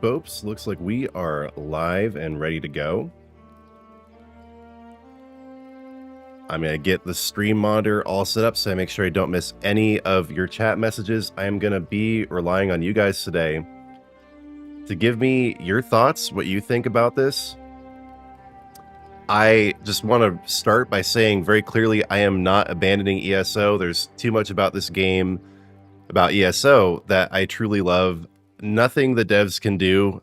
Spopes. Looks like we are live and ready to go. I'm going to get the stream monitor all set up so I make sure I don't miss any of your chat messages. I am going to be relying on you guys today to give me your thoughts, what you think about this. I just want to start by saying very clearly I am not abandoning ESO. There's too much about this game, about ESO, that I truly love. Nothing the devs can do,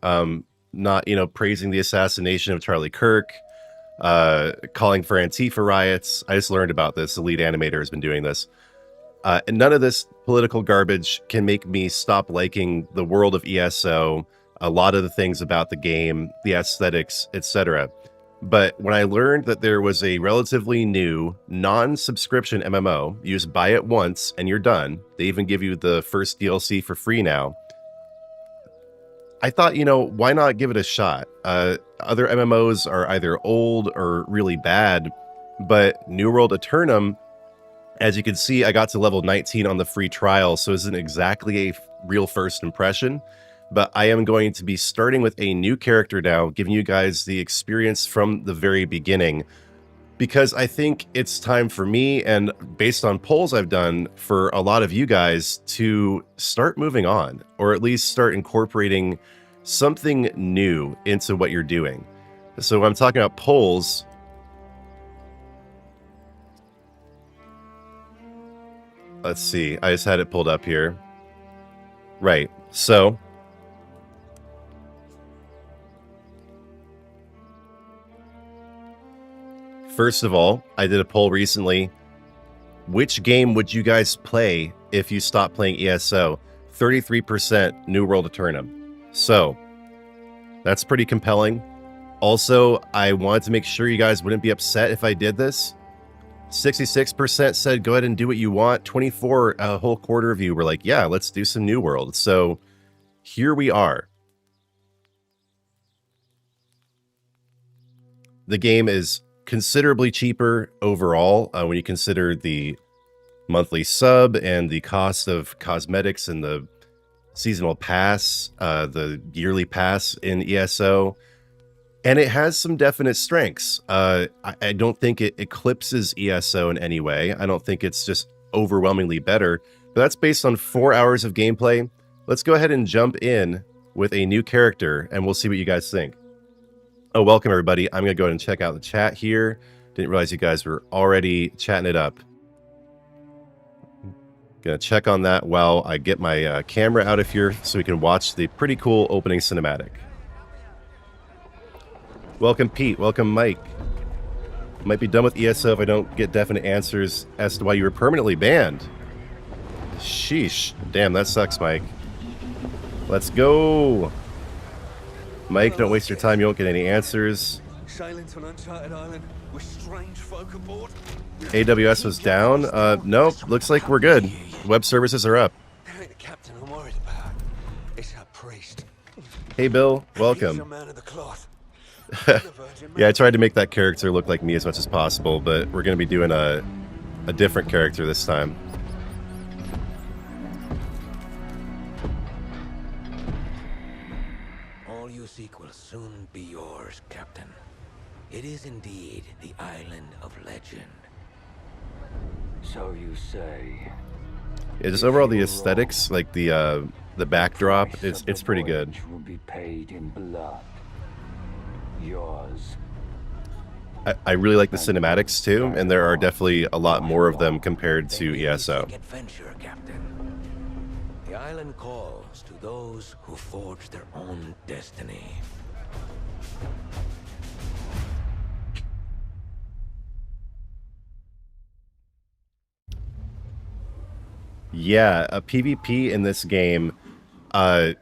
not, praising the assassination of Charlie Kirk, calling for Antifa riots. I just learned about this. The lead animator has been doing this. And none of this political garbage can make me stop liking the world of ESO, a lot of the things about the game, the aesthetics, etc. But when I learned that there was a relatively new non-subscription MMO, you just buy it once and you're done. They even give you the first DLC for free now. I thought, why not give it a shot? Other MMOs are either old or really bad, but New World Aeternum, as you can see, I got to level 19 on the free trial, so it isn't exactly a real first impression, but I am going to be starting with a new character now, giving you guys the experience from the very beginning, because I think it's time for me, and based on polls I've done for a lot of you guys, to start moving on, or at least start incorporating something new into what you're doing. So when I'm talking about polls, let's see, I just had it pulled up here. Right, so first of all, I did a poll recently. Which game would you guys play if you stopped playing ESO? 33% New World Aeternum. So, that's pretty compelling. Also, I wanted to make sure you guys wouldn't be upset if I did this. 66% said go ahead and do what you want. 24, a whole quarter of you were like, yeah, let's do some New World. So, here we are. The game is considerably cheaper overall when you consider the monthly sub and the cost of cosmetics and the seasonal pass, the yearly pass in ESO, and it has some definite strengths. I don't think it eclipses ESO in any way. I don't think it's just overwhelmingly better, but that's based on 4 hours of gameplay. Let's go ahead and jump in with a new character and we'll see what you guys think. Oh, welcome everybody. I'm gonna go ahead and check out the chat here. Didn't realize you guys were already chatting it up. Gonna check on that while I get my camera out of here so we can watch the pretty cool opening cinematic. Welcome Pete, welcome Mike. Might be done with ESO if I don't get definite answers as to why you were permanently banned. Sheesh, damn, that sucks, Mike. Let's go. Mike, don't waste your time, you won't get any answers. Sailing to an uncharted island with strange folk aboard. AWS was down? Nope, looks like we're good. Web services are up. That ain't the captain I'm worried about. It's our priest. Hey Bill, welcome. He's a man of the cloth. Yeah, I tried to make that character look like me as much as possible, but we're going to be doing a different character this time. All you seek will soon be yours, Captain. It is indeed the island of legend. So you say. Yeah, just overall the aesthetics, like the backdrop, it's pretty good. Will be paid in blood. Yours. I really like the cinematics too, and there are definitely a lot more of them compared to ESO. Adventure, Captain. The island calls to those who forge their own destiny. Yeah, a PvP in this game, it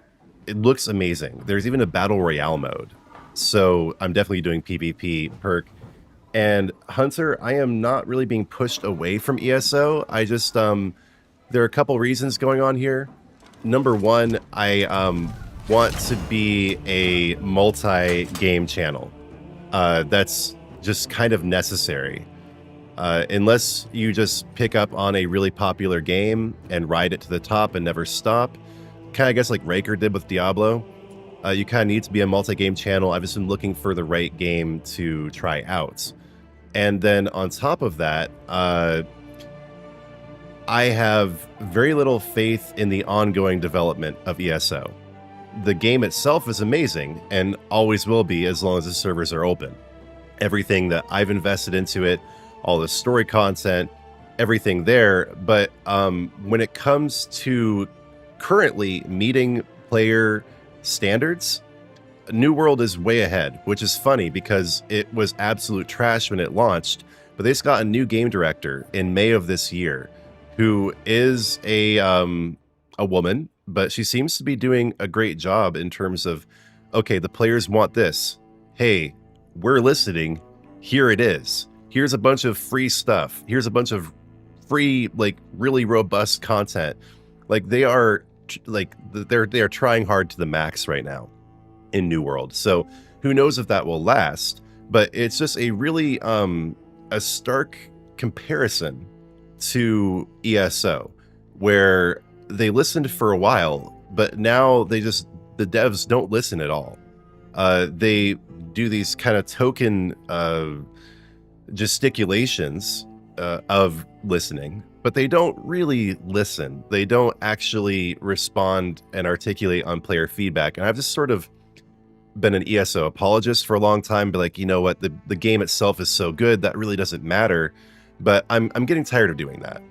looks amazing. There's even a battle royale mode. So I'm definitely doing PvP perk. And Hunter, I am not really being pushed away from ESO. I just, there are a couple reasons going on here. Number one, I want to be a multi-game channel. That's just kind of necessary. Unless you just pick up on a really popular game and ride it to the top and never stop, kind of I guess like Raker did with Diablo, You kind of need to be a multi-game channel. I've just been looking for the right game to try out. And then on top of that, I have very little faith in the ongoing development of ESO. The game itself is amazing and always will be as long as the servers are open. Everything that I've invested into it, all the story content, everything there. But when it comes to currently meeting player standards, New World is way ahead, which is funny because it was absolute trash when it launched. But they just got a new game director in May of this year, who is a woman, but she seems to be doing a great job in terms of, okay, the players want this. Hey, we're listening. Here it is. Here's a bunch of free stuff. Here's a bunch of free, like, really robust content. Like, they are trying hard to the max right now in New World. So who knows if that will last, but it's just a really a stark comparison to ESO, where they listened for a while, but now the devs don't listen at all. They do these kind of token gesticulations of listening, but they don't really listen. They don't actually respond and articulate on player feedback. And I've just sort of been an ESO apologist for a long time, but like, you know what, the game itself is so good that really doesn't matter. But I'm getting tired of doing that.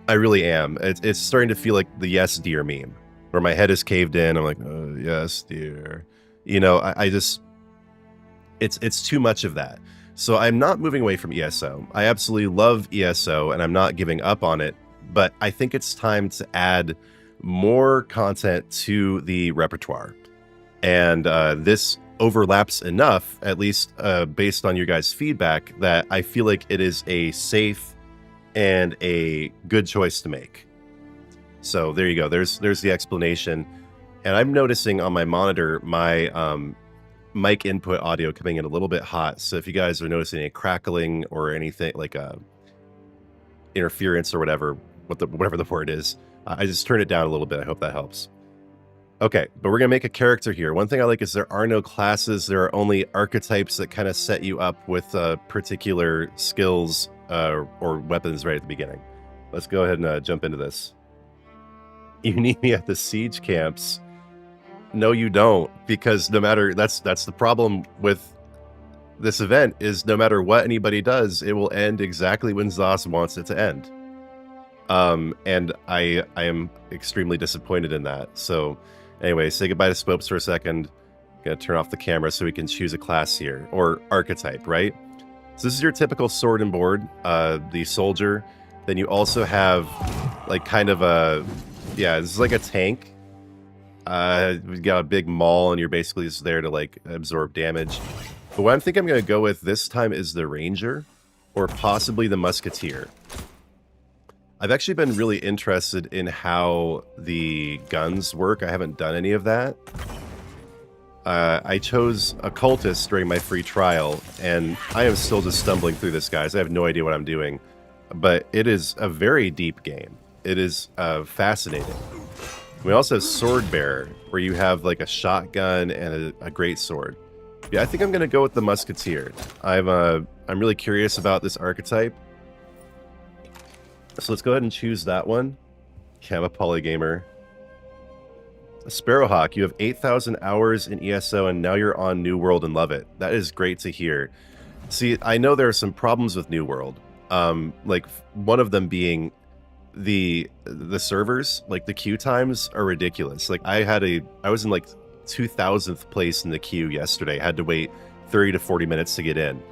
I really am. It's starting to feel like the yes dear meme, where my head is caved in. I'm like, oh, yes dear. You know, I just, it's too much of that. So I'm not moving away from ESO. I absolutely love ESO and I'm not giving up on it, but I think it's time to add more content to the repertoire. And this overlaps enough, at least based on your guys' feedback, that I feel like it is a safe and a good choice to make. So there you go. There's the explanation. And I'm noticing on my monitor, my mic input audio coming in a little bit hot. So if you guys are noticing any crackling or anything like interference or whatever the word is, I just turned it down a little bit. I hope that helps. Okay, but we're going to make a character here. One thing I like is there are no classes. There are only archetypes that kind of set you up with particular skills or weapons right at the beginning. Let's go ahead and jump into this. You need me at the siege camps. No, you don't, because no matter, that's the problem with this event, is no matter what anybody does, it will end exactly when Zos wants it to end. And I am extremely disappointed in that. So anyway, say goodbye to Spopes for a second. Gonna turn off the camera so we can choose a class here, or archetype, right? So this is your typical sword and board, the soldier. Then you also have like kind of a, yeah, this is like a tank. We've got a big maul and you're basically just there to like absorb damage. But what I think I'm gonna go with this time is the ranger, or possibly the musketeer. I've actually been really interested in how the guns work. I haven't done any of that. I chose occultist during my free trial, and I am still just stumbling through this, guys. I have no idea what I'm doing, but it is a very deep game. It is fascinating. We also have sword bearer, where you have like a shotgun and a great sword. Yeah, I think I'm gonna go with the musketeer. I'm really curious about this archetype. So let's go ahead and choose that one. Yeah, I'm a polygamer. Sparrowhawk, you have 8,000 hours in ESO and now you're on New World and love it. That is great to hear. See, I know there are some problems with New World. Like one of them being the servers, like the queue times are ridiculous. Like I was in like 2000th place in the queue yesterday. I had to wait 30 to 40 minutes to get in.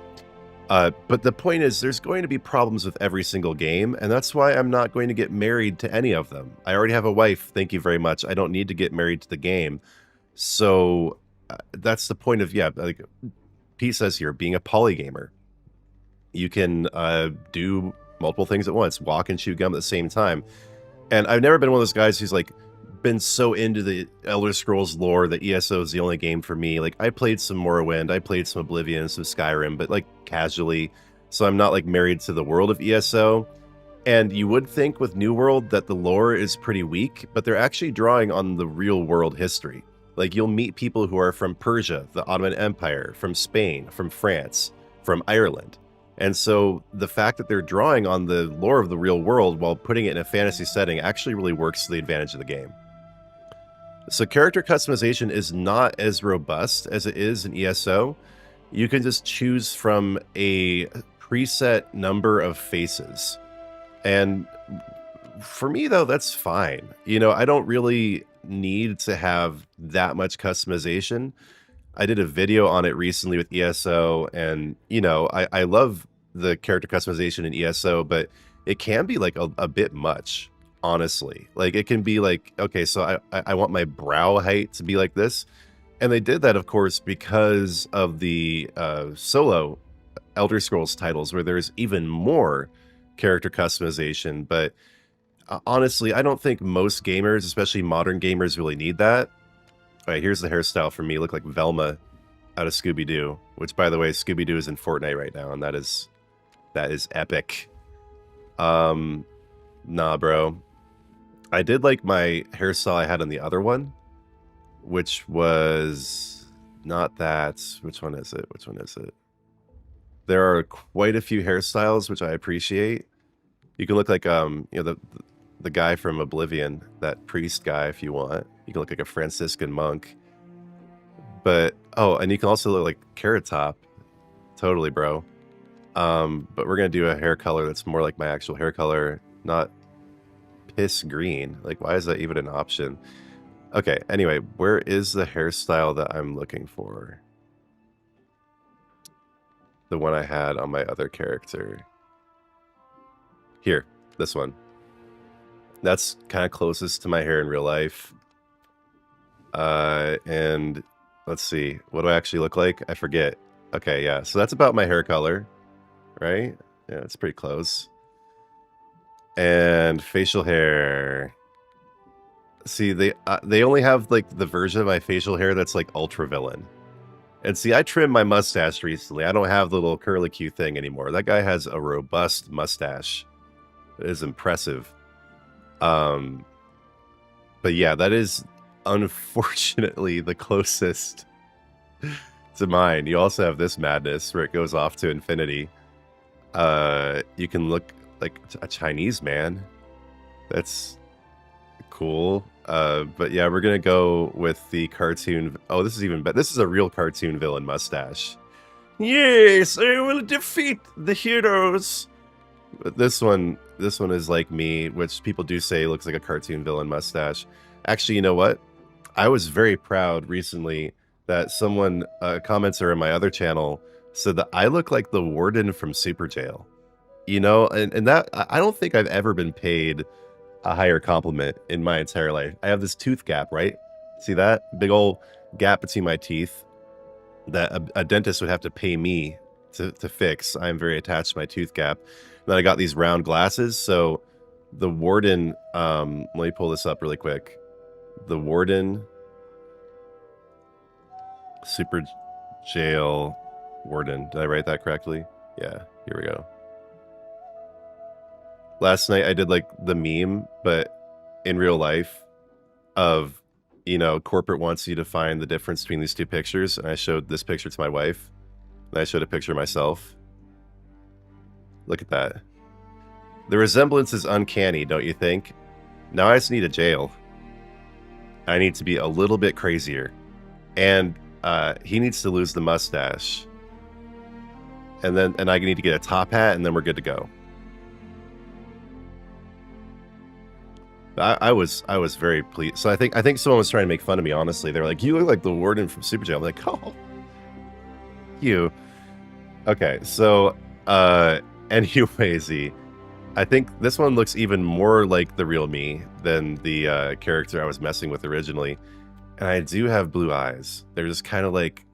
But the point is, there's going to be problems with every single game, and that's why I'm not going to get married to any of them. I already have a wife, thank you very much. I don't need to get married to the game. So that's the point of, yeah, like Pete says here, being a polygamer. You can do multiple things at once, walk and chew gum at the same time. And I've never been one of those guys who's like been so into the Elder Scrolls lore that ESO is the only game for me. Like I played some Morrowind, I played some Oblivion, some Skyrim, but like casually. So I'm not like married to the world of ESO. And you would think with New World that the lore is pretty weak, but they're actually drawing on the real world history. Like, you'll meet people who are from Persia, the Ottoman Empire, from Spain, from France, from Ireland. And so the fact that they're drawing on the lore of the real world while putting it in a fantasy setting actually really works to the advantage of the game. So character customization is not as robust as it is in ESO. You can just choose from a preset number of faces. And for me, though, that's fine. You know, I don't really need to have that much customization. I did a video on it recently with ESO, and, you know, I love the character customization in ESO, but it can be like a bit much, honestly. Like, it can be like, okay, so I want my brow height to be like this. And they did that, of course, because of the solo Elder Scrolls titles, where there's even more character customization. But honestly, I don't think most gamers, especially modern gamers, really need that. All right, here's the hairstyle for me. Look like Velma out of Scooby-Doo, which, by the way, Scooby-Doo is in Fortnite right now, and that is epic. Nah, bro. I did like my hairstyle I had on the other one, which was not that. Which one is it? Which one is it? There are quite a few hairstyles which I appreciate. You can look like you know, the guy from Oblivion, that priest guy, if you want. You can look like a Franciscan monk. But oh, and you can also look like Carrot Top. Totally, bro. But we're gonna do a hair color that's more like my actual hair color, not piss green. Like, why is that even an option? Okay, anyway, where is the hairstyle that I'm looking for? The one I had on my other character. Here, this one. That's kind of closest to my hair in real life. And let's see, what do I actually look like? I forget. Okay, yeah, so that's about my hair color, right? Yeah, it's pretty close. And facial hair. See, they only have like the version of my facial hair that's like ultra villain. And see, I trimmed my mustache recently. I don't have the little curlicue thing anymore. That guy has a robust mustache. It is impressive. But yeah, that is unfortunately the closest to mine. You also have this madness where it goes off to infinity. You can look like a Chinese man. That's cool. But yeah, we're gonna go with the cartoon. Oh, this is even better. This is a real cartoon villain mustache. Yes, I will defeat the heroes. But this one is like me, which people do say looks like a cartoon villain mustache. Actually, you know what? I was very proud recently that someone, a commenter in my other channel, said that I look like the warden from Super Jail. You know, and that, I don't think I've ever been paid a higher compliment in my entire life. I have this tooth gap, right? See that? Big old gap between my teeth that a dentist would have to pay me to fix. I'm very attached to my tooth gap. And then I got these round glasses. So the warden, let me pull this up really quick. The warden, Super Jail warden. Did I write that correctly? Yeah, here we go. Last night I did like the meme, but in real life of, you know, corporate wants you to find the difference between these two pictures. And I showed this picture to my wife. And I showed a picture of myself. Look at that. The resemblance is uncanny, don't you think? Now I just need a jail. I need to be a little bit crazier. And he needs to lose the mustache. And I need to get a top hat, and then we're good to go. I was very pleased. So I think someone was trying to make fun of me, honestly. They were like, you look like the warden from Super Jail. I'm like, oh, you. Okay, so anyways, I think this one looks even more like the real me than the character I was messing with originally. And I do have blue eyes. They're just kind of like,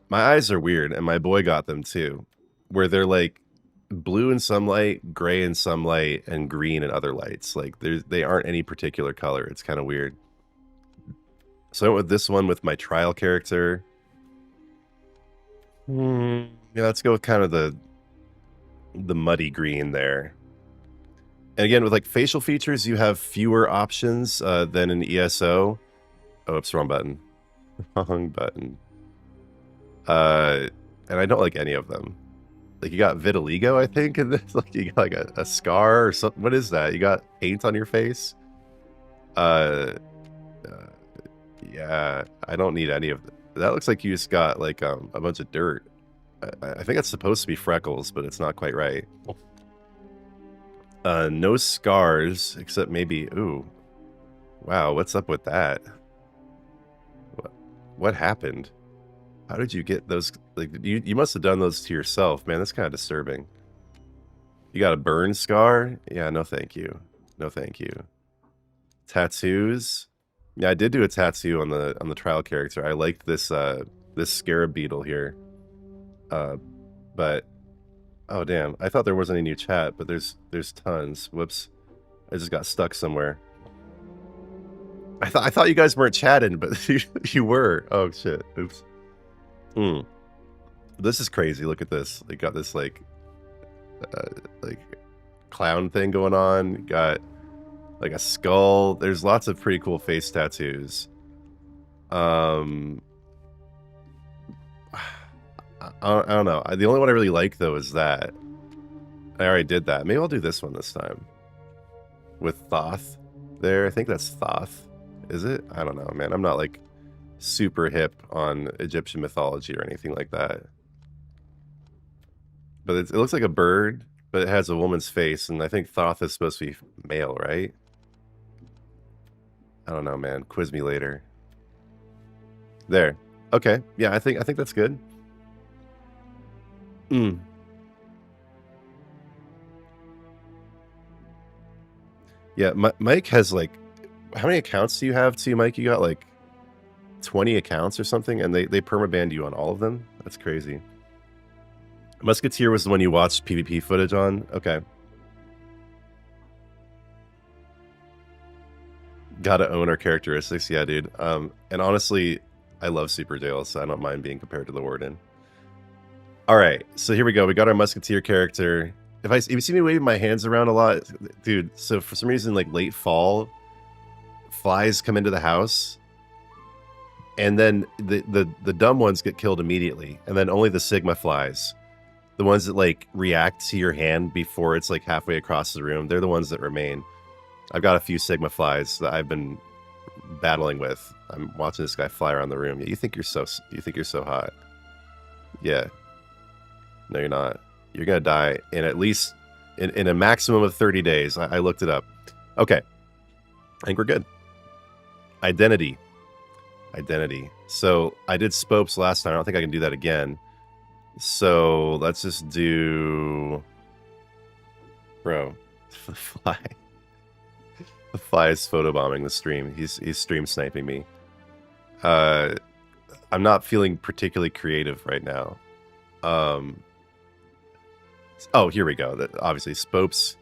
my eyes are weird, and my boy got them too, where they're like blue in some light, gray in some light, and green in other lights. Like they aren't any particular color. It's kind of weird. So I went with this one with my trial character. Yeah, let's go with kind of the muddy green there. And again, with like facial features, you have fewer options than in ESO. Oh, oops, wrong button. Wrong button. And I don't like any of them. Like, you got vitiligo, I think, and this, like, you got like a scar or something. What is that? You got paint on your face? Uh, yeah, I don't need any of that. That looks like you just got like a bunch of dirt. I think it's supposed to be freckles, but it's not quite right. No scars, except maybe, ooh. Wow, what's up with that? What happened? How did you get those? Like, you must have done those to yourself, man. That's kind of disturbing. You got a burn scar? Yeah, no thank you. No thank you. Tattoos? Yeah, I did do a tattoo on the trial character. I liked this this scarab beetle here. But oh damn, I thought there wasn't any new chat, but there's tons. Whoops. I just got stuck somewhere. I thought you guys weren't chatting, but you were. Oh shit. Oops. This is crazy. Look at this. They got this like clown thing going on. Got like a skull. There's lots of pretty cool face tattoos. I don't know. The only one I really like though is that. I already did that. Maybe I'll do this one this time. With Thoth there. I think that's Thoth. Is it? I don't know, man. I'm not like super hip on Egyptian mythology or anything like that. But it looks like a bird, but it has a woman's face, and I think Thoth is supposed to be male, right? I don't know, man. Quiz me later. There. Okay. Yeah, I think that's good. Yeah, Mike has like, how many accounts do you have too, Mike? You got like 20 accounts or something, and they permabanned you on all of them? That's crazy. Musketeer was the one you watched PvP footage on? Okay. Gotta own our characteristics. Yeah, dude. And honestly, I love Super Dale, so I don't mind being compared to the Warden. Alright, so here we go. We got our Musketeer character. If you see me waving my hands around a lot, dude, so for some reason, like late fall, flies come into the house, and then the dumb ones get killed immediately, and then only the Sigma flies, the ones that like react to your hand before it's like halfway across the room, they're the ones that remain. I've got a few Sigma flies that I've been battling with. I'm watching this guy fly around the room. Yeah, you think you're so hot. Yeah. No, you're not. You're gonna die in at least in a maximum of 30 days. I looked it up. Okay. I think we're good. Identity. So I did Spopes last time. I don't think I can do that again. So let's just do, bro, the fly. The fly is photobombing the stream. He's stream sniping me. I'm not feeling particularly creative right now. Oh, here we go. Obviously, Spopes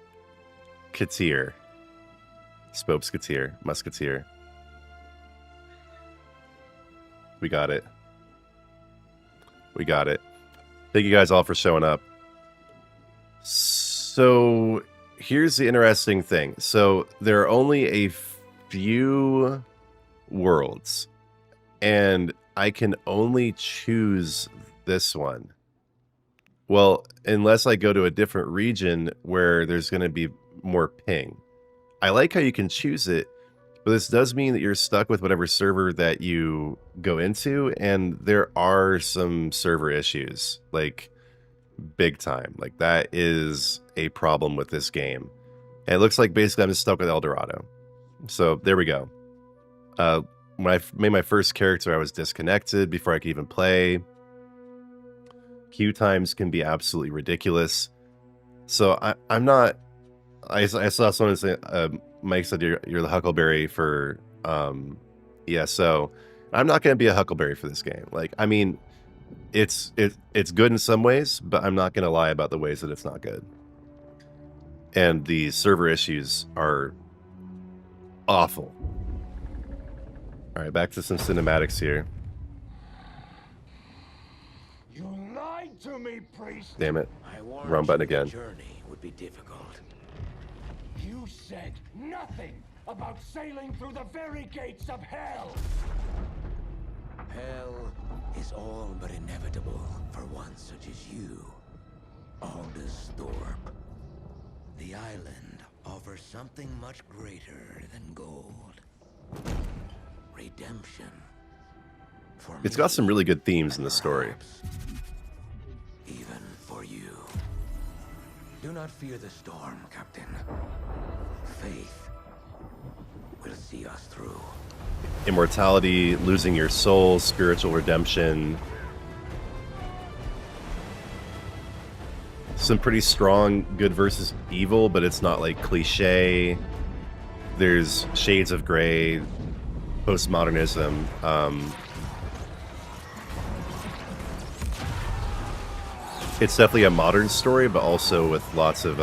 Musketeer. We got it. Thank you guys all for showing up. So here's the interesting thing. So there are only a few worlds, and I can only choose this one. Well, unless I go to a different region where there's going to be more ping. I like how you can choose it, but this does mean that you're stuck with whatever server that you go into, and there are some server issues, like big time. Like that is a problem with this game. And it looks like basically I'm just stuck with El Dorado. So there we go. When I made my first character, I was disconnected before I could even play. Queue times can be absolutely ridiculous. So I'm not. I saw someone say, Mike said you're the Huckleberry for ESO. I'm not going to be a Huckleberry for this game. Like, I mean, it's good in some ways, but I'm not going to lie about the ways that it's not good. And the server issues are awful. All right, back to some cinematics here. You lied to me, priest. Damn it. Wrong Wrong button again. Journey would be difficult. You said nothing. about sailing through the very gates of hell. Hell is all but inevitable for one such as you, Aldous Thorpe. The island offers something much greater than gold. Redemption. For It's got me, some really good themes in the story. perhaps even for you. Do not fear the storm, Captain. Faith will see us through. Immortality, losing your soul, spiritual redemption. Some pretty strong good versus evil, but it's not like cliche. There's shades of gray, postmodernism. It's definitely a modern story, but also with lots of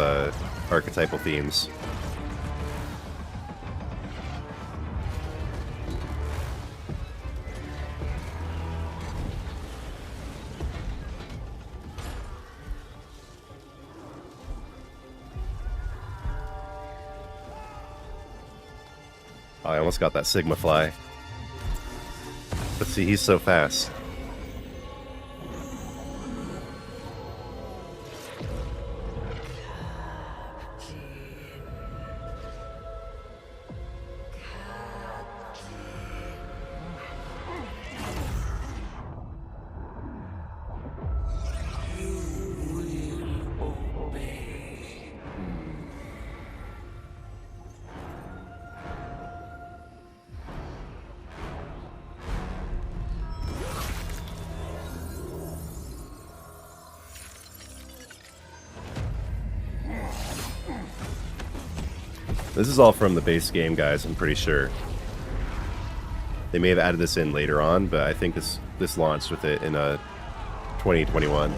archetypal themes. I almost got that Sigma fly. Let's see, he's so fast. This is all from the base game, guys, I'm pretty sure. They may have added this in later on, but I think this launched with it in 2021.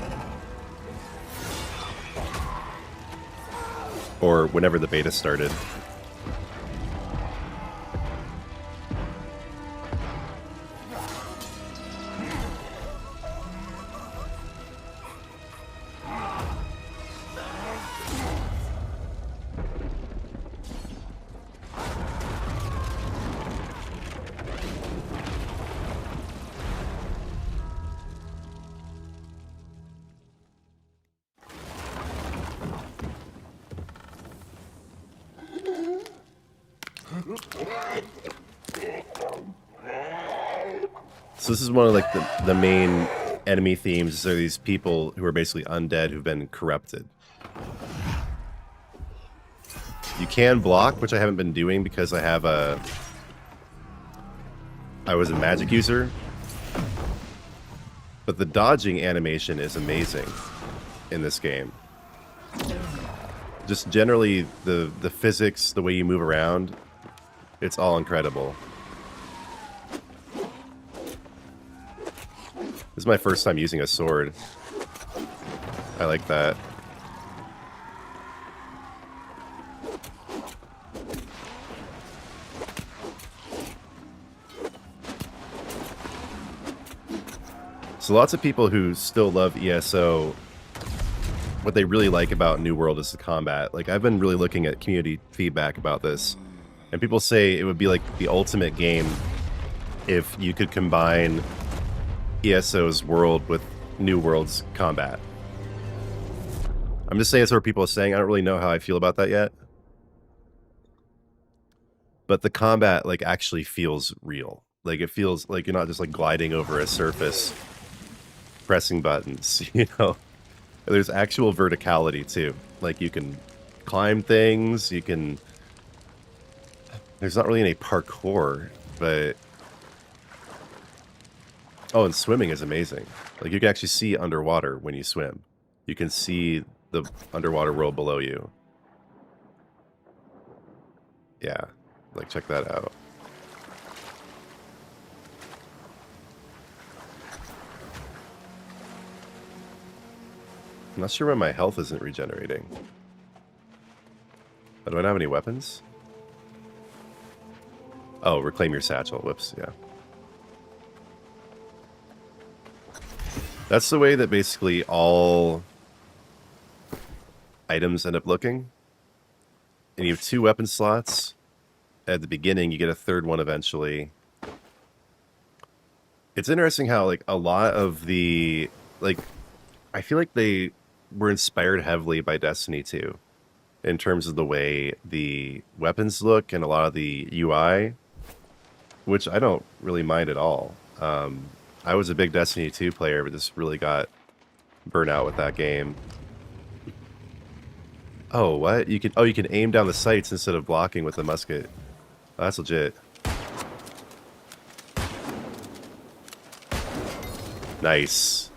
Or whenever the beta started. So this is one of like the main enemy themes. Are these people who are basically undead who've been corrupted. You can block, which I haven't been doing because I was a magic user. But the dodging animation is amazing in this game. Just generally the physics, the way you move around, it's all incredible. This is my first time using a sword. I like that. So lots of people who still love ESO, what they really like about New World is the combat. Like, I've been really looking at community feedback about this, and people say it would be like the ultimate game if you could combine ESO's world with New World's combat. I'm just saying it's what people are saying. I don't really know how I feel about that yet. But the combat, like, actually feels real. Like, it feels like you're not just, like, gliding over a surface, pressing buttons, you know? There's actual verticality, too. Like, you can climb things, you can... There's not really any parkour, but... Oh, and swimming is amazing. Like, you can actually see underwater when you swim. You can see the underwater world below you. Yeah, like, check that out. I'm not sure why my health isn't regenerating. Oh, do I not have any weapons? Oh, reclaim your satchel. Whoops, yeah. That's the way that basically all items end up looking. And you have 2 weapon slots. at the beginning. You get a third one eventually. It's interesting how like a lot of the I feel like they were inspired heavily by Destiny 2 in terms of the way the weapons look and a lot of the UI, which I don't really mind at all. I was a big Destiny 2 player, but just really got burnt out with that game. Oh, what? You can aim down the sights instead of blocking with the musket. Oh, that's legit. Nice.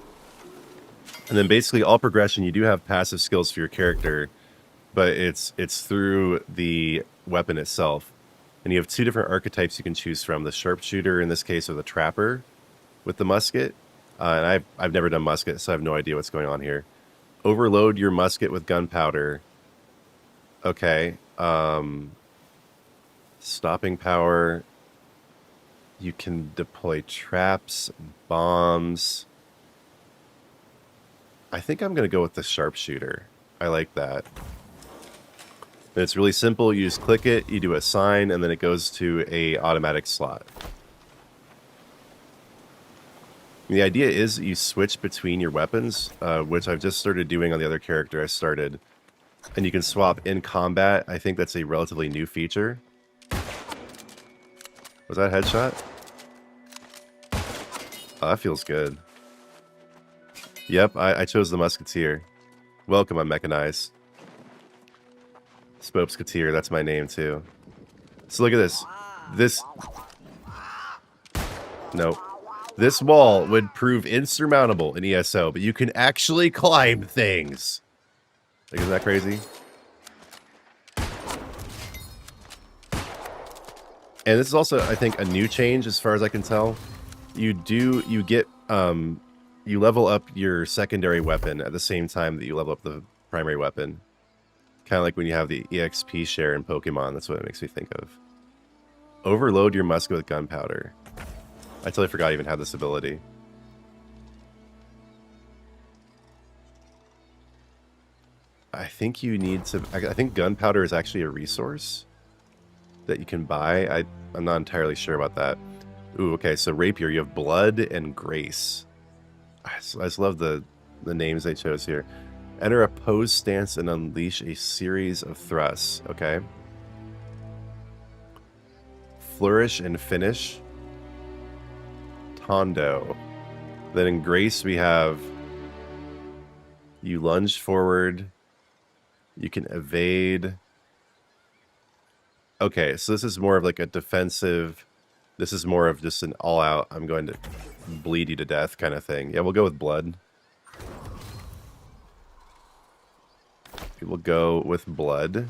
And then basically all progression, you do have passive skills for your character, but it's through the weapon itself. And you have two different archetypes you can choose from, the sharpshooter in this case, or the trapper with the musket. And I've never done musket, so I have no idea what's going on here. Overload your musket with gunpowder. Okay. Stopping power. You can deploy traps, bombs. I think I'm going to go with the sharpshooter. I like that. And it's really simple. You just click it, you do a sign, and then it goes to a automatic slot. And the idea is that you switch between your weapons, which I've just started doing on the other character I started. And you can swap in combat. I think that's a relatively new feature. Was that a headshot? Oh, that feels good. Yep, I chose the musketeer. Welcome, I'm mechanized. Spopes, that's my name too. So look at this. Nope. This wall would prove insurmountable in ESO, but you can actually climb things. Like, isn't that crazy? And this is also, I think, a new change as far as I can tell. You level up your secondary weapon at the same time that you level up the primary weapon. Kind of like when you have the EXP share in Pokemon. That's what it makes me think of. Overload your musket with gunpowder. I totally forgot I even had this ability. I think you need to... I think gunpowder is actually a resource that you can buy. I'm not entirely sure about that. Ooh, okay, so rapier. You have blood and grace. I just love the names they chose here. Enter a pose stance and unleash a series of thrusts. Okay. Flourish and finish. Tondo. Then in grace we have you lunge forward. You can evade. Okay, so this is more of like a defensive. This is more of just an all-out, I'm going to bleed you to death kind of thing. Yeah, we'll go with blood. We'll go with blood.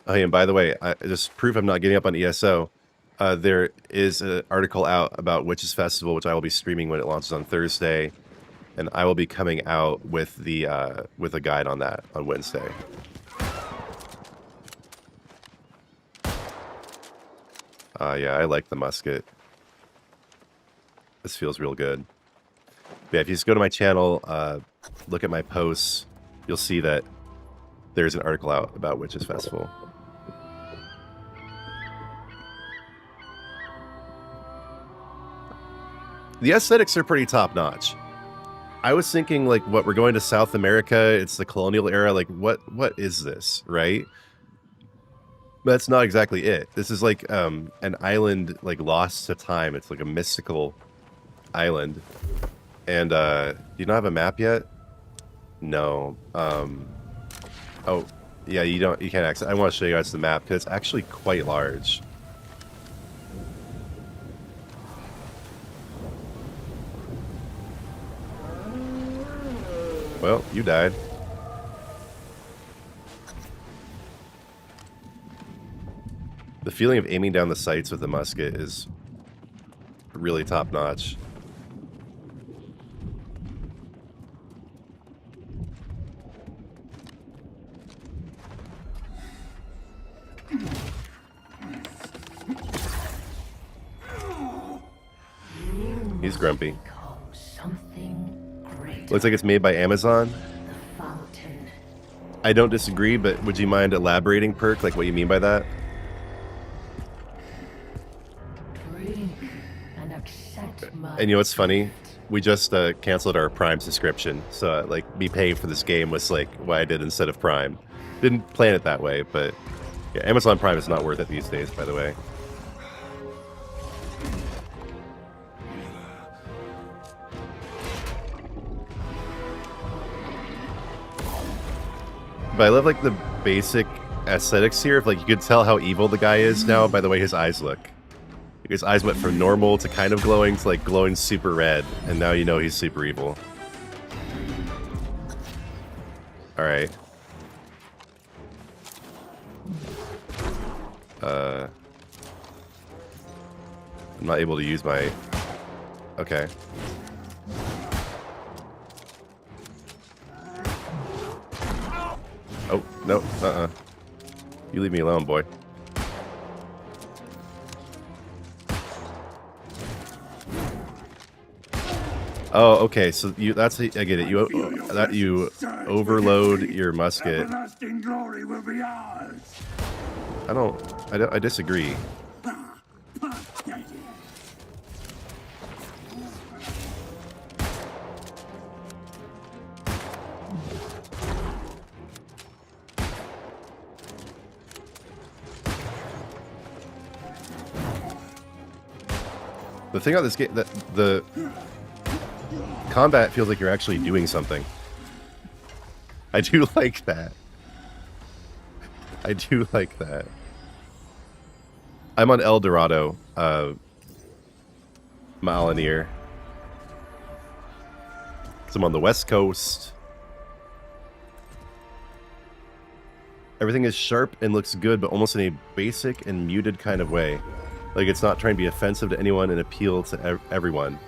Oh, yeah, and by the way, just proof I'm not getting up on ESO. There is an article out about Witches Festival, which I will be streaming when it launches on Thursday, and I will be coming out with the with a guide on that on Wednesday. Yeah, I like the musket. This feels real good. But yeah, if you just go to my channel, look at my posts, you'll see that there's an article out about Witches Festival. The aesthetics are pretty top-notch. I was thinking, like, what, we're going to South America, it's the colonial era, like, what is this, right? But that's not exactly it. This is like an island, like, lost to time. It's like a mystical island. And, do you not have a map yet? No. Oh, yeah, you can't access. I want to show you guys the map, because it's actually quite large. Well, you died. The feeling of aiming down the sights with the musket is really top-notch. He's grumpy. Looks like it's made by Amazon. I don't disagree, but would you mind elaborating, Perk? Like, what you mean by that? And you know what's funny? We just canceled our Prime subscription, so like me paying for this game was like what I did instead of Prime. Didn't plan it that way, but yeah, Amazon Prime is not worth it these days, by the way. But I love like the basic aesthetics here. Like you could tell how evil the guy is now by the way his eyes look. His eyes went from normal to kind of glowing to like glowing super red, and now you know he's super evil. Alright. I'm not able to use my... Okay. Oh, no, You leave me alone, boy. Oh, okay. So that's I get it. You overload your musket. Everlasting glory will be ours. I disagree. The thing about this game, that the combat feels like you're actually doing something. I do like that. I do like that. I'm on El Dorado, Malinir. So I'm on the West Coast. Everything is sharp and looks good, but almost in a basic and muted kind of way. Like it's not trying to be offensive to anyone and appeal to everyone.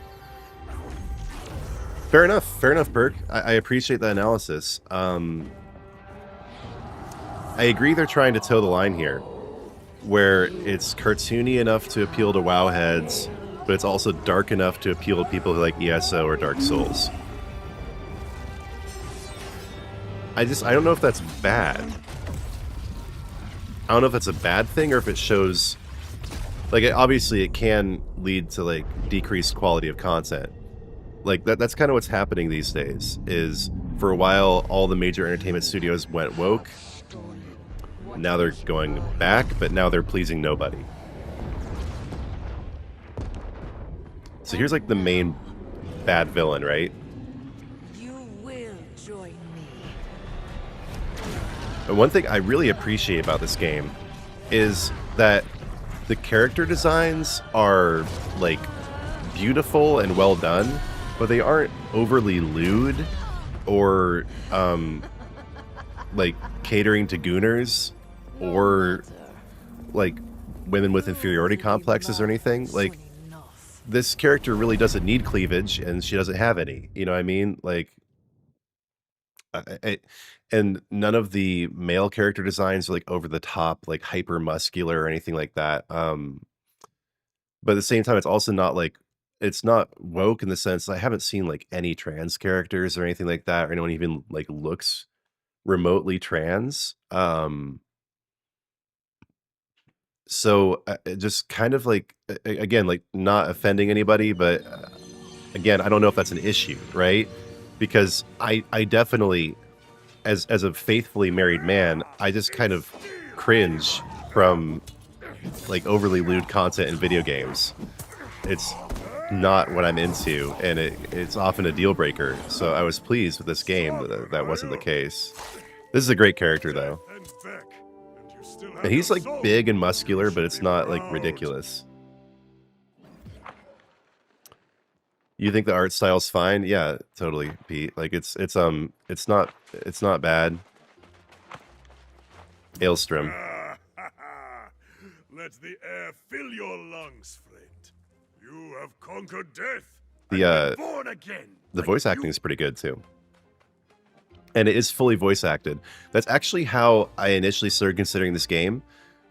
Fair enough, Perk. I appreciate that analysis. I agree they're trying to toe the line here, where it's cartoony enough to appeal to WoW heads, but it's also dark enough to appeal to people who like ESO or Dark Souls. I don't know if that's bad. I don't know if that's a bad thing or if it shows... Like, obviously it can lead to, like, decreased quality of content. Like, that's kind of what's happening these days, is for a while all the major entertainment studios went woke. Now they're going back, but now they're pleasing nobody. So here's, like, the main bad villain, right? You will join me. And one thing I really appreciate about this game is that the character designs are, like, beautiful and well done, but they aren't overly lewd or, like, catering to gooners or, like, women with inferiority complexes or anything. Like, this character really doesn't need cleavage, and she doesn't have any. You know what I mean? Like, and none of the male character designs are like over the top, like hyper muscular or anything like that. But at the same time, it's also not like it's not woke in the sense I haven't seen like any trans characters or anything like that, or anyone even like looks remotely trans. So it just kind of like again, like not offending anybody, but again, I don't know if that's an issue, right? Because I definitely, as a faithfully married man, I just kind of cringe from like overly lewd content in video games. It's not what I'm into, and it's often a deal breaker. So I was pleased with this game that wasn't the case. This is a great character though. And he's like big and muscular, but it's not like ridiculous. You think the art style's fine? Yeah, totally, Pete. Like it's not bad. Aelstrom. Let the air fill your lungs, friend. You have conquered death. The Born again. the voice acting is pretty good too. And it is fully voice acted. That's actually how I initially started considering this game.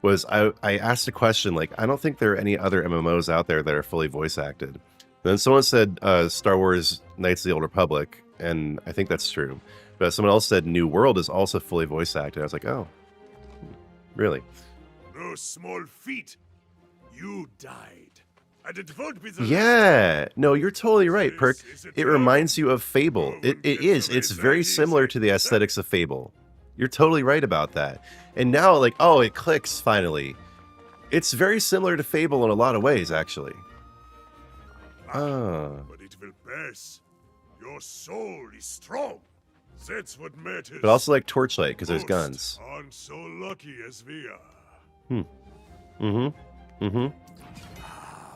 Was I asked a question like, I don't think there are any other MMOs out there that are fully voice acted. Then someone said Star Wars Knights of the Old Republic, and I think that's true. But someone else said New World is also fully voice acted. I was like, oh, really? Those small feet. You died. and it won't be the Yeah, no, you're totally right, Perk. This is It Aeternum. reminds you of Fable. No It one gets is. away It's that very easy. similar to the aesthetics of Fable. You're totally right about that. And now, like, oh, it clicks finally. It's very similar to Fable in a lot of ways, actually. Oh. But it will pass. Your soul is strong. That's what matters. But also like Torchlight, because there's Most guns. aren't so lucky as we are.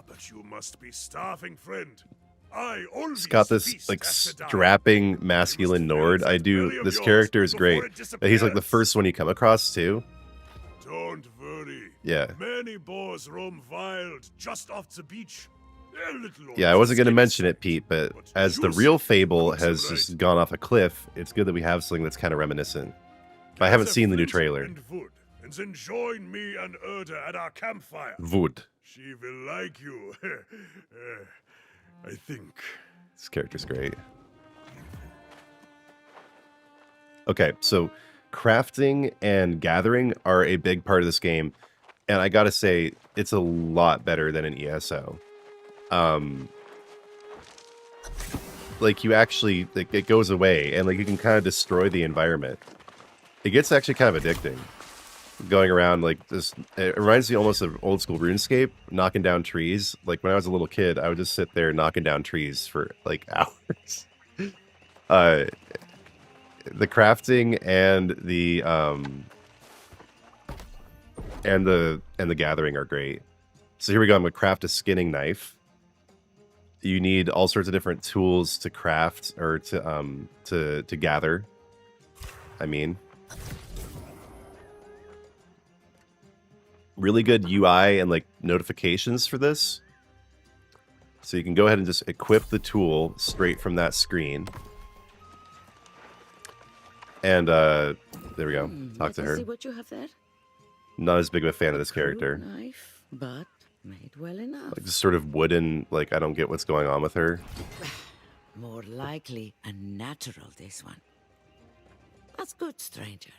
But you must be starving, friend. I always It's got this feast like after dark. strapping masculine Nord. I do. This character is great. He's like the first one you come across too. Don't worry. Yeah. Many boars roam wild just off the beach. A little on Yeah, I the wasn't going to skin mention it, side, Pete, but as the juicy. real Fable Looks has alright. just gone off a cliff, it's good that we have something that's kind of reminiscent. But I haven't Gather seen the new flint trailer. and wood, and then join me and Erda at our campfire. Wood. She will like you. I think. This character's great. Okay, so crafting and gathering are a big part of this game, and I gotta say, it's a lot better than an ESO. Like you actually, like, it goes away, and like you can kind of destroy the environment. It gets actually kind of addicting. Going around like this, it reminds me almost of old school RuneScape, knocking down trees. Like when I was a little kid, I would just sit there knocking down trees for like hours. The crafting and the gathering are great. So here we go. I'm gonna craft a skinning knife. You need all sorts of different tools to craft or to gather. I mean, really good UI and like notifications for this. So you can go ahead and just equip the tool straight from that screen. And there we go. Talk to her. See what you have there? Not as big of a fan of this Crude character. knife, but made well enough. Like just sort of wooden, like I don't get what's going on with her. More likely a natural, this one. That's good, stranger.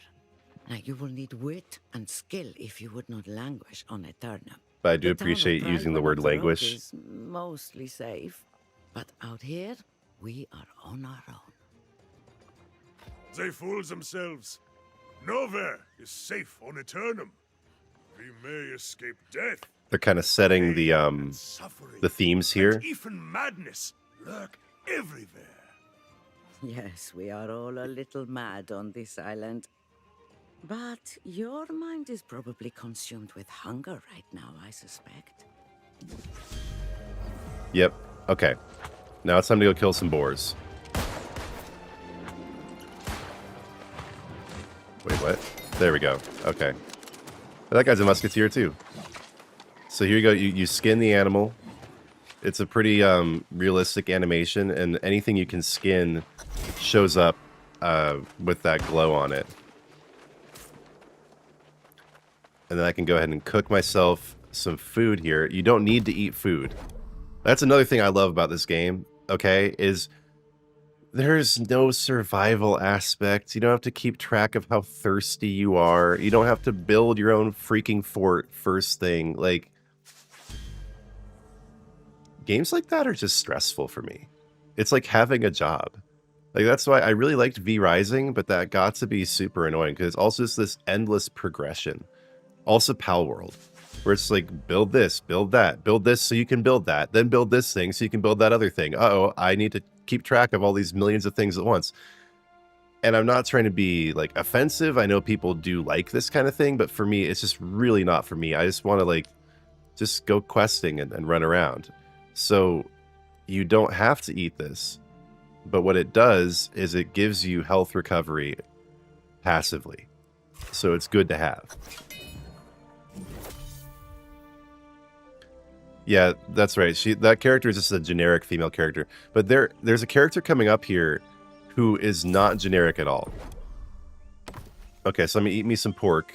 Now you will need wit and skill if you would not languish on Aeternum. But I do The town of appreciate using the Private word up the road languish. is mostly safe, but out here we are on our own. They fool themselves. Nowhere is safe on Aeternum. We may escape death. They're kind of setting and suffering, the themes here. and even madness lurk everywhere. Yes, we are all a little mad on this island. But your mind is probably consumed with hunger right now, I suspect. Yep. Okay. Now it's time to go kill some boars. Wait, what? There we go. Okay. That guy's a musketeer too. So here you go. You skin the animal. It's a pretty realistic animation, and anything you can skin shows up with that glow on it. And then I can go ahead and cook myself some food here. You don't need to eat food. That's another thing I love about this game, okay, is there's no survival aspect. You don't have to keep track of how thirsty you are. You don't have to build your own freaking fort first thing. Like, games like that are just stressful for me. It's like having a job. Like, that's why I really liked V Rising, but that got to be super annoying because it's also just this endless progression. Also Pal World, where it's like, build this so you can build that, then build this thing so you can build that other thing. Uh-oh, I need to keep track of all these millions of things at once. And I'm not trying to be like offensive. I know people do like this kind of thing, but for me, it's just really not for me. I just want to like just go questing and run around. So you don't have to eat this, but what it does is it gives you health recovery passively. So it's good to have. Yeah, that's right. That character is just a generic female character. But there's a character coming up here who is not generic at all. Okay, so I'm gonna eat me some pork.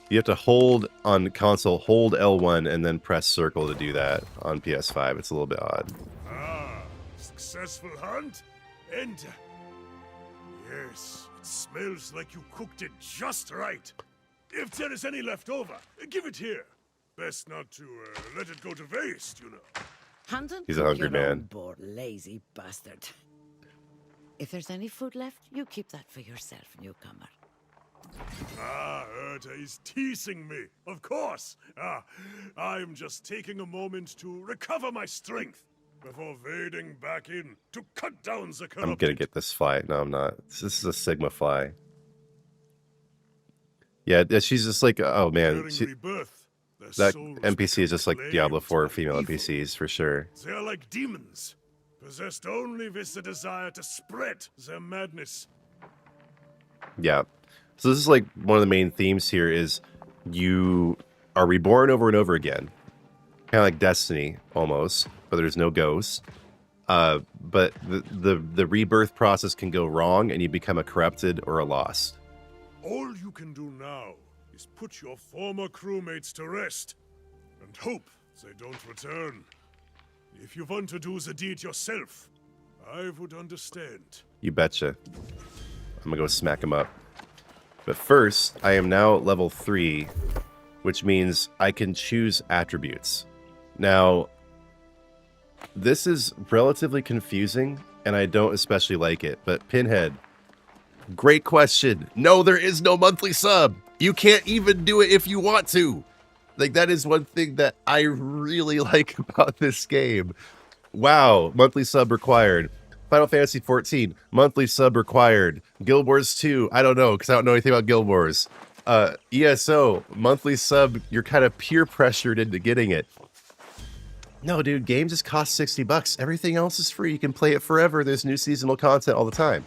You have to hold on console, hold L1, and then press circle to do that on PS5. It's a little bit odd. Ah, successful hunt? Enter. Yes, it smells like you cooked it just right. If there is any left over, give it here. Best not to let it go to waste, you know. Hanson, He's a hungry your own man. bored, lazy bastard. If there's any food left, you keep that for yourself, newcomer. Ah, Erta is teasing me. Of course. I'm just taking a moment to recover my strength before wading back in to cut down the corrupted. I'm gonna get this fly. No, I'm not. This is a Sigma fly. Yeah, she's just like, oh man, During rebirth, their that souls NPC is just like become Diablo inflamed 4 by female evil. NPCs for sure. They are like demons, possessed only with the desire to spread their madness. Yeah. So this is like one of the main themes here is you are reborn over and over again. Kind of like Destiny almost, but there's no ghosts. But the rebirth process can go wrong and you become a corrupted or a lost. All you can do now is put your former crewmates to rest and hope they don't return. If you want to do the deed yourself, I would understand. You betcha. I'm gonna go smack him up. But first, I am now at level 3, which means I can choose attributes. Now, this is relatively confusing, and I don't especially like it, but Pinhead, great question. No, there is no monthly sub. You can't even do it if you want to. Like, that is one thing that I really like about this game. Wow, monthly sub required. Final Fantasy 14, monthly sub required. Guild Wars 2, I don't know, because I don't know anything about Guild Wars. ESO, monthly sub, you're kind of peer pressured into getting it. No, dude, game just costs $60. Everything else is free. You can play it forever. There's new seasonal content all the time.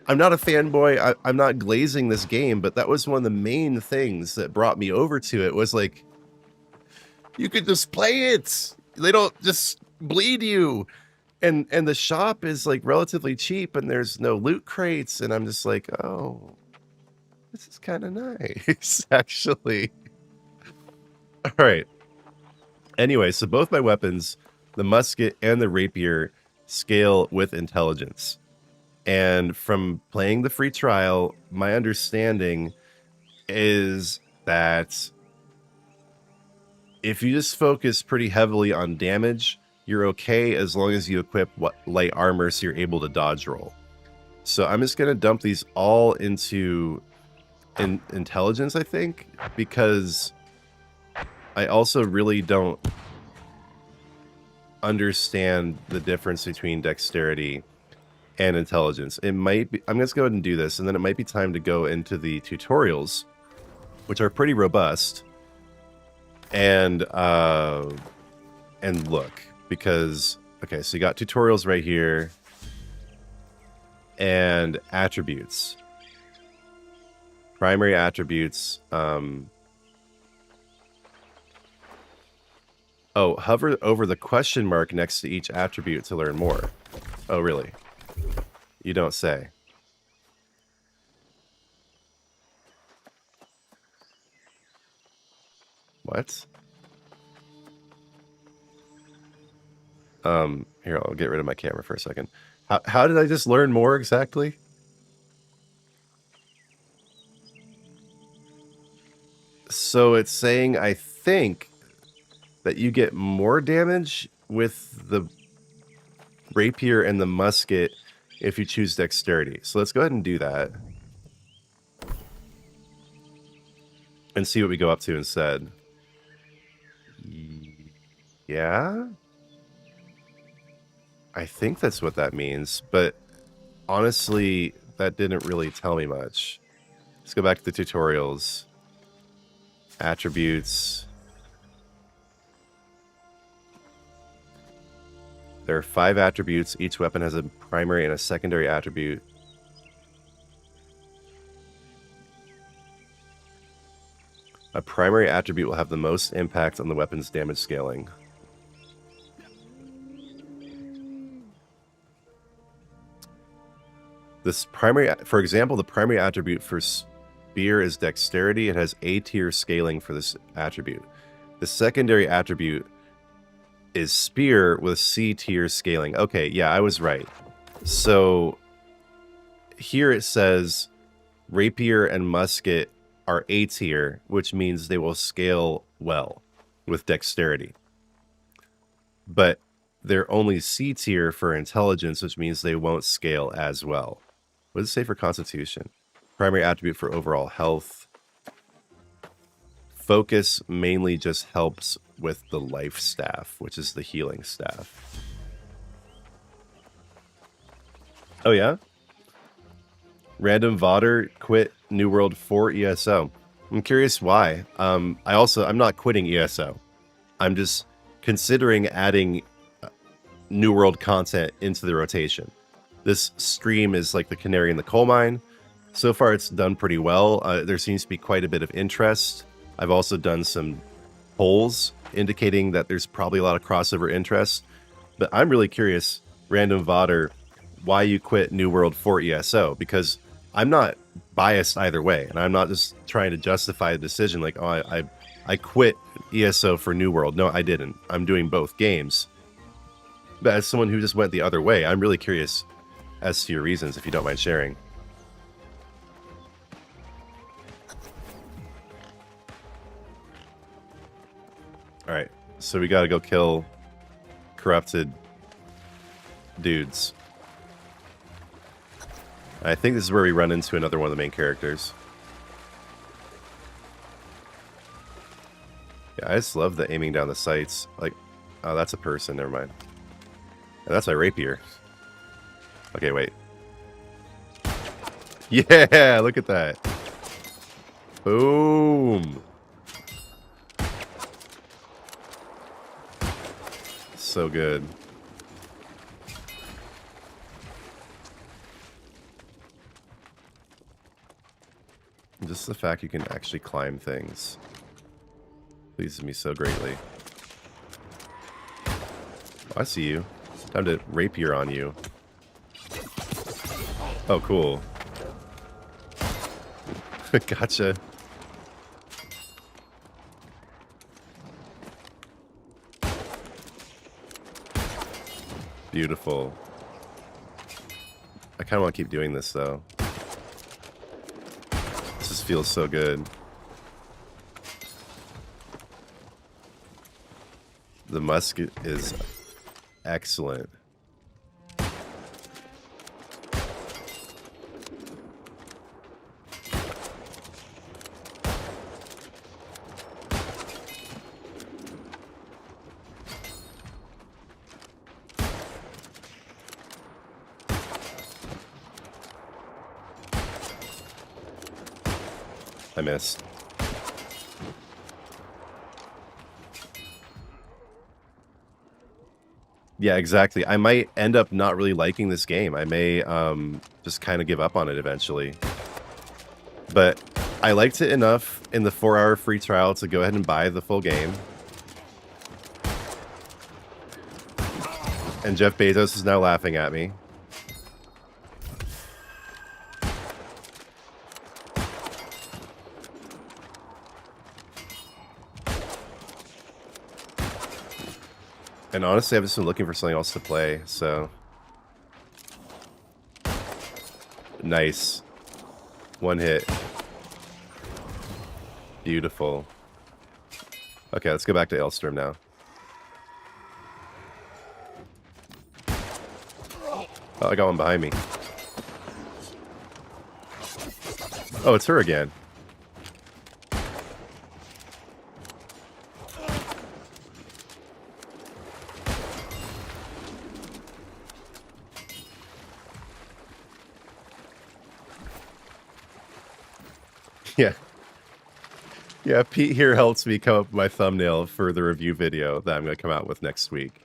I'm not a fanboy. I'm not glazing this game, but that was one of the main things that brought me over to it was like, you could just play it. They don't just bleed you. And the shop is like relatively cheap and there's no loot crates. And I'm just like, oh, this is kind of nice, actually. All right. Anyway, so both my weapons, the musket and the rapier, scale with intelligence. And from playing the free trial, my understanding is that if you just focus pretty heavily on damage, you're okay as long as you equip light armor so you're able to dodge roll. So I'm just going to dump these all into intelligence, I think, because I also really don't understand the difference between dexterity and intelligence. It might be, I'm going to go ahead and do this, and then it might be time to go into the tutorials, which are pretty robust, and look, because, okay, so you got tutorials right here, and attributes. Primary attributes, oh, hover over the question mark next to each attribute to learn more. Oh, really? You don't say. What? Here, I'll get rid of my camera for a second. How did I just learn more exactly? So it's saying, I think, that you get more damage with the rapier and the musket if you choose dexterity. So let's go ahead and do that. And see what we go up to instead. Yeah? I think that's what that means, but honestly, that didn't really tell me much. Let's go back to the tutorials. Attributes. There are 5 attributes. Each weapon has a primary and a secondary attribute. A primary attribute will have the most impact on the weapon's damage scaling. This primary, for example, the primary attribute for spear is dexterity. It has A tier scaling for this attribute. The secondary attribute is spear with C tier scaling. Okay, yeah, I was right. So here it says rapier and musket are A tier, which means they will scale well with dexterity. But they're only C tier for intelligence, which means they won't scale as well. What does it say for constitution? Primary attribute for overall health. Focus mainly just helps with the life staff, which is the healing staff. Oh yeah? Random Vodder quit New World for ESO. I'm curious why. I'm not quitting ESO. I'm just considering adding New World content into the rotation. This stream is like the canary in the coal mine. So far, it's done pretty well. There seems to be quite a bit of interest. I've also done some polls indicating that there's probably a lot of crossover interest. But I'm really curious, Random Vodder, why you quit New World for ESO, because I'm not biased either way, and I'm not just trying to justify the decision like, oh, I quit ESO for New World. No, I didn't. I'm doing both games. But as someone who just went the other way, I'm really curious as to your reasons, if you don't mind sharing. All right, so we gotta go kill corrupted dudes. I think this is where we run into another one of the main characters. Yeah, I just love the aiming down the sights. Like, oh, that's a person. Never mind. And that's my rapier. Okay, wait. Yeah, look at that. Boom. So good. Just the fact you can actually climb things pleases me so greatly. Oh, I see you. Time to rapier on you. Oh, cool. Gotcha. Beautiful. I kind of want to keep doing this, though. This just feels so good. The musket is excellent. I missed. Yeah, exactly. I might end up not really liking this game. I may just kind of give up on it eventually. But I liked it enough in the 4-hour free trial to go ahead and buy the full game. And Jeff Bezos is now laughing at me. And honestly, I've just been looking for something else to play, so... Nice. One hit. Beautiful. Okay, let's go back to Aeternum now. Oh, I got one behind me. Oh, it's her again. Yeah. Yeah, Pete here helps me come up with my thumbnail for the review video that I'm going to come out with next week.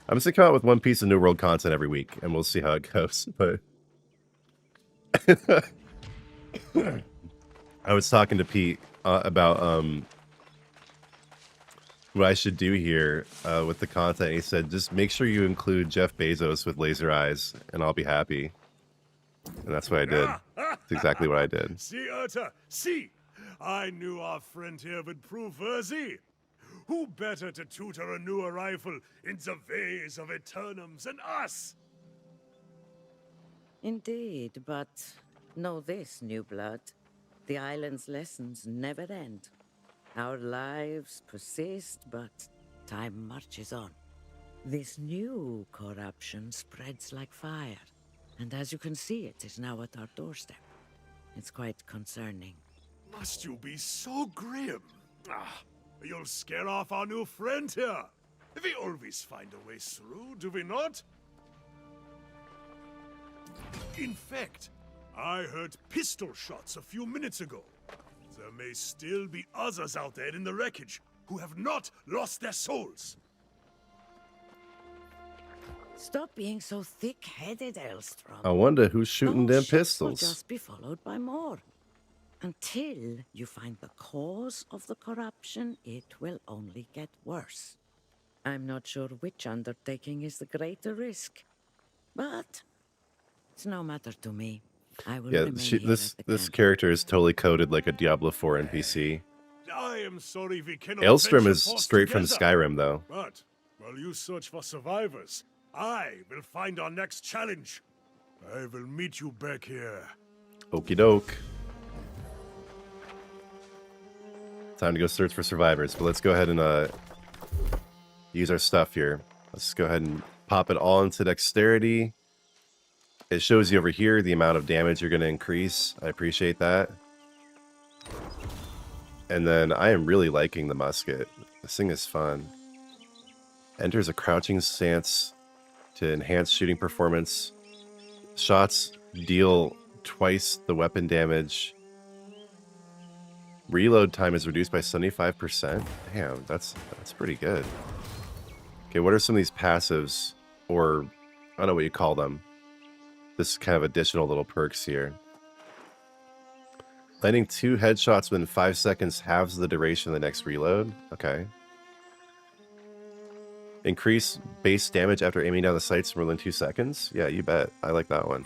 I'm just going to come out with one piece of New World content every week, and we'll see how it goes. But I was talking to Pete about what I should do here with the content. He said, just make sure you include Jeff Bezos with laser eyes, and I'll be happy. And that's what I did. That's exactly what I did. See, Urta, see! I knew our friend here would prove worthy. Who better to tutor a new arrival in the ways of Aeternums than us? Indeed, but know this, new blood. The island's lessons never end. Our lives persist, but time marches on. This new corruption spreads like fire, and as you can see, it is now at our doorstep. It's quite concerning. Must you be so grim? Ah, you'll scare off our new friend here. We always find a way through, do we not? In fact, I heard pistol shots a few minutes ago. There may still be others out there in the wreckage who have not lost their souls. Stop being so thick-headed, Elstrom. I wonder who's shooting them Those shots will pistols. just be followed by more. Until you find the cause of the corruption, it will only get worse. I'm not sure which undertaking is the greater risk, but it's no matter to me. I will Yeah, remain here this at the this camp. character is totally coded like a Diablo 4 NPC. I am sorry we cannot Aelstrom venture is forth straight from together. Skyrim, though. But while you search for survivors, I will find our next challenge. I will meet you back here. Okie doke. Time to go search for survivors, but let's go ahead and use our stuff here. Let's go ahead and pop it all into dexterity. It shows you over here the amount of damage you're going to increase. I appreciate that. And then I am really liking the musket. This thing is fun. Enters a crouching stance to enhance shooting performance. Shots deal twice the weapon damage. Reload time is reduced by 75%. Damn, that's pretty good. Okay, what are some of these passives, or I don't know what you call them. This kind of additional little perks here. Landing 2 headshots within 5 seconds halves the duration of the next reload. Okay. Increase base damage after aiming down the sights for more than 2 seconds. Yeah, you bet. I like that one.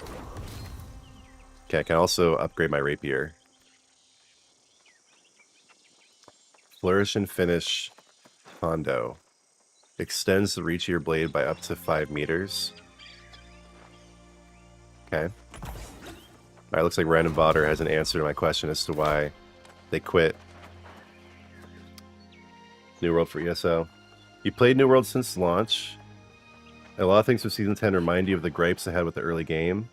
Okay, I can also upgrade my rapier. Flourish and Finish Hondo. Extends the reach of your blade by up to 5 meters. Okay. Alright, looks like Random Baldur has an answer to my question as to why they quit New World for ESO. You played New World since launch. A lot of things with Season 10 remind you of the gripes I had with the early game.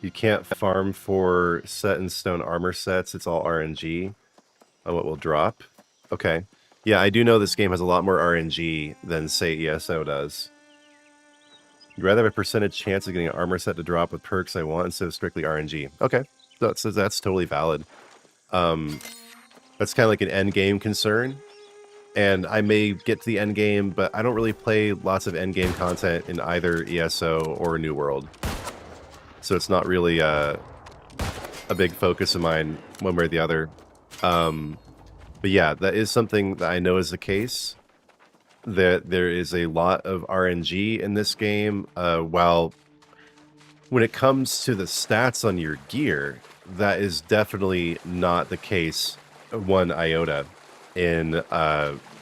You can't farm for set-in-stone armor sets. It's all RNG on what will drop. Okay. Yeah, I do know this game has a lot more RNG than, say, ESO does. You'd rather have a percentage chance of getting an armor set to drop with perks I want instead of strictly RNG. Okay. That's totally valid. That's kind of like an end game concern. And I may get to the end game, but I don't really play lots of end game content in either ESO or New World. So it's not really a big focus of mine one way or the other. But yeah, that is something that I know is the case. That there is a lot of RNG in this game. While when it comes to the stats on your gear, that is definitely not the case 1 iota in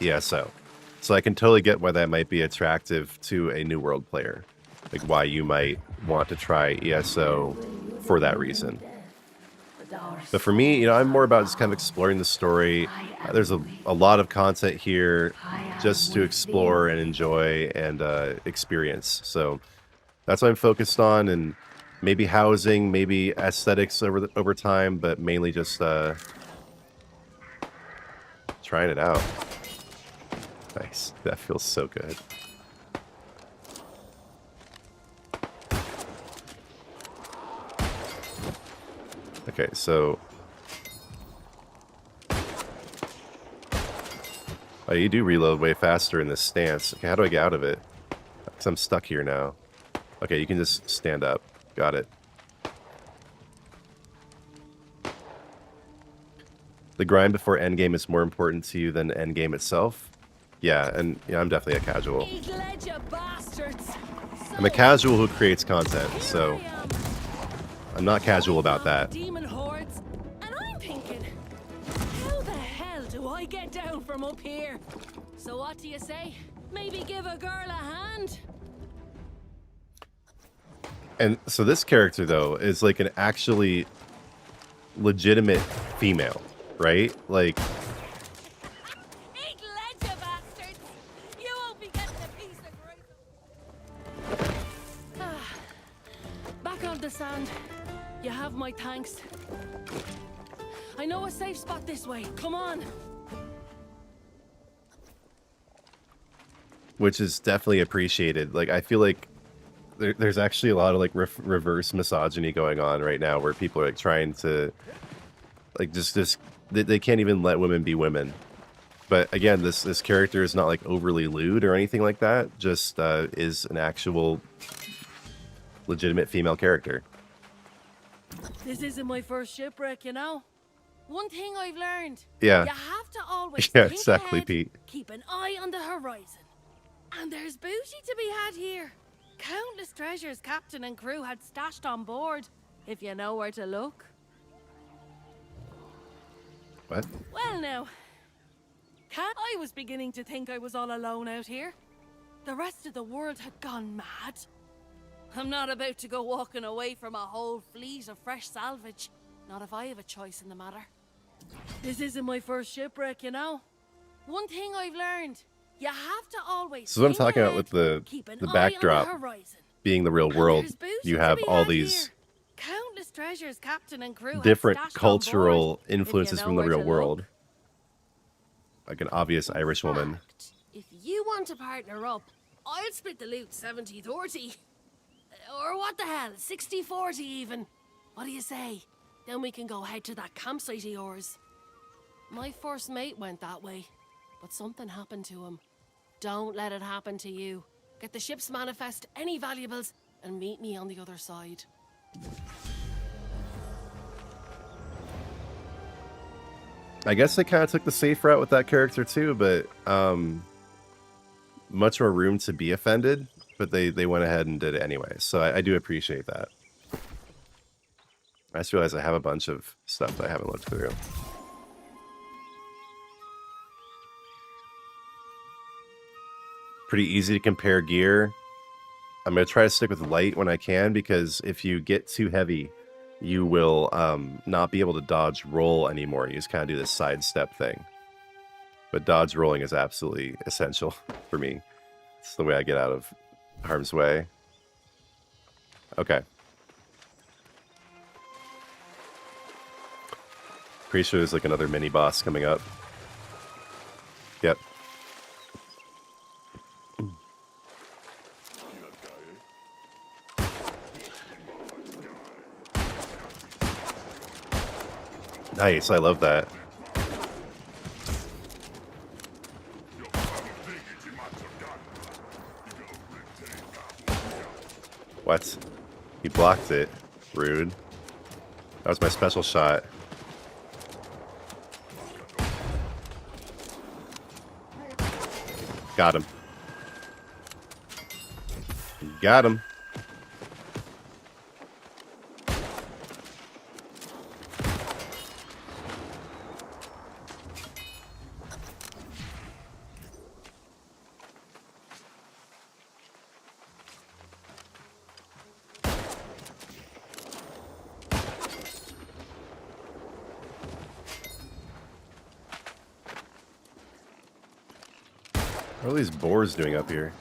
ESO. So I can totally get why that might be attractive to a New World player. Like why you might want to try ESO for that reason. But for me, you know, I'm more about just kind of exploring the story. There's a lot of content here just to explore and enjoy and experience. So that's what I'm focused on, and maybe housing, maybe aesthetics over time, but mainly just trying it out. Nice. That feels so good. Okay, so... Oh, you do reload way faster in this stance. Okay, how do I get out of it? Because I'm stuck here now. Okay, you can just stand up. Got it. The grind before endgame is more important to you than endgame itself? Yeah, and yeah, I'm definitely a casual. I'm a casual who creates content, so I'm not casual about that. Demon hordes, and I'm thinking, how the hell do I get down from up here? So what do you say? Maybe give a girl a hand? And so this character, though, is like an actually legitimate female. right? Like, Eat lead, you bastards! You won't be getting a piece of grace. Back on the sand. You have my thanks. I know a safe spot this way. Come on. which is definitely appreciated. Like, I feel like there's actually a lot of like reverse misogyny going on right now, where people are like trying to like just they can't even let women be women. But again, this character is not like overly lewd or anything like that. Just is an actual legitimate female character. This isn't my first shipwreck, you know. One thing I've learned. Yeah. You have to always Yeah, think exactly, ahead, Pete. keep an eye on the horizon. And there's booty to be had here. Countless treasures captain and crew had stashed on board, if you know where to look. What? Well now, I was beginning to think I was all alone out here. The rest of the world had gone mad. I'm not about to go walking away from a whole fleet of fresh salvage. Not if I have a choice in the matter. This isn't my first shipwreck, you know. One thing I've learned, you have to always So what I'm think talking about ahead, with the keep an the eye on backdrop horizon. being the real And world, there's booty you to have be all had these here. Countless treasures captain and crew had different stashed on cultural board, if you influences know from the where real to look. world. Like an obvious Irish woman. Fact, if you want to partner up, I'll split the loot 70-30. Or what the hell, 60-40 even. What do you say? Then we can go head to that campsite of yours. My first mate went that way, but something happened to him. Don't let it happen to you. Get the ship's manifest, any valuables, and meet me on the other side. I guess they kind of took the safe route with that character too, but much more room to be offended, but they went ahead and did it anyway. So I do appreciate that. I just realized I have a bunch of stuff that I haven't looked through. Pretty easy to compare gear. I'm going to try to stick with light when I can, because if you get too heavy, you will not be able to dodge roll anymore. You just kind of do this sidestep thing. But dodge rolling is absolutely essential for me. It's the way I get out of harm's way. Okay. Pretty sure there's like another mini boss coming up. Yep. Nice, I love that. What? He blocked it. Rude. That was my special shot. Got him. Got him. What are these boars doing up here?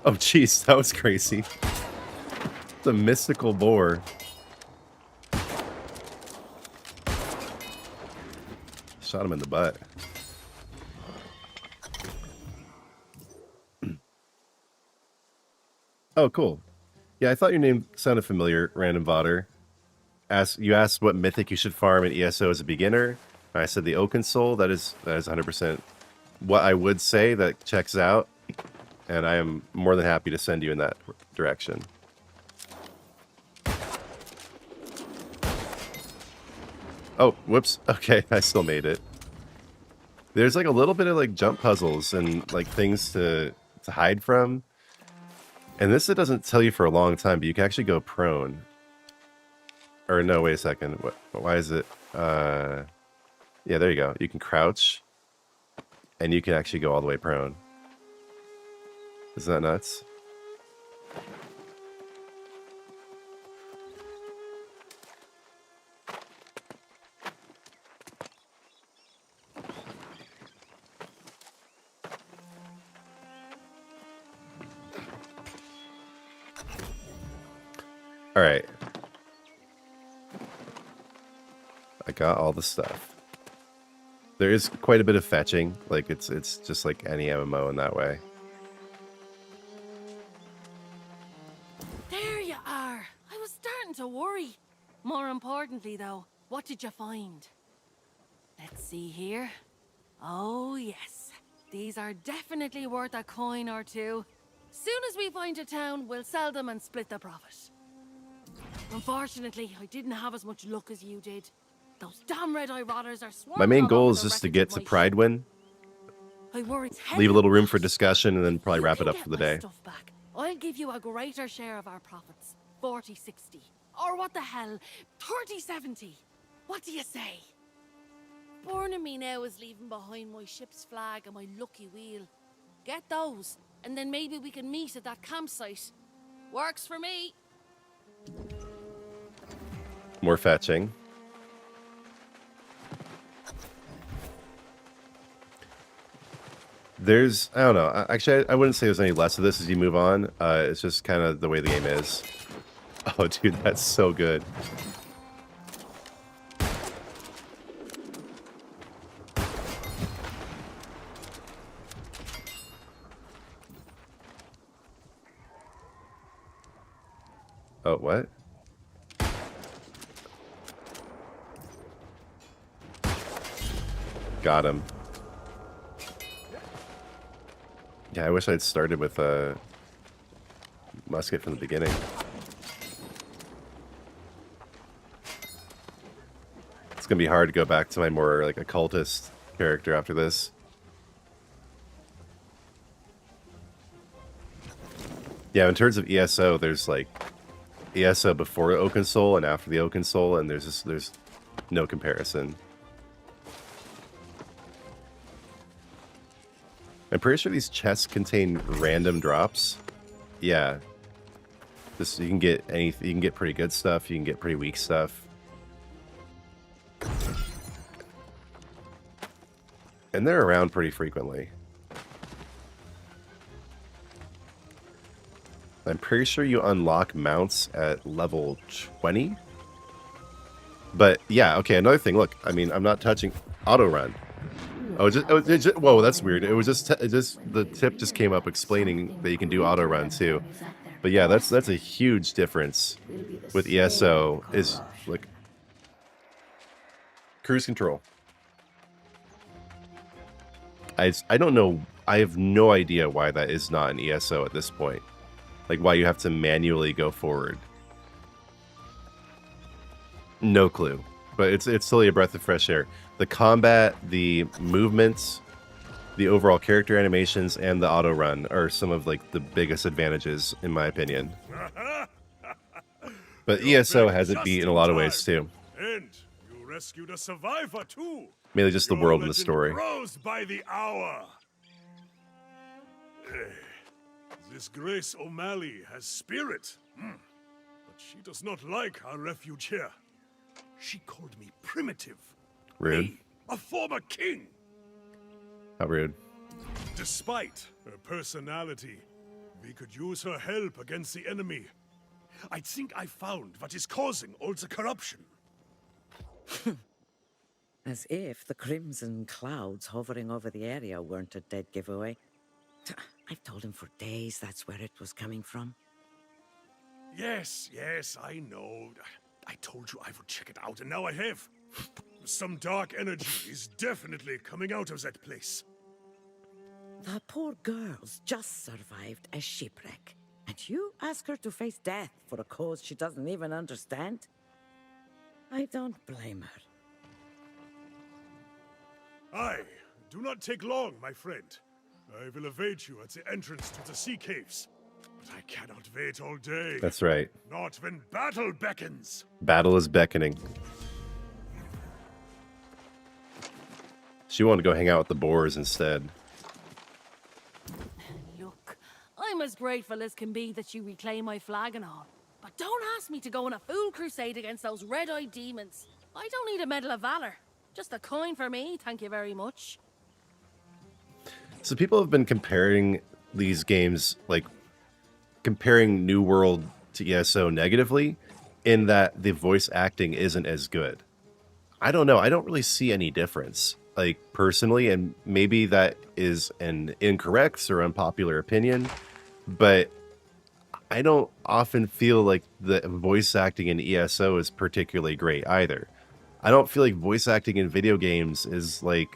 Oh, jeez, that was crazy. It's a mystical boar. Shot him in the butt. Oh, cool. Yeah, I thought your name sounded familiar, Random Vodder. You asked what mythic you should farm in ESO as a beginner. I said the Oaken Soul. That is 100% what I would say. That checks out, and I am more than happy to send you in that direction. Oh, whoops. Okay, I still made it. There's like a little bit of like jump puzzles and like things to hide from. And this, it doesn't tell you for a long time, but you can actually go prone. Or no, wait a second. Why is it? Yeah, there you go. You can crouch, and you can actually go all the way prone. Isn't that nuts? All right. I got all the stuff. There is quite a bit of fetching. Like it's just like any MMO in that way. There you are. I was starting to worry. More importantly, though, what did you find? Let's see here. Oh, yes. These are definitely worth a coin or two. Soon as we find a town, we'll sell them and split the profit. Unfortunately, I didn't have as much luck as you did. Those damn red-eye rotters are swarming. My main all goal over is the just to wreckage get of to my Pride ship. Win, I worry. leave a little room for discussion, and then probably wrap it up for the day. Stuff back. I'll give you a greater share of our profits. 40-60. Or what the hell? 30-70. What do you say? Born in me now is leaving behind my ship's flag and my lucky wheel. Get those, and then maybe we can meet at that campsite. Works for me. More fetching. There's, I don't know. Actually, I wouldn't say there's any less of this as you move on. It's just kind of the way the game is. Oh, dude, that's so good. Oh, what? Got him. Yeah, I wish I'd started with a musket from the beginning. It's gonna be hard to go back to my more like occultist character after this. Yeah, in terms of ESO, there's like ESO before the Oaken Soul and after the Oaken Soul, and there's no comparison. I'm pretty sure these chests contain random drops. Yeah. This you can get anything. You can get pretty good stuff. You can get pretty weak stuff. And they're around pretty frequently. I'm pretty sure you unlock mounts at level 20. But yeah, okay, another thing. Look, I mean, I'm not touching auto run. Oh, whoa, that's weird. It was just the tip just came up explaining that you can do auto run too. But yeah, that's a huge difference with ESO is like cruise control. I don't know. I have no idea why that is not an ESO at this point. Like why you have to manually go forward. No clue. But it's totally a breath of fresh air. The combat, the movements, the overall character animations, and the auto run are some of like the biggest advantages in my opinion. But ESO has it beat in a lot of ways too. And you rescued a survivor too. Mainly just the Your world and the legend story. grows by the hour. This Grace O'Malley has spirit, but she does not like our refuge here. She called me primitive. Rude. Me, a former king. How rude. Despite her personality, we could use her help against the enemy. I think I found what is causing all the corruption. As if the crimson clouds hovering over the area weren't a dead giveaway. I've told him for days that's where it was coming from. Yes, I know. I told you I would check it out, and now I have. Some dark energy is definitely coming out of that place. The poor girl's just survived a shipwreck. And you ask her to face death for a cause she doesn't even understand? I don't blame her. Aye, do not take long, my friend. I will await you at the entrance to the sea caves. But I cannot wait all day. That's right. Not when battle beckons. Battle is beckoning. She wanted to go hang out with the boars instead. Look, I'm as grateful as can be that you reclaim my flag and all. But don't ask me to go on a fool crusade against those red-eyed demons. I don't need a Medal of Valor. Just a coin for me, thank you very much. So people have been comparing these games, like comparing New World to ESO negatively in that the voice acting isn't as good. I don't know. I don't really see any difference, like, personally, and maybe that is an incorrect or unpopular opinion, but I don't often feel like the voice acting in ESO is particularly great either. I don't feel like voice acting in video games is like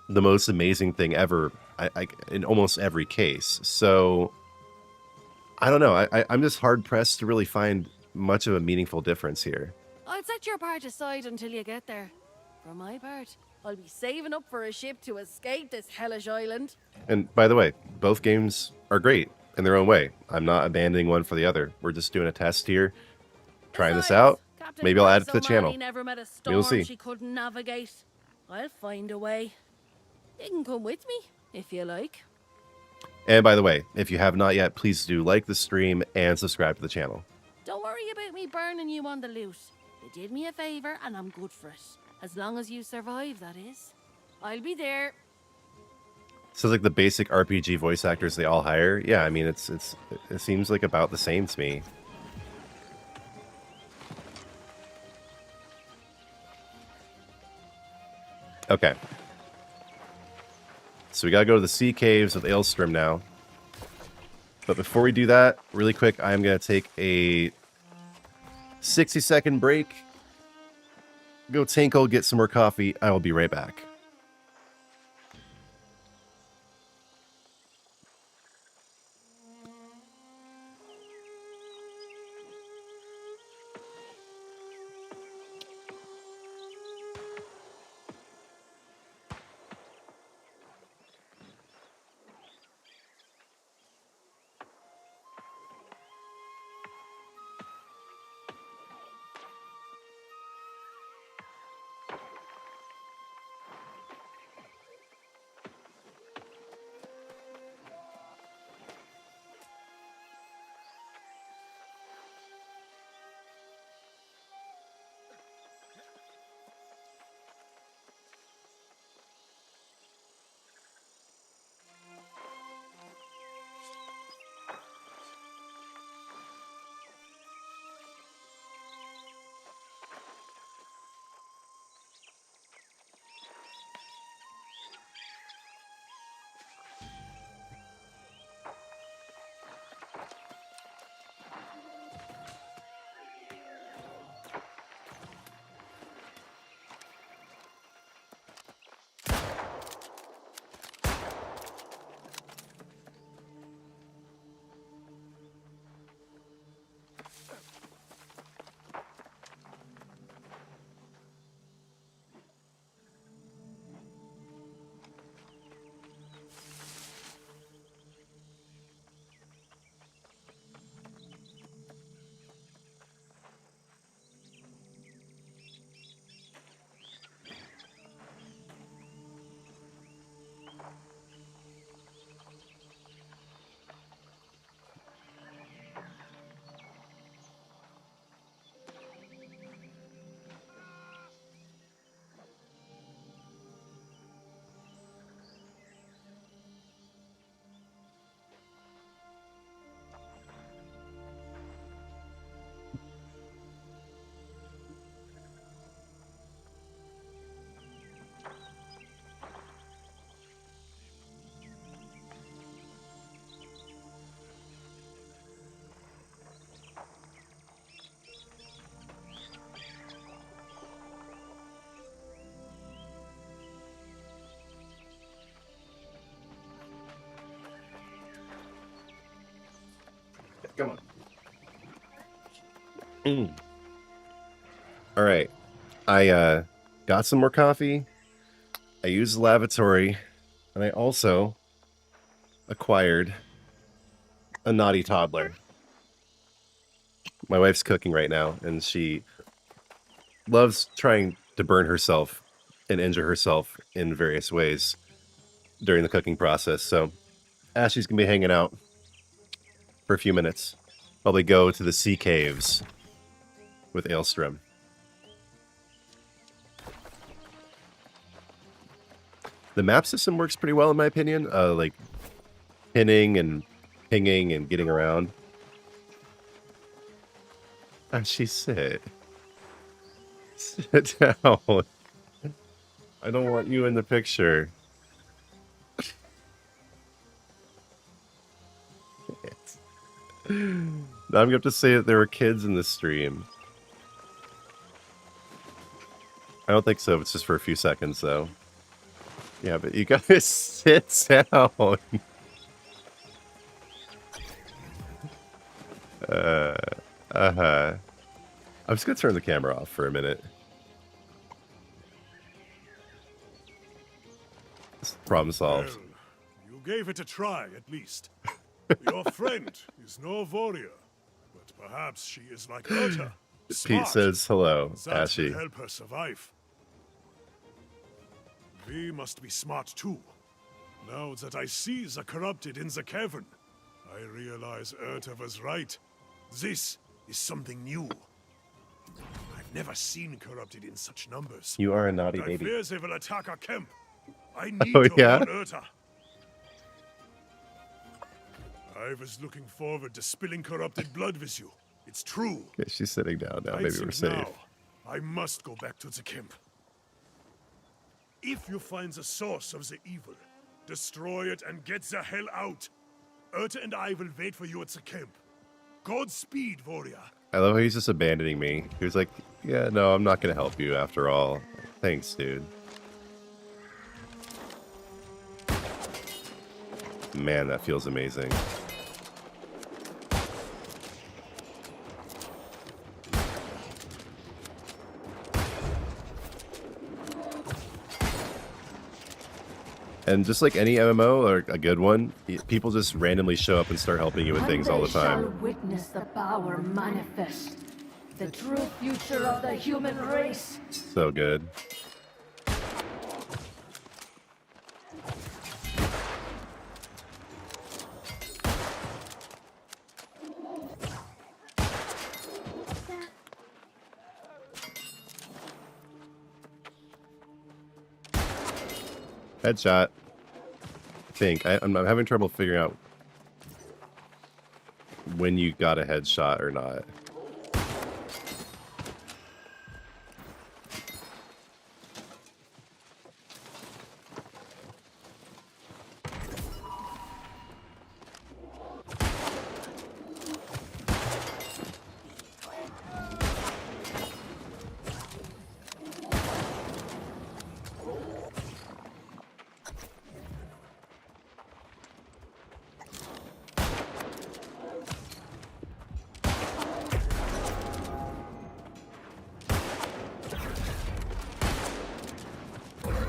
the most amazing thing ever, in almost every case. So I don't know. I'm just hard pressed to really find much of a meaningful difference here. I'll set your part aside until you get there. For my part, I'll be saving up for a ship to escape this hellish island. And by the way, both games are great in their own way. I'm not abandoning one for the other. We're just doing a test here, trying this out. Captain Maybe I'll add it to the O'Malley channel. never met a You'll storm see. she couldn't navigate. I'll find a way. You can come with me, if you like. And by the way, if you have not yet, please do like the stream and subscribe to the channel. Don't worry about me burning you on the loot. You did me a favor and I'm good for it. As long as you survive, that is. I'll be there. So like the basic RPG voice actors they all hire. Yeah, I mean it seems like about the same to me. Okay. So we gotta go to the sea caves with Aelstrom now. But before we do that, really quick, I'm gonna take a 60-second break. Go tinkle, get some more coffee. I will be right back. Come on. All right. I got some more coffee. I used the lavatory. And I also acquired a naughty toddler. My wife's cooking right now, and she loves trying to burn herself and injure herself in various ways during the cooking process. So Ashley's going to be hanging out for a few minutes. Probably go to the sea caves with Aelstrom. The map system works pretty well in my opinion. Like pinning and pinging and getting around. She sit. Sit down. I don't want you in the picture. Now I'm going to have to say that there were kids in this stream. I don't think so. It's just for a few seconds, though. Yeah, but you gotta sit down. Uh-huh. I'm just gonna turn the camera off for a minute. Problem solved. Well, you gave it a try, at least. Your friend is no warrior, but perhaps she is like Urta. Pete Smart. says hello, That Ashy. will help her survive. We must be smart too. Now that I see the corrupted in the cavern, I realize Urta was right. This is something new. I've never seen corrupted in such numbers. You are a naughty I baby. fear they will attack our camp. I need Oh, to yeah? warn Urta. I was looking forward to spilling corrupted blood with you. It's true. Okay, she's sitting down now. I Maybe we're think safe. now I must go back to the camp. If you find the source of the evil, destroy it and get the hell out. Urta and I will wait for you at the camp. Godspeed, warrior. I love how he's just abandoning me. He was like, yeah, no, I'm not gonna help you after all. Thanks, dude. Man, that feels amazing. And just like any MMO or a good one, people just randomly show up and start helping you with things all the Shall time. witness the power manifest, the true future of the human race. So good. Headshot. I think. I'm having trouble figuring out when you got a headshot or not.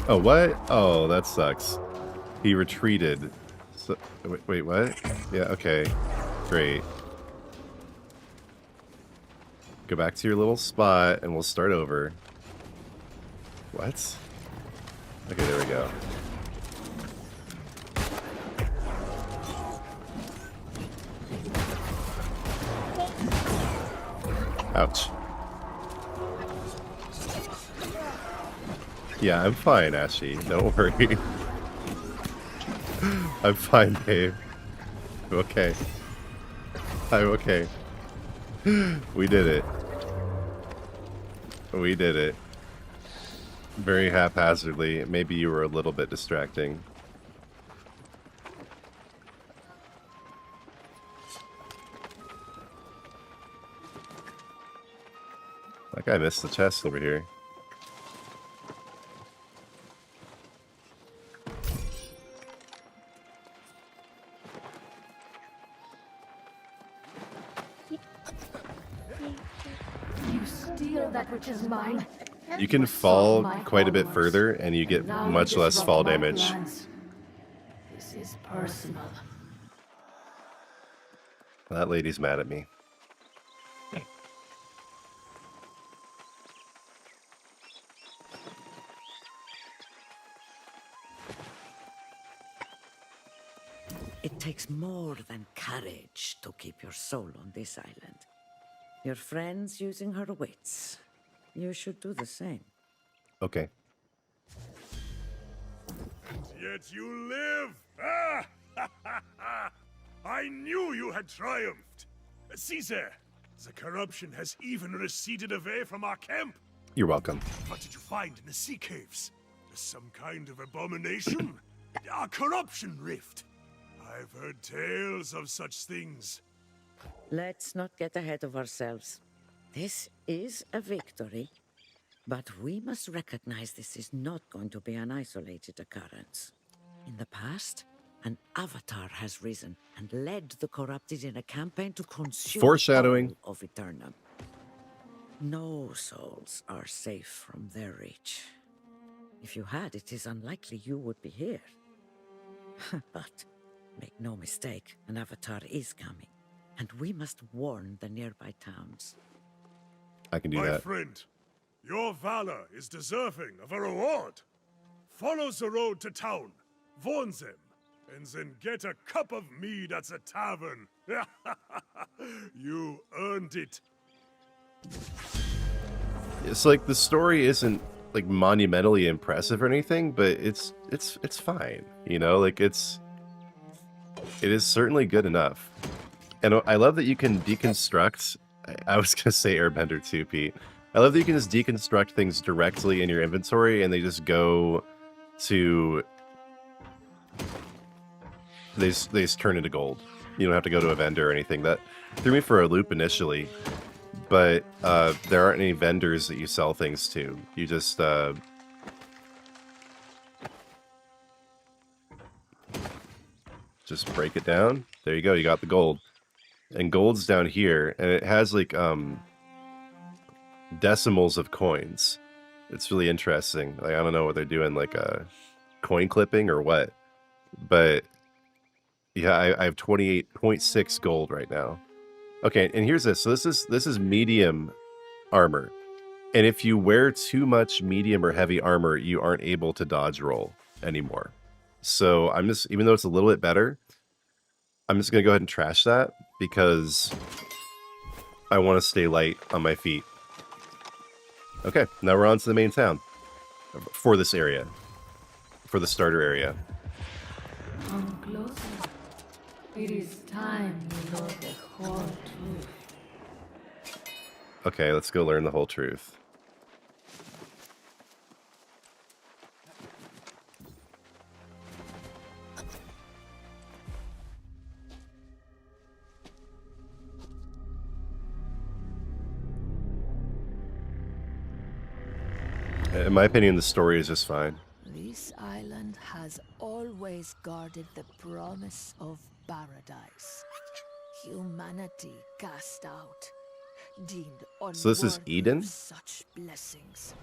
Oh, what? Oh, that sucks. He retreated. So, wait, what? Yeah, okay. Great. Go back to your little spot and we'll start over. What? Okay, there we go. Ouch. Yeah, I'm fine, Ashy. Don't worry. I'm fine, babe. I'm okay. I'm okay. We did it. We did it. Very haphazardly. Maybe you were a little bit distracting. Like I missed the chest over here. You steal that which is mine. You can fall quite a bit further and you get Now you much less disrupt fall my damage. plans. This is personal. That lady's mad at me. It takes more than courage to keep your soul on this island. Your friend's using her wits. You should do the same. Okay. Yet you live! Ah! I knew you had triumphed! See there! The corruption has even receded away from our camp. You're welcome. What did you find in the sea caves? Some kind of abomination? A corruption rift? I've heard tales of such things. Let's not get ahead of ourselves. This is a victory, but we must recognize this is not going to be an isolated occurrence. In the past, an avatar has risen and led the corrupted in a campaign to consume Foreshadowing. all of Aeternum. No souls are safe from their reach. If you had, it is unlikely you would be here. But make no mistake, an avatar is coming, and we must warn the nearby towns. I can do My that. friend, your valor is deserving of a reward. Follow the road to town, warn them, and then get a cup of mead at the tavern. You earned it. It's like the story isn't like monumentally impressive or anything, but it's fine. You know, like it is certainly good enough. And I love that you can deconstruct. I was gonna say Airbender too, Pete. I love that you can just deconstruct things directly in your inventory, and they just go to. They just turn into gold. You don't have to go to a vendor or anything. That threw me for a loop initially, but there aren't any vendors that you sell things to. You just break it down. There you go. You got the gold. And gold's down here, and it has like decimals of coins. It's really interesting. Like, I don't know what they're doing, like coin clipping or what, but yeah, I have 28.6 gold right now. Okay, and here's this. So this is medium armor, and if you wear too much medium or heavy armor, you aren't able to dodge roll anymore. So I'm just, even though it's a little bit better, I'm just gonna go ahead and trash that because I want to stay light on my feet. Okay, now we're on to the main town for this area, for the starter area. Come closer. It is time you know the whole truth. Okay, let's go learn the whole truth. In my opinion, the story is just fine. This island has always guarded the promise of paradise. Humanity cast out, deemed unworthy So this is Eden? of such blessings.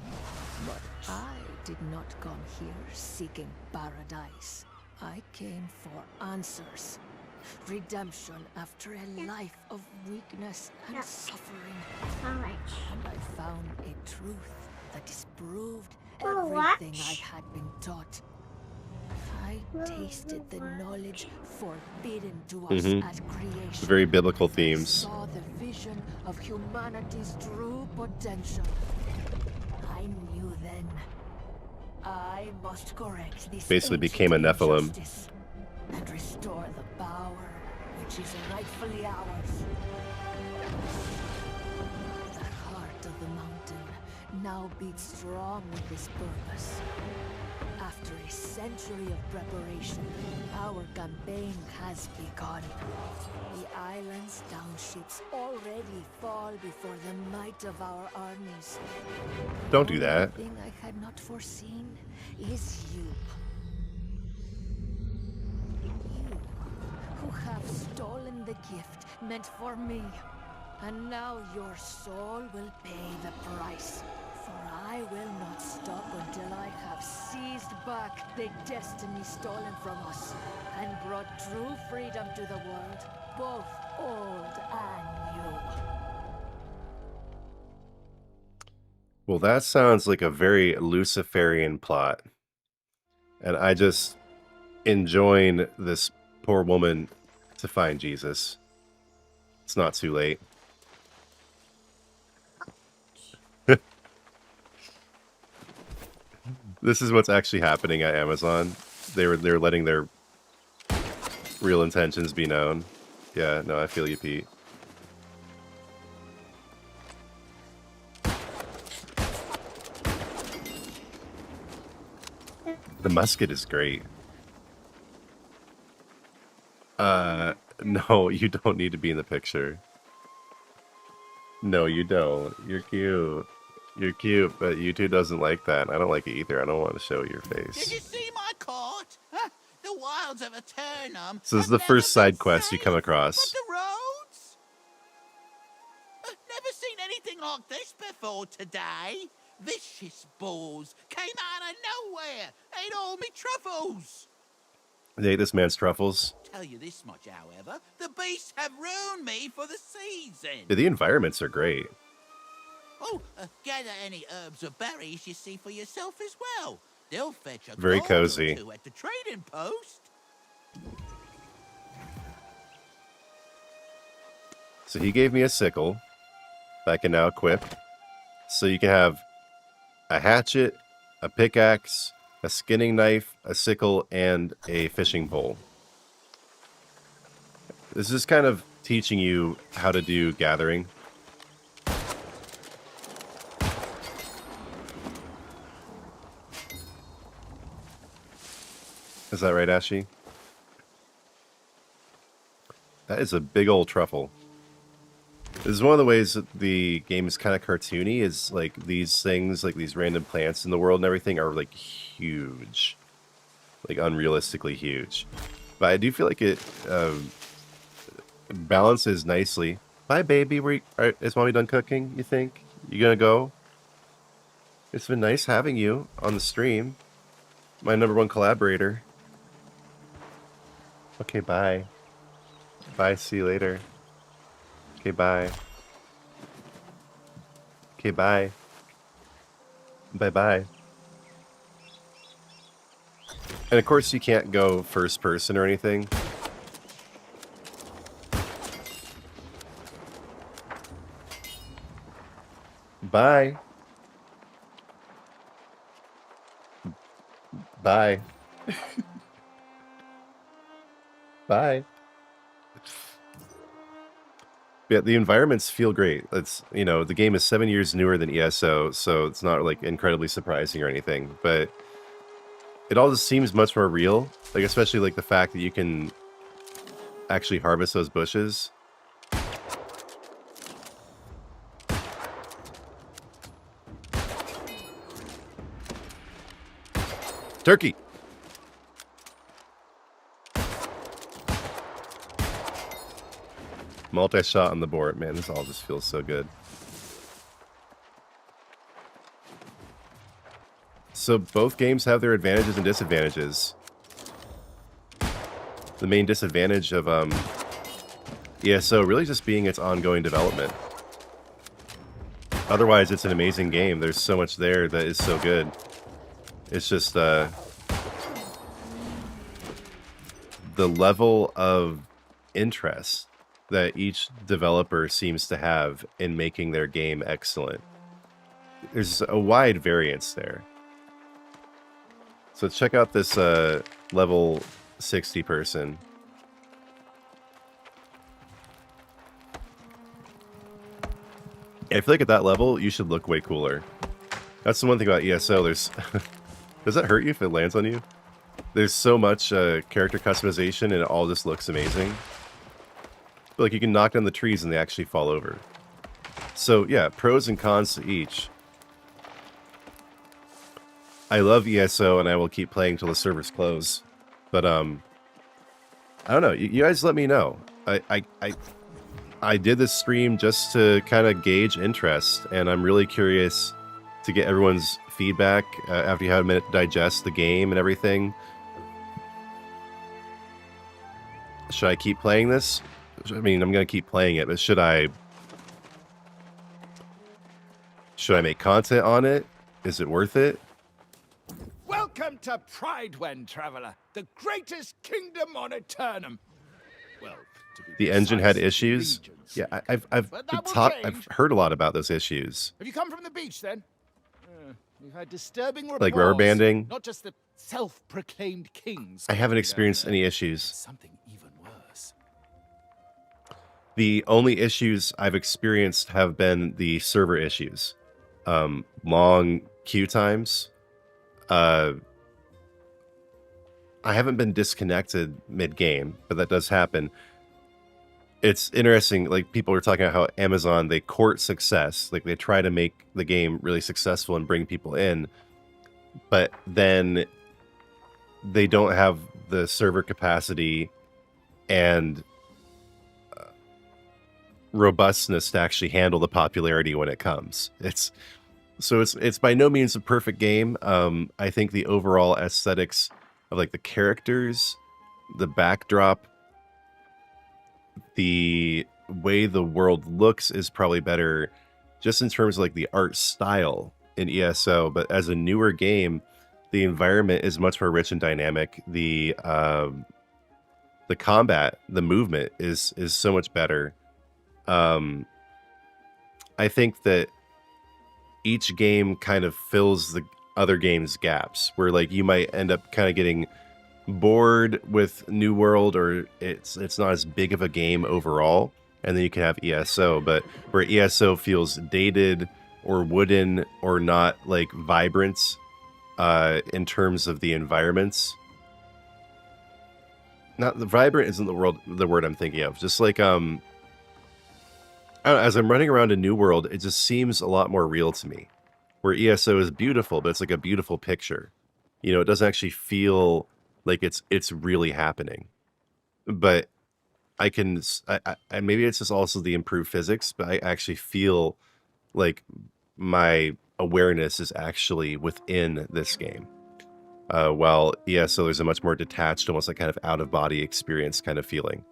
But I did not come here seeking paradise. I came for answers. Redemption after a life of weakness and suffering. Alright. And I found a truth that disproved Oh, what? everything I had been taught. I tasted the knowledge forbidden to us at creation. Very biblical themes. I saw the vision of humanity's true potential. I knew then I must correct this Basically ancient became a Nephilim. injustice and restore the power which is rightfully ours. The heart of the mountain now beats strong with this purpose. After a century of preparation, our campaign has begun. The island's townships already fall before the might of our armies. Don't do that. The only thing I had not foreseen is you. You, who have stolen the gift meant for me. And now your soul will pay the price. For I will not stop until I have seized back the destiny stolen from us and brought true freedom to the world, both old and new. Well, that sounds like a very Luciferian plot. And I just enjoin this poor woman to find Jesus. It's not too late. This is what's actually happening at Amazon. They're letting their real intentions be known. Yeah, no, I feel you, Pete. The musket is great. No, you don't need to be in the picture. No, you don't. You're cute. You're cute, but YouTube doesn't like that. I don't like it either. I don't want to show your Did face. you see my court? Huh? The wilds of Aeternum. So this is have the never first side been quest you come safe. across. But the roads? I've never seen anything like this before today. Vicious bulls came out of nowhere, ate all me truffles. They ate this man's truffles. Tell you this much, however, the beasts have ruined me for the season. Yeah, the environments are great. Oh, gather any herbs or berries you see for yourself as well. They'll fetch a Very gold cozy. or two at the trading post. So he gave me a sickle that I can now equip. So you can have a hatchet, a pickaxe, a skinning knife, a sickle, and a fishing pole. This is kind of teaching you how to do gathering. Is that right, Ashy? That is a big old truffle. This is one of the ways that the game is kind of cartoony, is like these things, like these random plants in the world and everything are like huge. Like unrealistically huge. But I do feel like it balances nicely. Bye, baby. Is mommy done cooking, you think? You gonna go? It's been nice having you on the stream. My #1 collaborator. Okay, bye. Bye, see you later. Okay, bye. Okay, bye. Bye-bye. And of course you can't go first person or anything. Bye. Bye. Bye. Yeah, the environments feel great. It's, you know, the game is 7 years newer than ESO, so it's not like incredibly surprising or anything, but it all just seems much more real. Like, especially like the fact that you can actually harvest those bushes. Turkey! Multi-shot on the board. Man, this all just feels so good. So both games have their advantages and disadvantages. The main disadvantage of ESO really just being its ongoing development. Otherwise, it's an amazing game. There's so much there that is so good. It's just the level of interest that each developer seems to have in making their game excellent. There's a wide variance there. So check out this level 60 person. I feel like at that level, you should look way cooler. That's the one thing about ESO. There's does that hurt you if it lands on you? There's so much character customization and it all just looks amazing. But, like, you can knock down the trees and they actually fall over. So yeah, pros and cons to each. I love ESO and I will keep playing till the servers close. But I don't know. You guys let me know. I did this stream just to kind of gauge interest, and I'm really curious to get everyone's feedback after you have a minute to digest the game and everything. Should I keep playing this? I mean, I'm going to keep playing it, but should I make content on it? Is it worth it? Welcome to Pridewen, traveler, the greatest kingdom on Aeternum. Well, to be The engine had precise, issues. regions. Yeah, I've But that will I've change. heard a lot about those issues. Have you come from the beach then? We've had disturbing reports. Like rubber banding? Not just the self-proclaimed kings. I haven't going experienced down there. any issues. Something even worse. The only issues I've experienced have been the server issues. Long queue times. I haven't been disconnected mid-game, but that does happen. It's interesting, like people are talking about how Amazon, they court success, like they try to make the game really successful and bring people in, but then they don't have the server capacity and robustness to actually handle the popularity when it comes. It's by no means a perfect game. I think the overall aesthetics of like the characters, the backdrop, the way the world looks is probably better just in terms of like the art style in ESO, but as a newer game, the environment is much more rich and dynamic. The combat, the movement is so much better. I think that each game kind of fills the other game's gaps, where like you might end up kind of getting bored with New World, or it's not as big of a game overall, and then you can have ESO, but where ESO feels dated or wooden or not like vibrant in terms of the environments. Not the vibrant isn't the word I'm thinking of. Just like I don't know, as I'm running around a New World, it just seems a lot more real to me. Where ESO is beautiful, but it's like a beautiful picture. You know, it doesn't actually feel like it's really happening. But I maybe it's just also the improved physics, but I actually feel like my awareness is actually within this game. While ESO, there's a much more detached, almost like kind of out of body experience kind of feeling.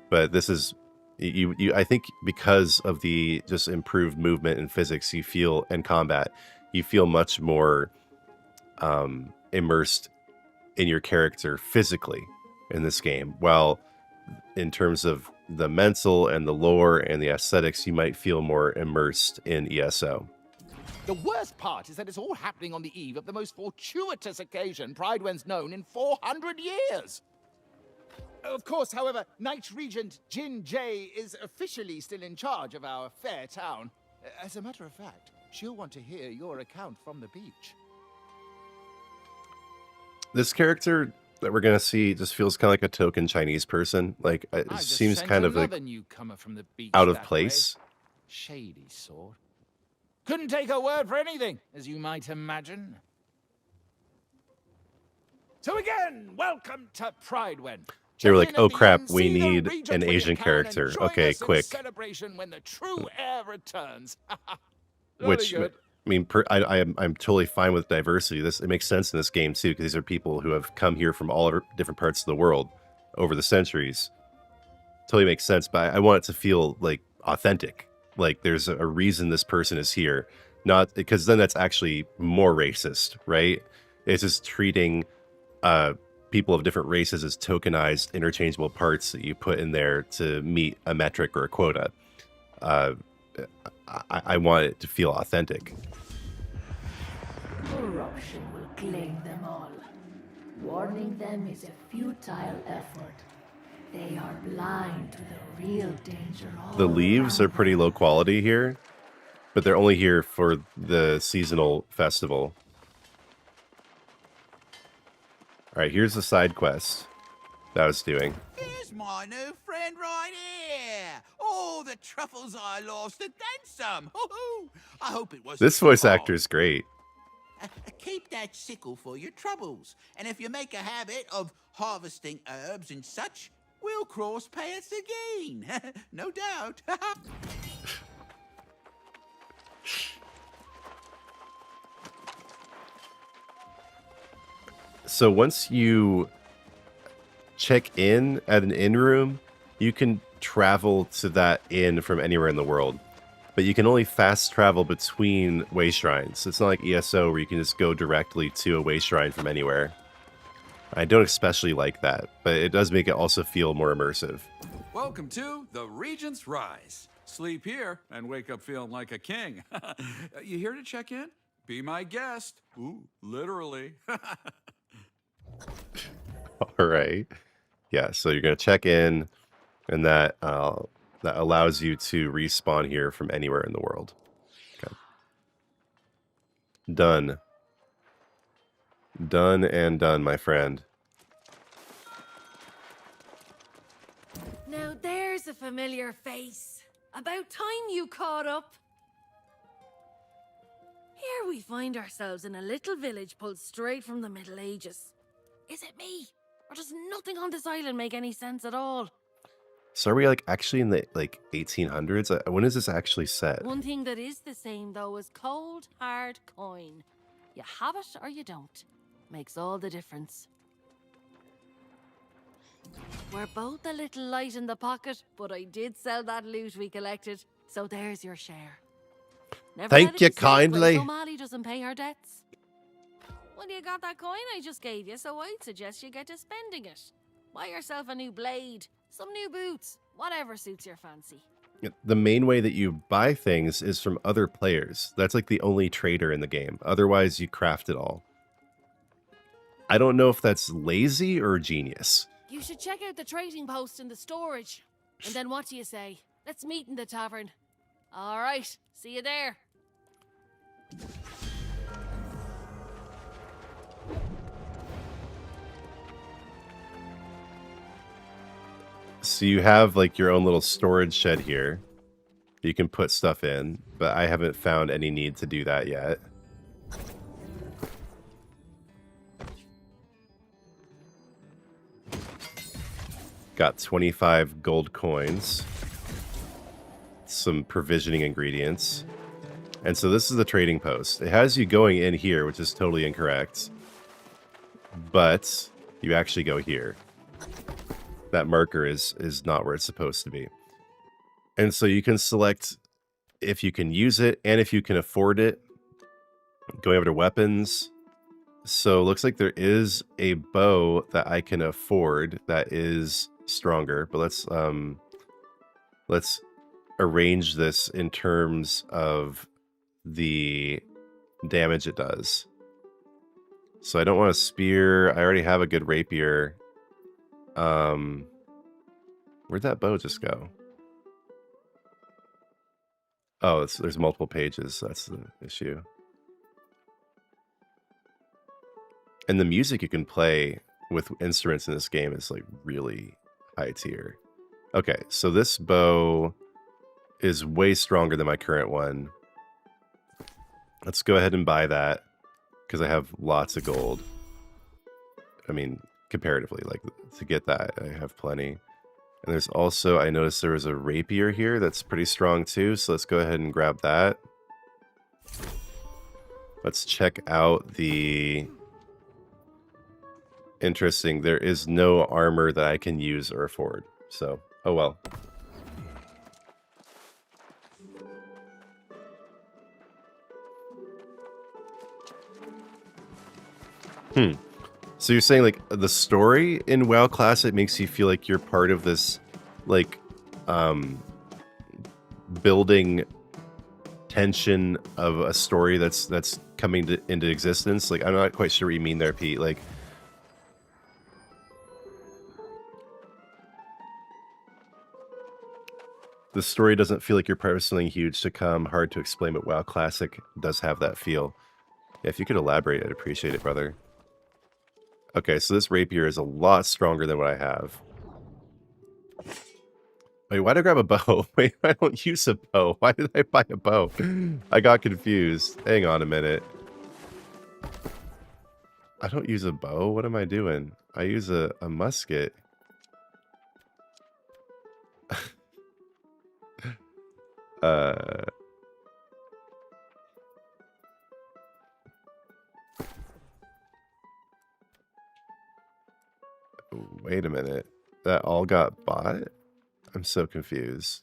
But this is I think because of the just improved movement and physics you feel and combat, you feel much more immersed in your character physically in this game. While in terms of the mental and the lore and the aesthetics, you might feel more immersed in ESO. The worst part is that it's all happening on the eve of the most fortuitous occasion Pridewen's known in 400 years. Of course, however, Knight Regent Jin Jay is officially still in charge of our fair town. As a matter of fact, she'll want to hear your account from the beach. This character that we're gonna see just feels kind of like a token Chinese person. Like it seems kind of like newcomer from the beach out of place. Shady sort. Couldn't take a word for anything, as you might imagine. So again, welcome to Pridewen. They were like, "Oh crap, we need an Asian character." Okay, quick. Celebration when the true heir returns. Which, I mean, I'm totally fine with diversity. It makes sense in this game too, because these are people who have come here from all over different parts of the world over the centuries. Totally makes sense, but I want it to feel like authentic. Like there's a reason this person is here, not because then that's actually more racist, right? It's just treating people of different races as tokenized, interchangeable parts that you put in there to meet a metric or a quota. I want it to feel authentic. Corruption will claim them all. Warning them is a futile effort. They are blind to the real danger. The leaves are pretty low quality here, but they're only here for the seasonal festival. All right, here's the side quest that I was doing. Here's my new friend right here. Oh, the truffles I lost and then some. I hope it was. This voice actor is great. Keep that sickle for your troubles. And if you make a habit of harvesting herbs and such, we'll cross paths again. No doubt. So once you check in at an inn room, you can travel to that inn from anywhere in the world. But you can only fast travel between way shrines. It's not like ESO where you can just go directly to a way shrine from anywhere. I don't especially like that, but it does make it also feel more immersive. Welcome to the Regent's Rise. Sleep here and wake up feeling like a king. You here to check in? Be my guest. Ooh, literally. All right. Yeah, so you're going to check in, and that allows you to respawn here from anywhere in the world. Okay. Done. Done and done, my friend. a familiar face. About time you caught up. Here we find ourselves in a little village pulled straight from the Middle Ages. Is it me? Or does nothing on this island make any sense at all? So are we like actually in the like 1800s? When is this actually set? One thing that is the same though is cold, hard coin. You have it or you don't. Makes all the difference. We're both a little light in the pocket, but I did sell that loot we collected, so there's your share. Never Thank let it you be said Grace kindly. O'Malley doesn't pay her debts. Well, you got that coin I just gave you, so I'd suggest you get to spending it. Buy yourself a new blade, some new boots, whatever suits your fancy. The main way that you buy things is from other players. That's like the only trader in the game. Otherwise, you craft it all. I don't know if that's lazy or genius. You should check out the trading post in the storage. And then what do you say? Let's meet in the tavern. All right, see you there. So you have like your own little storage shed here. You can put stuff in, but I haven't found any need to do that yet. Got 25 gold coins. Some provisioning ingredients. And so this is the trading post. It has you going in here, which is totally incorrect. But you actually go here. That marker is not where it's supposed to be. And so you can select if you can use it and if you can afford it. Going over to weapons. So it looks like there is a bow that I can afford that is stronger. But let's arrange this in terms of the damage it does. So I don't want a spear. I already have a good rapier. Where'd that bow just go? Oh, there's multiple pages. That's the issue. And the music you can play with instruments in this game is like really high tier. Okay, so this bow is way stronger than my current one. Let's go ahead and buy that because I have lots of gold. I mean, comparatively, like to get that, I have plenty. And there's also, I noticed there was a rapier here that's pretty strong too, so let's go ahead and grab that. Let's check out the... Interesting, there is no armor that I can use or afford, so, oh well. So you're saying, like, the story in WoW Classic makes you feel like you're part of this, like, building tension of a story that's coming into existence? Like, I'm not quite sure what you mean there, Pete. Like, the story doesn't feel like you're part of something huge to come. Hard to explain, but WoW Classic does have that feel. Yeah, if you could elaborate, I'd appreciate it, brother. Okay, so this rapier is a lot stronger than what I have. Wait, why did I grab a bow? Wait, I don't use a bow. Why did I buy a bow? I got confused. Hang on a minute. I don't use a bow? What am I doing? I use a musket. Wait a minute. That all got bought? I'm so confused.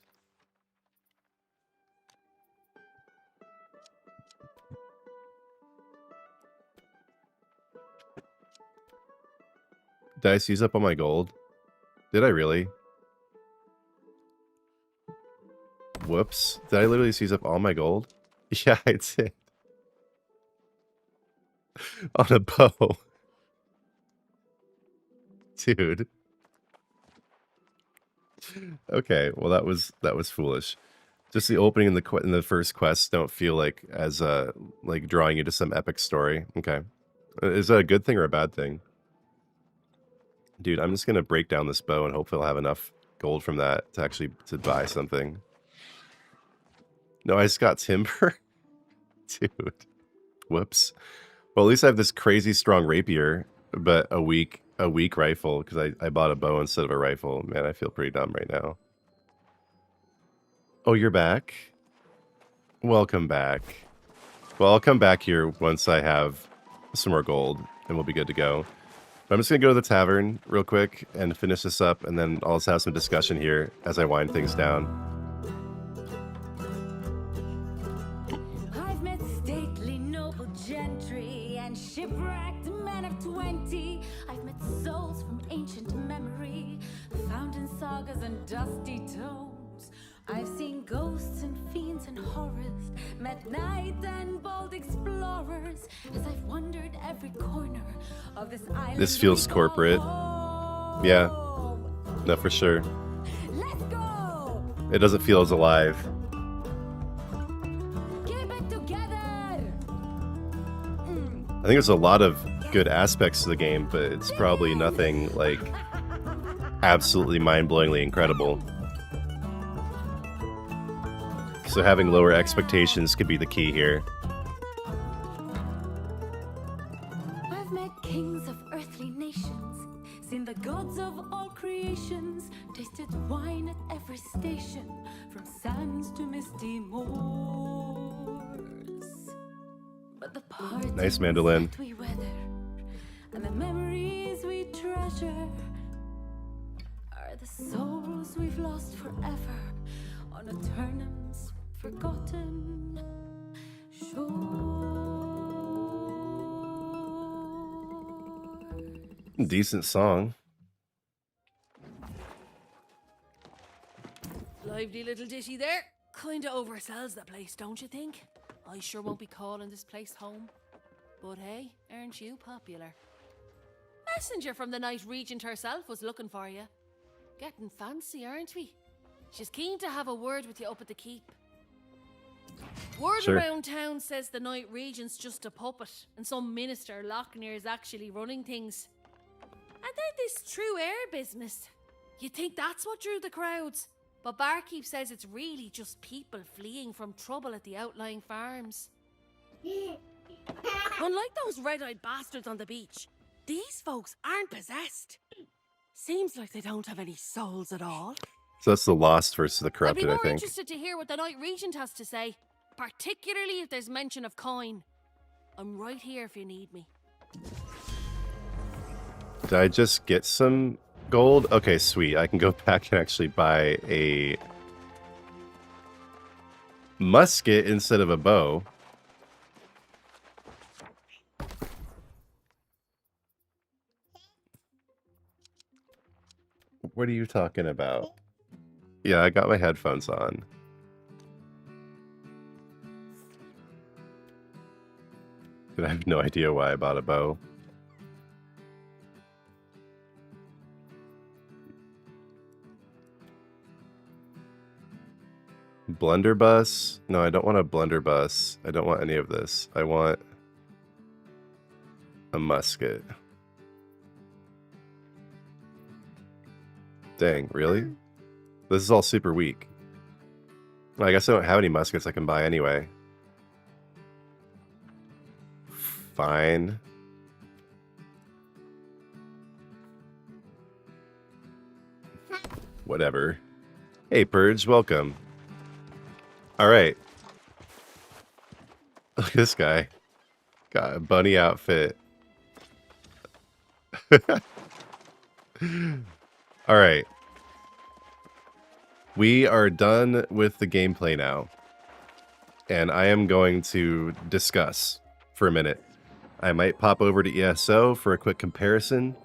Did I use up all my gold? Did I really? Whoops. Did I literally use up all my gold? Yeah, I did. On a bow. Dude. Okay, well that was foolish. Just the opening and the first quest don't feel like as like drawing you to some epic story. Okay. Is that a good thing or a bad thing? Dude, I'm just gonna break down this bow and hopefully I'll have enough gold from that to actually to buy something. No, I just got timber. Dude. Whoops. Well, at least I have this crazy strong rapier, but a weak rifle because I bought a bow instead of a rifle. Man, I feel pretty dumb right now. Oh, you're back? Welcome back. Well, I'll come back here once I have some more gold, and we'll be good to go. But I'm just going to go to the tavern real quick and finish this up, and then I'll just have some discussion here as I wind things down. I've met stately noble gentry and shipwrecked men of 20. I've met souls from ancient memory, found in sagas and dusty tomes. I've seen ghosts and fiends and horrors, met knight and bold explorers, as I've wandered every corner of this island. This feels corporate. Yeah. No, for sure. Let's go! It doesn't feel as alive. Keep it together! I think there's a lot of good aspects to the game, but it's probably nothing like absolutely mind-blowingly incredible. So having lower expectations could be the key here. I've met kings of earthly nations, seen the gods of all creations, tasted wine at every station, from sands to misty moors. But the parts Nice mandolin. that we weather and the memories we treasure are the souls we've lost forever on Aeternum's forgotten shore. Decent song. Lively little ditty there. Kinda oversells the place, don't you think? I sure won't be calling this place home. But hey, aren't you popular? Messenger from the Night Regent herself was looking for you. Getting fancy, aren't we? She's keen to have a word with you up at the keep. Word Sure. around town says the Night Regent's just a puppet, and some minister Lochner is actually running things. And then this true air business. You'd think that's what drew the crowds. But Barkeep says it's really just people fleeing from trouble at the outlying farms. Unlike those red-eyed bastards on the beach, these folks aren't possessed. Seems like they don't have any souls at all. So that's the lost versus the I'd be corrupted, I more think. interested to hear what the Night Regent has to say, particularly if there's mention of coin. I'm right here if you need me. Did I just get some gold? Okay, sweet. I can go back and actually buy a musket instead of a bow. What are you talking about? Yeah, I got my headphones on. And I have no idea why I bought a bow. Blunderbuss? No, I don't want a blunderbuss. I don't want any of this. I want a musket. Dang, really? This is all super weak. Well, I guess I don't have any muskets I can buy anyway. Fine. Whatever. Hey, Purge, welcome. Alright. Look at this guy. Got a bunny outfit. Alright. We are done with the gameplay now. And I am going to discuss for a minute. I might pop over to ESO for a quick comparison.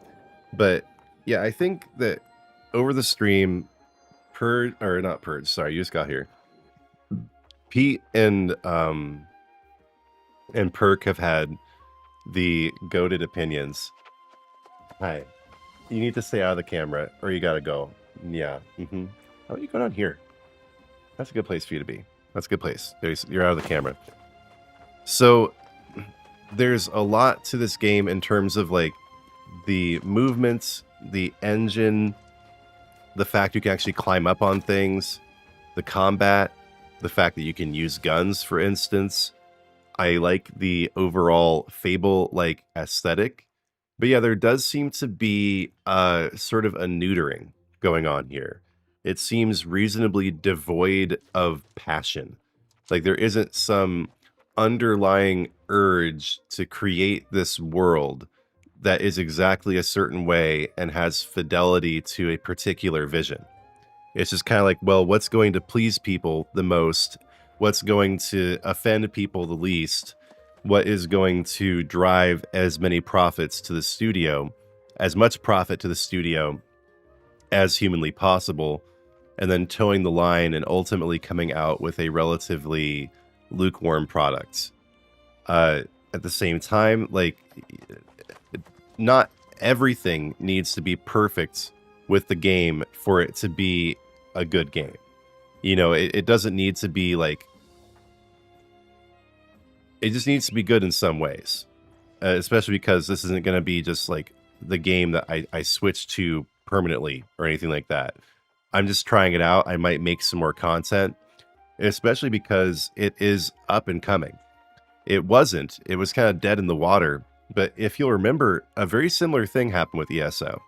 But yeah, I think that over the stream, you just got here. Pete and Perk have had the goated opinions. Hi. You need to stay out of the camera, or you gotta go. Yeah. How about you go down here? That's a good place for you to be. That's a good place. You're out of the camera. So, there's a lot to this game in terms of, like, the movements, the engine, the fact you can actually climb up on things, the combat, the fact that you can use guns, for instance. I like the overall Fable-like aesthetic. But yeah, there does seem to be sort of a neutering going on here. It seems reasonably devoid of passion. Like there isn't some underlying urge to create this world that is exactly a certain way and has fidelity to a particular vision. It's just kind of like, well, what's going to please people the most? What's going to offend people the least? What is going to drive as many profits to the studio, as much profit to the studio as humanly possible, and then towing the line and ultimately coming out with a relatively lukewarm product. At the same time, like, not everything needs to be perfect with the game for it to be a good game. You know, it doesn't need to be like, it just needs to be good in some ways, especially because this isn't going to be just like the game that I switch to permanently or anything like that. I'm just trying it out. I might make some more content, especially because it is up and coming. It wasn't. It was kind of dead in the water. But if you'll remember, a very similar thing happened with ESO,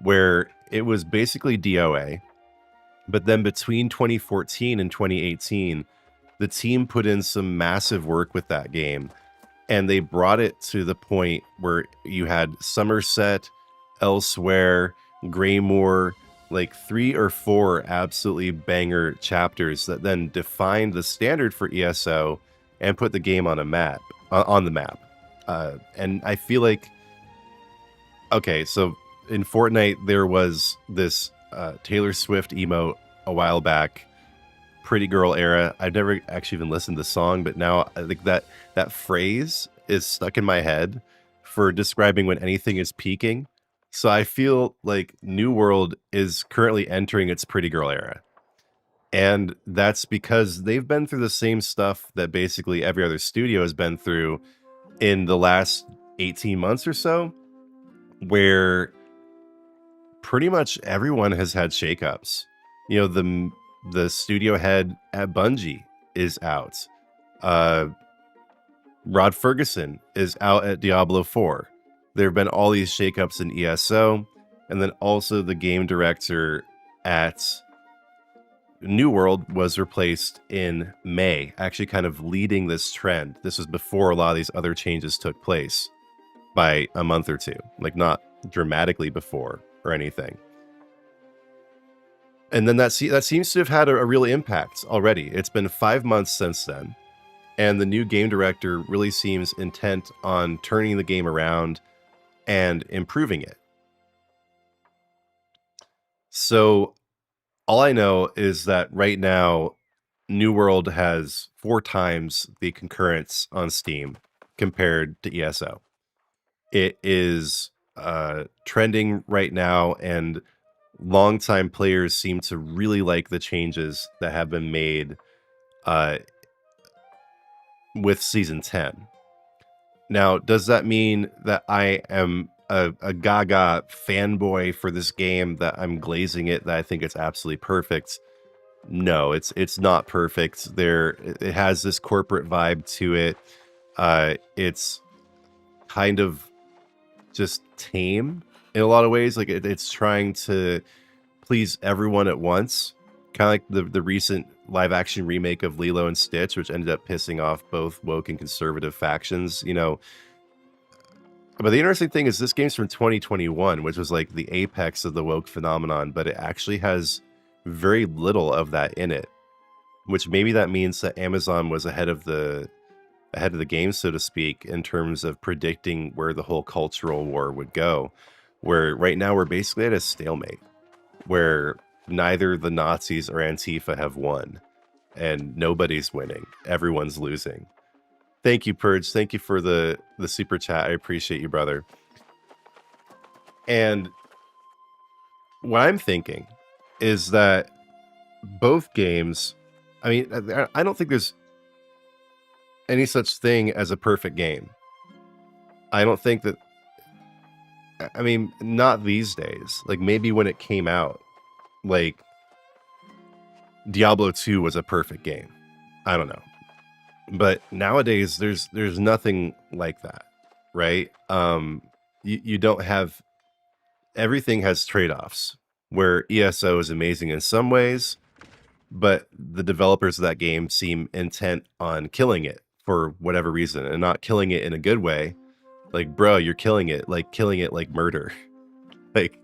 where it was basically DOA. But then between 2014 and 2018, the team put in some massive work with that game. And they brought it to the point where you had Somerset, Elsewhere, Greymoor, like 3 or 4 absolutely banger chapters that then defined the standard for ESO and put the game on the map. And I feel like, okay, so in Fortnite there was this Taylor Swift emote a while back, Pretty Girl Era. I've never actually even listened to the song, but now I think that phrase is stuck in my head for describing when anything is peaking. So I feel like New World is currently entering its Pretty Girl Era. And that's because they've been through the same stuff that basically every other studio has been through in the last 18 months or so, where pretty much everyone has had shakeups. You know, the studio head at Bungie is out. Rod Ferguson is out at Diablo 4. There have been all these shakeups in ESO, and then also the game director at New World was replaced in May, actually kind of leading this trend. This was before a lot of these other changes took place by a month or two, like not dramatically before or anything. And then that seems to have had a real impact already. It's been 5 months since then, and the new game director really seems intent on turning the game around and improving it. So all I know is that right now, New World has 4 times the concurrence on Steam compared to ESO. It is trending right now, and longtime players seem to really like the changes that have been made with Season 10. Now, does that mean that I am a gaga fanboy for this game, that I'm glazing it, that I think it's absolutely perfect? No, it's not perfect. It has this corporate vibe to it. It's kind of just tame in a lot of ways. Like it's trying to please everyone at once, kind of like the recent live action remake of Lilo and Stitch, which ended up pissing off both woke and conservative factions, you know. But the interesting thing is this game's from 2021, which was like the apex of the woke phenomenon, but it actually has very little of that in it, which maybe that means that Amazon was ahead of the game, so to speak, in terms of predicting where the whole cultural war would go. Where right now we're basically at a stalemate, where neither the Nazis or Antifa have won, and nobody's winning. Everyone's losing. Thank you, Purge. Thank you for the super chat. I appreciate you, brother. And what I'm thinking is that both games, I mean, I don't think there's any such thing as a perfect game. I don't think that, I mean, not these days. Like maybe when it came out, like Diablo 2 was a perfect game. I don't know. But nowadays there's nothing like that, right? You don't have, everything has trade-offs where ESO is amazing in some ways, but the developers of that game seem intent on killing it for whatever reason, and not killing it in a good way. Like, bro, you're killing it like murder. Like,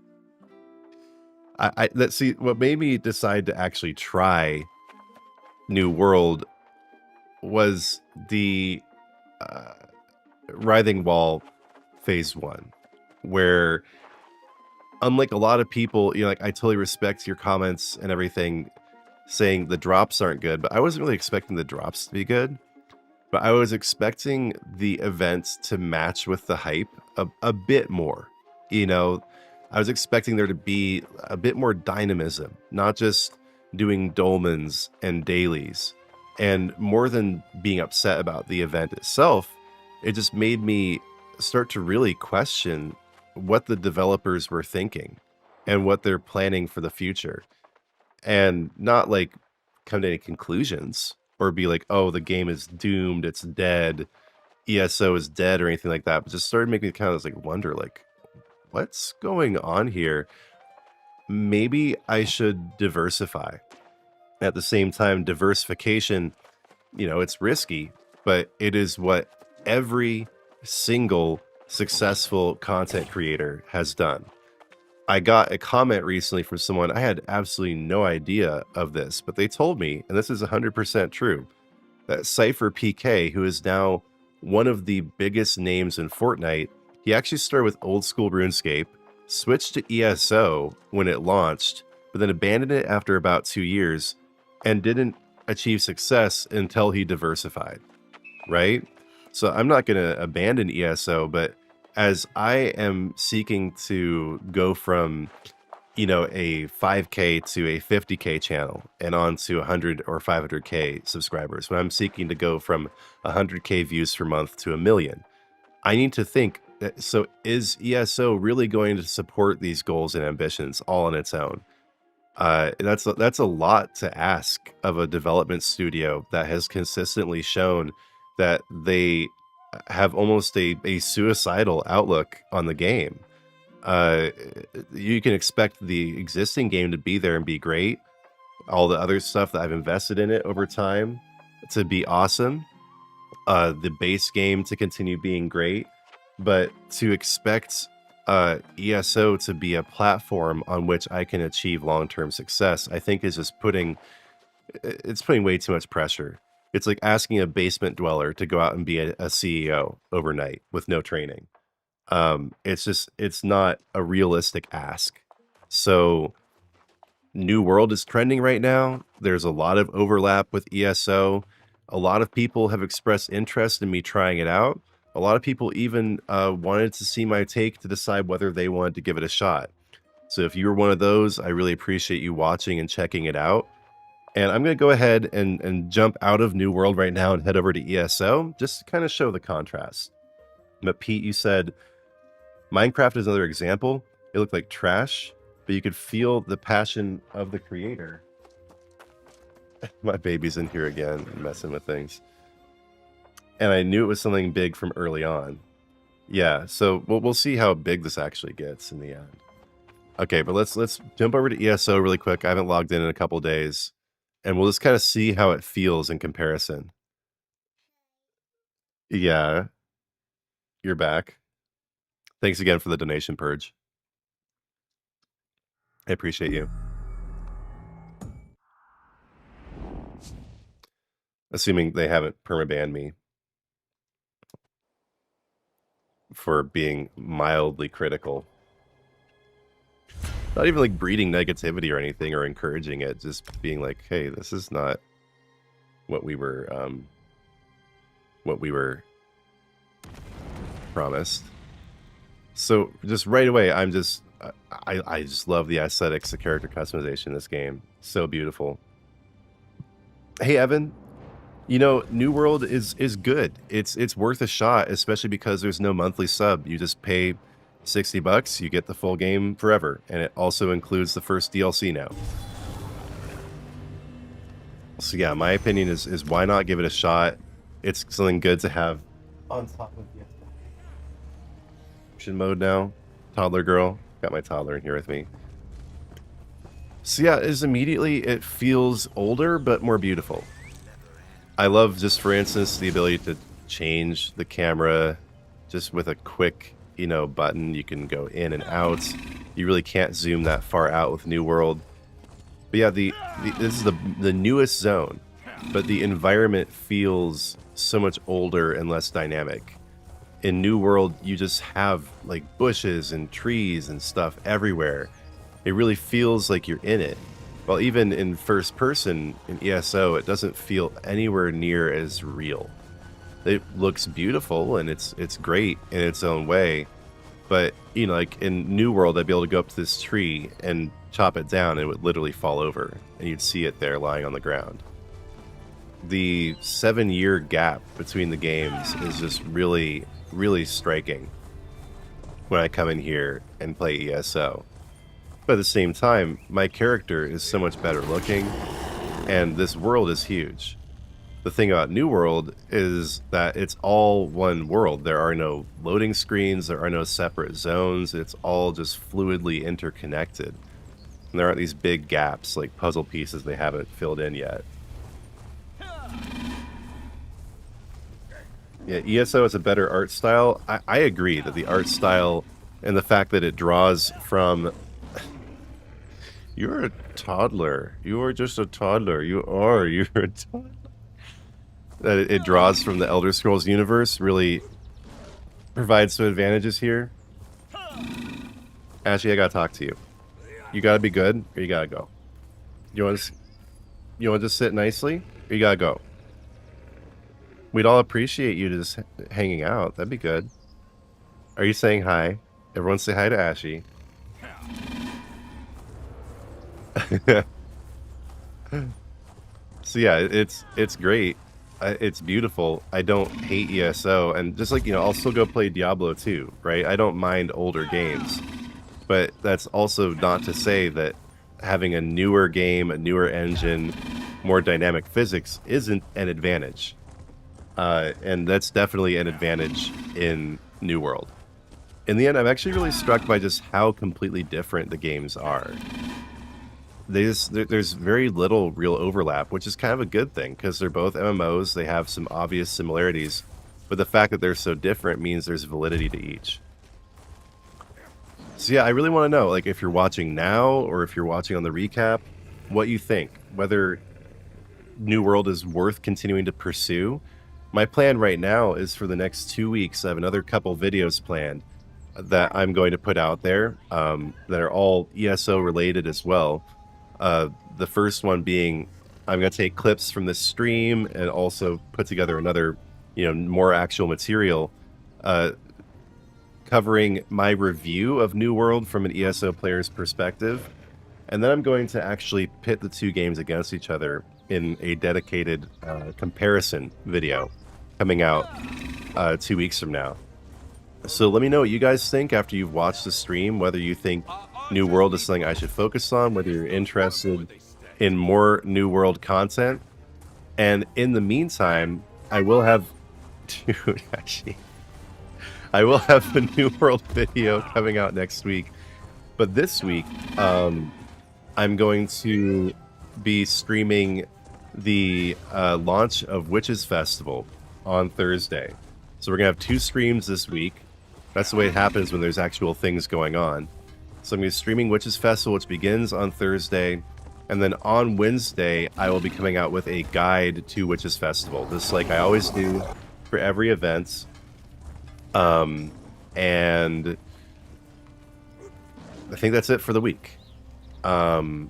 let's see, what made me decide to actually try New World was the Writhing Wall Phase 1, where unlike a lot of people, you know, like, I totally respect your comments and everything saying the drops aren't good, but I wasn't really expecting the drops to be good. But I was expecting the events to match with the hype a bit more. You know, I was expecting there to be a bit more dynamism, not just doing dolmens and dailies. And more than being upset about the event itself, it just made me start to really question what the developers were thinking and what they're planning for the future. And not like come to any conclusions or be like, oh, the game is doomed, it's dead, ESO is dead, or anything like that. But just started making me kind of like wonder, like, what's going on here? Maybe I should diversify. At the same time, diversification, you know, it's risky, but it is what every single successful content creator has done. I got a comment recently from someone, I had absolutely no idea of this, but they told me, and this is 100% true, that Cypher PK, who is now one of the biggest names in Fortnite, he actually started with old school RuneScape, switched to ESO when it launched, but then abandoned it after about 2 years and didn't achieve success until he diversified, right? So I'm not going to abandon ESO, but as I am seeking to go from, you know, a 5K to a 50K channel and on to 100 or 500K subscribers, when I'm seeking to go from 100K views per month to 1 million, I need to think, so is ESO really going to support these goals and ambitions all on its own? That's a lot to ask of a development studio that has consistently shown that they have almost a suicidal outlook on the game. You can expect the existing game to be there and be great, all the other stuff that I've invested in it over time to be awesome, the base game to continue being great, but to expect ESO to be a platform on which I can achieve long-term success, I think is just putting way too much pressure. It's like asking a basement dweller to go out and be a CEO overnight with no training. It's not a realistic ask. So New World is trending right now. There's a lot of overlap with ESO. A lot of people have expressed interest in me trying it out. A lot of people even wanted to see my take to decide whether they wanted to give it a shot. So if you were one of those, I really appreciate you watching and checking it out. And I'm going to go ahead and jump out of New World right now and head over to ESO, just to kind of show the contrast. But Pete, you said, Minecraft is another example. It looked like trash, but you could feel the passion of the creator. My baby's in here again, messing with things. And I knew it was something big from early on. Yeah, so we'll see how big this actually gets in the end. Okay, but let's jump over to ESO really quick. I haven't logged in a couple days. And we'll just kind of see how it feels in comparison. Yeah, you're back. Thanks again for the donation, Purge. I appreciate you. Assuming they haven't permabanned me for being mildly critical. Not even like breeding negativity or anything or encouraging it, just being like, hey, this is not what we were promised. So just right away, I just love the aesthetics, the character customization in this game. So beautiful. Hey Evan, you know, New World is good. It's worth a shot, especially because there's no monthly sub. You just pay $60, you get the full game forever, and it also includes the first DLC now. So yeah, my opinion is why not give it a shot? It's something good to have on top of the action mode now. Toddler girl, got my toddler in here with me. So yeah, it feels older but more beautiful. I love, just for instance, the ability to change the camera just with a quick, button. You can go in and out. You really can't zoom that far out with New World. But yeah, this is the newest zone, but the environment feels so much older and less dynamic. In New World, you just have like bushes and trees and stuff everywhere. It really feels like you're in it. While even in first person in ESO, it doesn't feel anywhere near as real. It looks beautiful and it's great in its own way, but like in New World, I'd be able to go up to this tree and chop it down and it would literally fall over and you'd see it there lying on the ground. The 7-year gap between the games is just really, really striking when I come in here and play ESO. But at the same time, my character is so much better looking and this world is huge. The thing about New World is that it's all one world. There are no loading screens, there are no separate zones, it's all just fluidly interconnected. And there aren't these big gaps like puzzle pieces they haven't filled in yet. Yeah, ESO has a better art style. I agree that the art style and the fact that it draws from... You're a toddler. You are just a toddler. You're a toddler. That it draws from the Elder Scrolls universe really provides some advantages here. Ashley, I gotta talk to you. You gotta be good, or you gotta go. You want to just sit nicely, or you gotta go. We'd all appreciate you just hanging out. That'd be good. Are you saying hi? Everyone say hi to Ashy. So yeah, it's great. It's beautiful. I don't hate ESO, and just like, I'll still go play Diablo 2, right? I don't mind older games, but that's also not to say that having a newer game, a newer engine, more dynamic physics isn't an advantage. And that's definitely an advantage in New World. In the end, I'm actually really struck by just how completely different the games are. There's very little real overlap, which is kind of a good thing because they're both MMOs. They have some obvious similarities, but the fact that they're so different means there's validity to each. So yeah, I really want to know, like, if you're watching now or if you're watching on the recap, what you think, whether New World is worth continuing to pursue. My plan right now is for the next 2 weeks, I have another couple videos planned that I'm going to put out there that are all ESO related as well. The first one being, I'm going to take clips from this stream and also put together another, more actual material covering my review of New World from an ESO player's perspective. And then I'm going to actually pit the two games against each other in a dedicated comparison video coming out 2 weeks from now. So let me know what you guys think after you've watched the stream, whether you think New World is something I should focus on, whether you're interested in more New World content. And in the meantime, I will have... Dude, actually... I will have a New World video coming out next week. But this week, I'm going to be streaming the launch of Witches Festival on Thursday. So we're going to have 2 streams this week. That's the way it happens when there's actual things going on. So I'm going to be streaming Witches Festival, which begins on Thursday. And then on Wednesday, I will be coming out with a guide to Witches Festival, just like I always do for every event. And I think that's it for the week. No,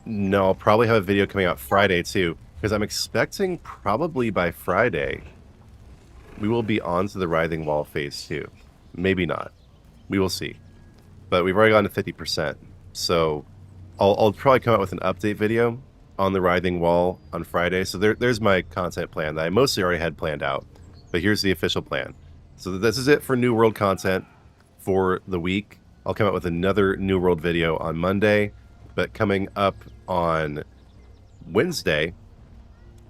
I'll probably have a video coming out Friday too, because I'm expecting probably by Friday we will be on to the Writhing Wall Phase 2. Maybe not. We will see. But we've already gotten to 50%. So I'll probably come out with an update video on the Writhing Wall on Friday. So there's my content plan that I mostly already had planned out. But here's the official plan. So this is it for New World content. for the week. I'll come out with another New World video on Monday, but coming up on Wednesday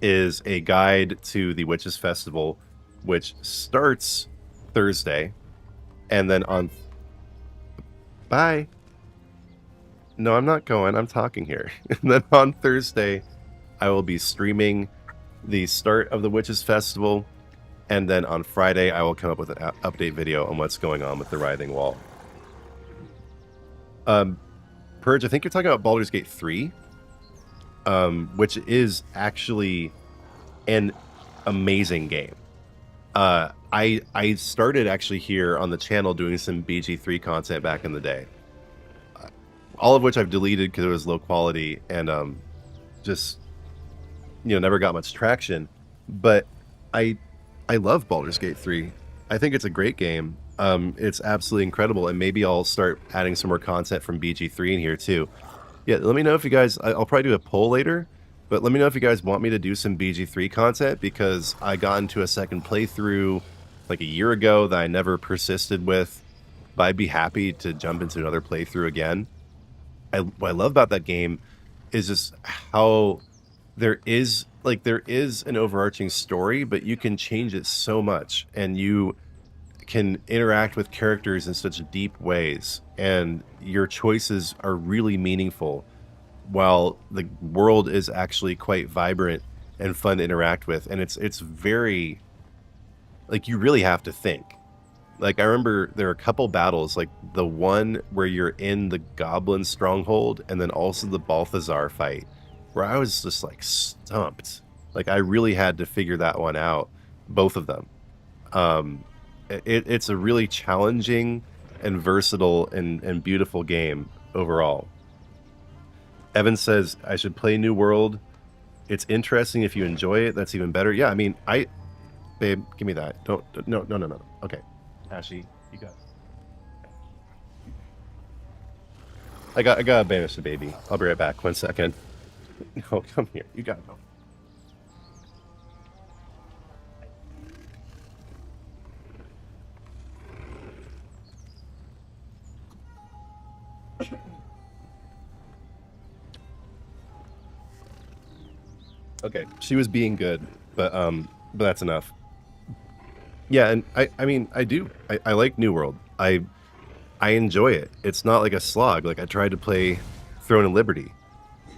is a guide to the Witches Festival, which starts Thursday, and then on... Bye. No, I'm not going. I'm talking here. And then on Thursday, I will be streaming the start of the Witches Festival, and then on Friday, I will come up with an update video on what's going on with the Writhing Wall. Purge, I think you're talking about Baldur's Gate 3, which is actually an amazing game. I started actually here on the channel doing some BG3 content back in the day, all of which I've deleted because it was low quality and just, you know, never got much traction. But I love Baldur's Gate 3. I think it's a great game. It's absolutely incredible, and maybe I'll start adding some more content from BG3 in here too. Yeah, let me know if you guys... I'll probably do a poll later, but let me know if you guys want me to do some BG3 content, because I got into a second playthrough like a year ago that I never persisted with, but I'd be happy to jump into another playthrough again. What I love about that game is just how there is an overarching story, but you can change it so much, and you can interact with characters in such deep ways, and your choices are really meaningful, while the world is actually quite vibrant and fun to interact with. And it's very, like, you really have to think. Like, I remember there are a couple battles, like the one where you're in the Goblin Stronghold, and then also the Balthazar fight, where I was just like stumped. Like, I really had to figure that one out, both of them. It's a really challenging and versatile and beautiful game overall. Evan says I should play New World. It's interesting if you enjoy it. That's even better. Yeah, I mean, babe, give me that. No. Okay, Ashy, you got it. I gotta banish the baby. I'll be right back. 1 second. No, come here. You gotta go. Okay, she was being good, but that's enough. Yeah, and I mean, I like New World. I enjoy it. It's not like a slog. Like, I tried to play Throne of Liberty.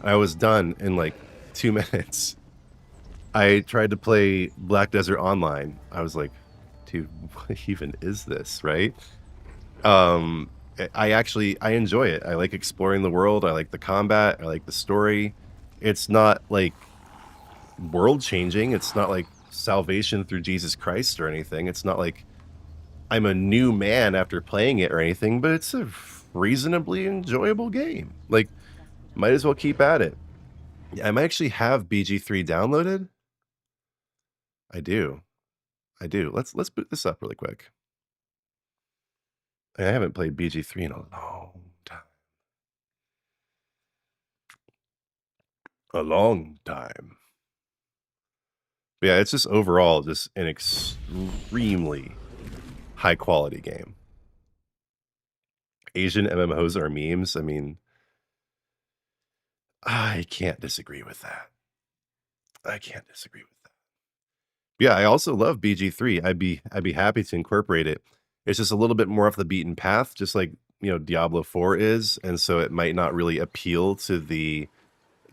I was done in like 2 minutes. I tried to play Black Desert Online. I was like, dude, what even is this, right? I enjoy it. I like exploring the world. I like the combat. I like the story. It's not like world changing. It's not like salvation through Jesus Christ or anything. It's not like I'm a new man after playing it or anything, but it's a reasonably enjoyable game. Like, might as well keep at it. I might actually have BG3 downloaded. I do. Let's boot this up really quick. I haven't played BG3 in a long time. A long time. But yeah, it's just overall just an extremely high quality game. Asian MMOs are memes. I mean, I can't disagree with that. Yeah, I also love BG3. I'd be happy to incorporate it. It's just a little bit more off the beaten path, just like, you know, Diablo 4 is, and so it might not really appeal to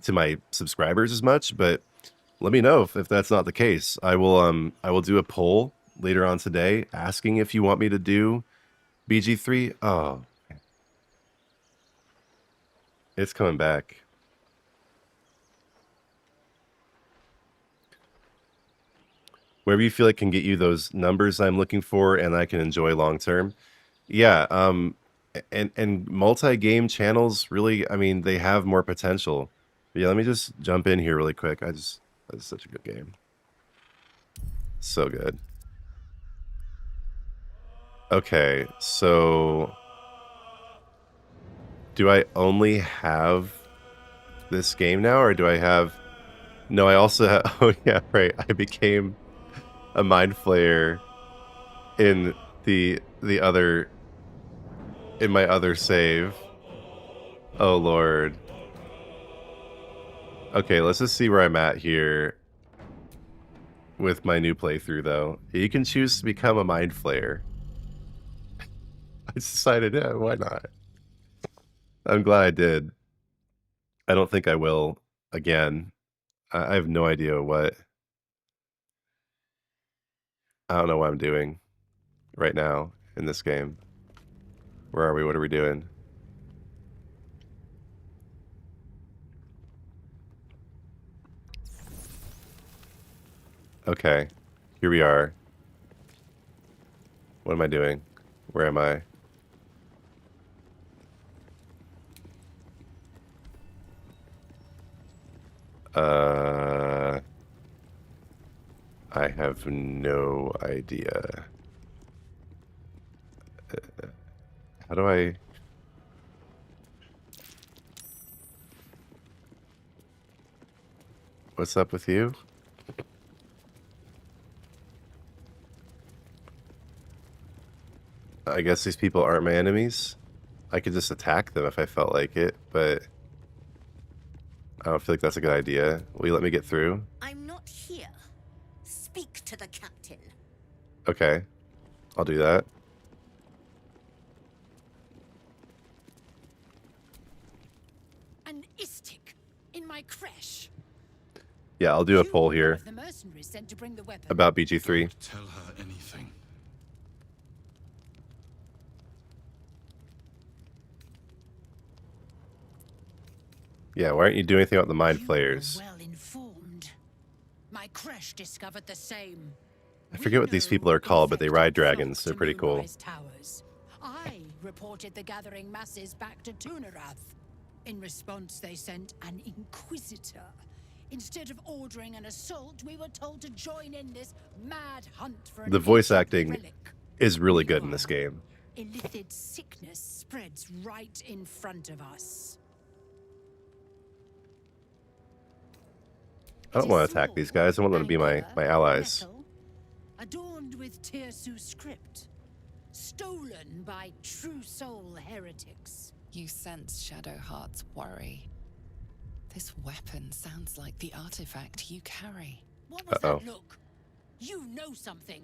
my subscribers as much, but let me know if that's not the case. I will do a poll later on today asking if you want me to do BG3. Oh, it's coming back. Wherever you feel it can get you those numbers I'm looking for and I can enjoy long term. Yeah, and multi-game channels, really, I mean, they have more potential. But yeah, let me just jump in here really quick. That's such a good game. So good. Okay, so do I only have this game now, or do I have... No, I also have... Oh yeah, right. I became a mind flayer in the other in my other save. Oh, Lord. Okay, let's just see where I'm at here with my new playthrough, though. You can choose to become a Mind Flayer. I decided, yeah, why not? I'm glad I did. I don't think I will again. I have no idea what... I don't know what I'm doing right now in this game. Where are we? What are we doing? Okay, here we are. What am I doing? Where am I? I have no idea. How do I... What's up with you? I guess these people aren't my enemies. I could just attack them if I felt like it, but I don't feel like that's a good idea. Will you let me get through? I'm not here. Speak to the captain. Okay, I'll do that. An istic in my creche. Yeah, I'll do a poll here The mercenaries sent to bring the weapon. about BG3. Tell her anything. Yeah, why aren't you doing anything about the Mind Flayers? Well informed. My creche discovered the same. I forget what these people are called, but they ride dragons. They're pretty cool. Towers. I reported the gathering masses back to Tunarath. In response, they sent an inquisitor. Instead of ordering an assault, we were told to join in this mad hunt for an The voice ancient acting relic. is really good in this game. Illithid sickness spreads right in front of us. I don't want to attack these guys. I want them to be my allies. Metal, adorned with Tirsu script, stolen by true soul heretics. You sense Shadowheart's worry. This weapon sounds like the artifact you carry. What was that look? You know something.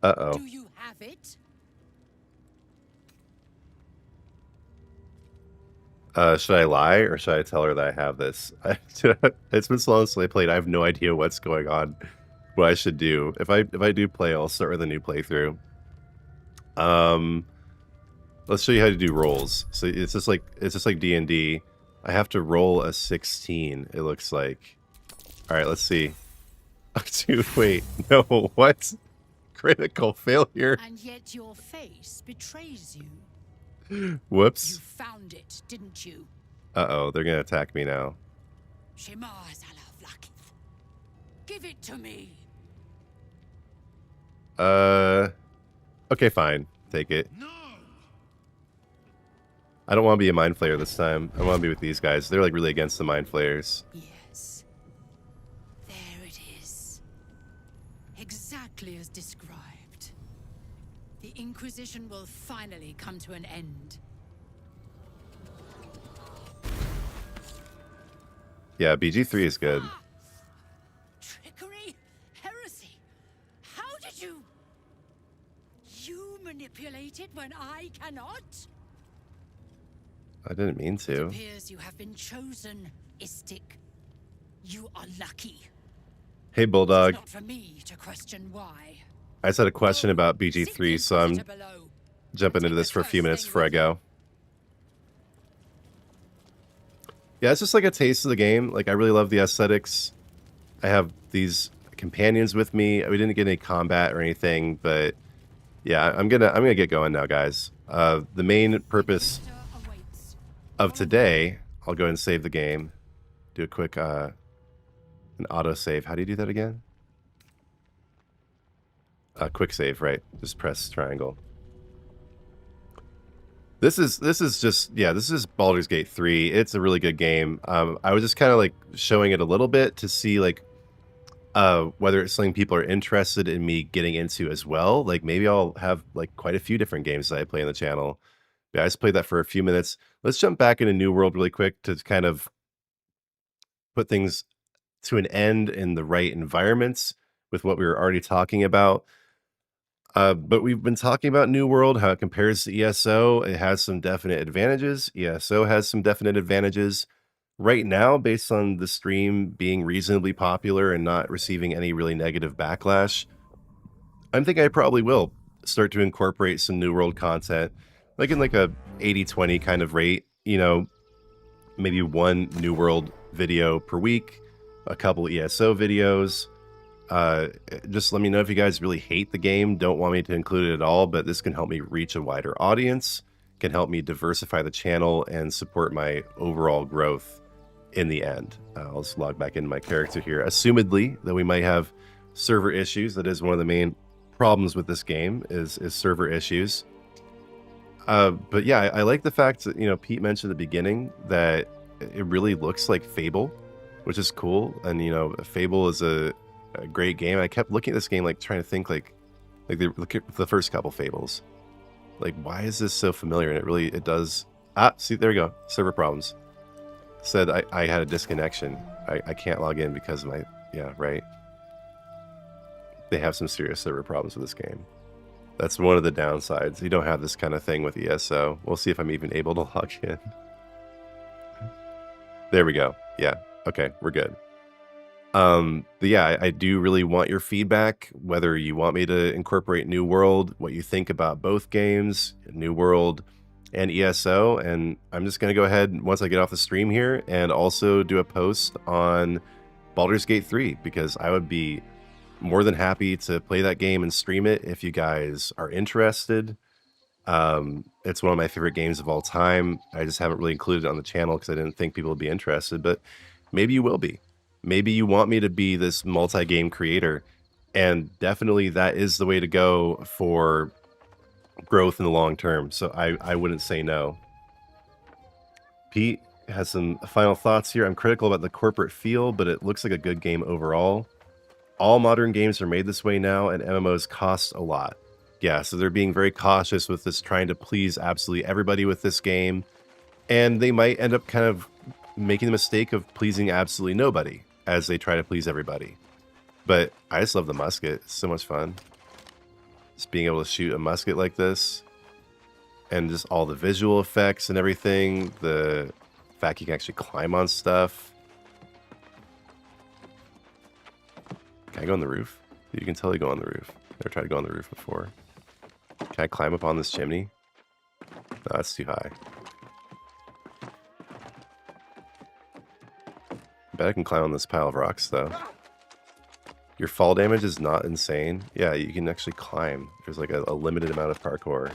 Uh-oh. Do you have it? Should I lie or should I tell her that I have this? It's been so long since I played. I have no idea what's going on. What I should do. If I do play, I'll start with a new playthrough. Let's show you how to do rolls. So it's just like D&D. I have to roll a 16, it looks like. Alright, let's see. Dude, wait. No, what? Critical failure. And yet your face betrays you. Whoops. You found it, didn't you? Uh-oh, they're gonna attack me now. Give it to me. Okay, fine. Take it. I don't want to be a Mind Flayer this time. I want to be with these guys. They're like really against the Mind Flayers. Yes. There it is. Exactly as described. The Inquisition will finally come to an end. Yeah, BG3 is good. Trickery? Heresy? How did you... You manipulate it when I cannot? I didn't mean to. It appears you have been chosen, Istik. You are lucky. Hey, Bulldog. It's not for me to question why. I just had a question about BG3, so I'm jumping into this for a few minutes before I go. Yeah, it's just like a taste of the game. Like, I really love the aesthetics. I have these companions with me. We didn't get any combat or anything, but yeah, I'm gonna get going now, guys. The main purpose of today, I'll go ahead and save the game. Do a quick an auto save. How do you do that again? Quick save, right? Just press triangle. This is Baldur's Gate 3. It's a really good game. I was just kind of like showing it a little bit to see like whether it's something people are interested in me getting into as well. Like maybe I'll have like quite a few different games that I play on the channel. Yeah, I just played that for a few minutes. Let's jump back into New World really quick to kind of put things to an end in the right environments with what we were already talking about. But we've been talking about New World, how it compares to ESO. It has some definite advantages. ESO has some definite advantages. Right now, based on the stream being reasonably popular and not receiving any really negative backlash, I'm thinking I probably will start to incorporate some New World content, like in like a 80-20 kind of rate, you know, maybe one New World video per week, a couple ESO videos. Just let me know if you guys really hate the game, don't want me to include it at all, but this can help me reach a wider audience, can help me diversify the channel and support my overall growth in the end. I'll just log back into my character here. Assumedly, that we might have server issues. That is one of the main problems with this game is server issues. But yeah, I like the fact that, you know, Pete mentioned at the beginning that it really looks like Fable, which is cool. And, you know, Fable is a great game. I kept looking at this game, like trying to think like look at the first couple Fables. Like, why is this so familiar? And it does. See, there we go. Server problems. Said I had a disconnection. I can't log in because of my, yeah, right. They have some serious server problems with this game. That's one of the downsides. You don't have this kind of thing with ESO. We'll see if I'm even able to log in. There we go. Yeah. Okay, we're good. But yeah, I do really want your feedback, whether you want me to incorporate New World, what you think about both games, New World and ESO. And I'm just going to go ahead once I get off the stream here and also do a post on Baldur's Gate 3, because I would be more than happy to play that game and stream it if you guys are interested. It's one of my favorite games of all time. I just haven't really included it on the channel because I didn't think people would be interested, but maybe you will be. Maybe you want me to be this multi-game creator, and definitely that is the way to go for growth in the long term. So I wouldn't say no. Pete has some final thoughts here. I'm critical about the corporate feel, but it looks like a good game overall. All modern games are made this way now, and MMOs cost a lot. Yeah, so they're being very cautious with this, trying to please absolutely everybody with this game. And they might end up kind of making the mistake of pleasing absolutely nobody as they try to please everybody. But I just love the musket. It's so much fun. Just being able to shoot a musket like this. And just all the visual effects and everything. The fact you can actually climb on stuff. Can I go on the roof? You can totally go on the roof. Never tried to go on the roof before. Can I climb up on this chimney? No, that's too high. I bet I can climb on this pile of rocks, though. Your fall damage is not insane. Yeah, you can actually climb. There's like a limited amount of parkour.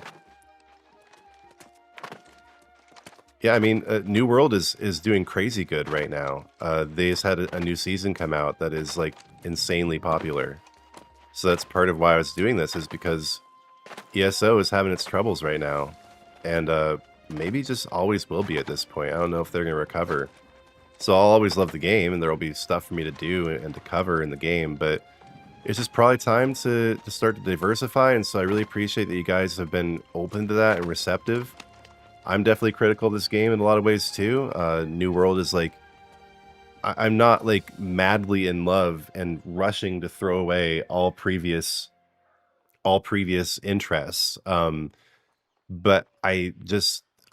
Yeah, I mean, New World is doing crazy good right now. They just had a new season come out that is like insanely popular. So that's part of why I was doing this, is because ESO is having its troubles right now. And maybe just always will be at this point. I don't know if they're going to recover. So I'll always love the game, and there will be stuff for me to do and to cover in the game. But it's just probably time to start to diversify. And so I really appreciate that you guys have been open to that and receptive. I'm definitely critical of this game in a lot of ways too. New World is like, I'm not like madly in love and rushing to throw away all previous interests. But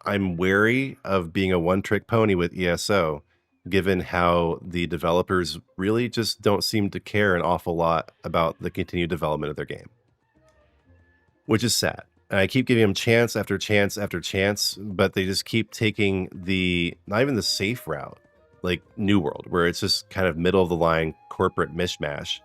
I'm wary of being a one-trick pony with ESO, given how the developers really just don't seem to care an awful lot about the continued development of their game, which is sad. And I keep giving them chance after chance after chance, but they just keep taking not even the safe route, like New World, where it's just kind of middle of the line corporate mishmash.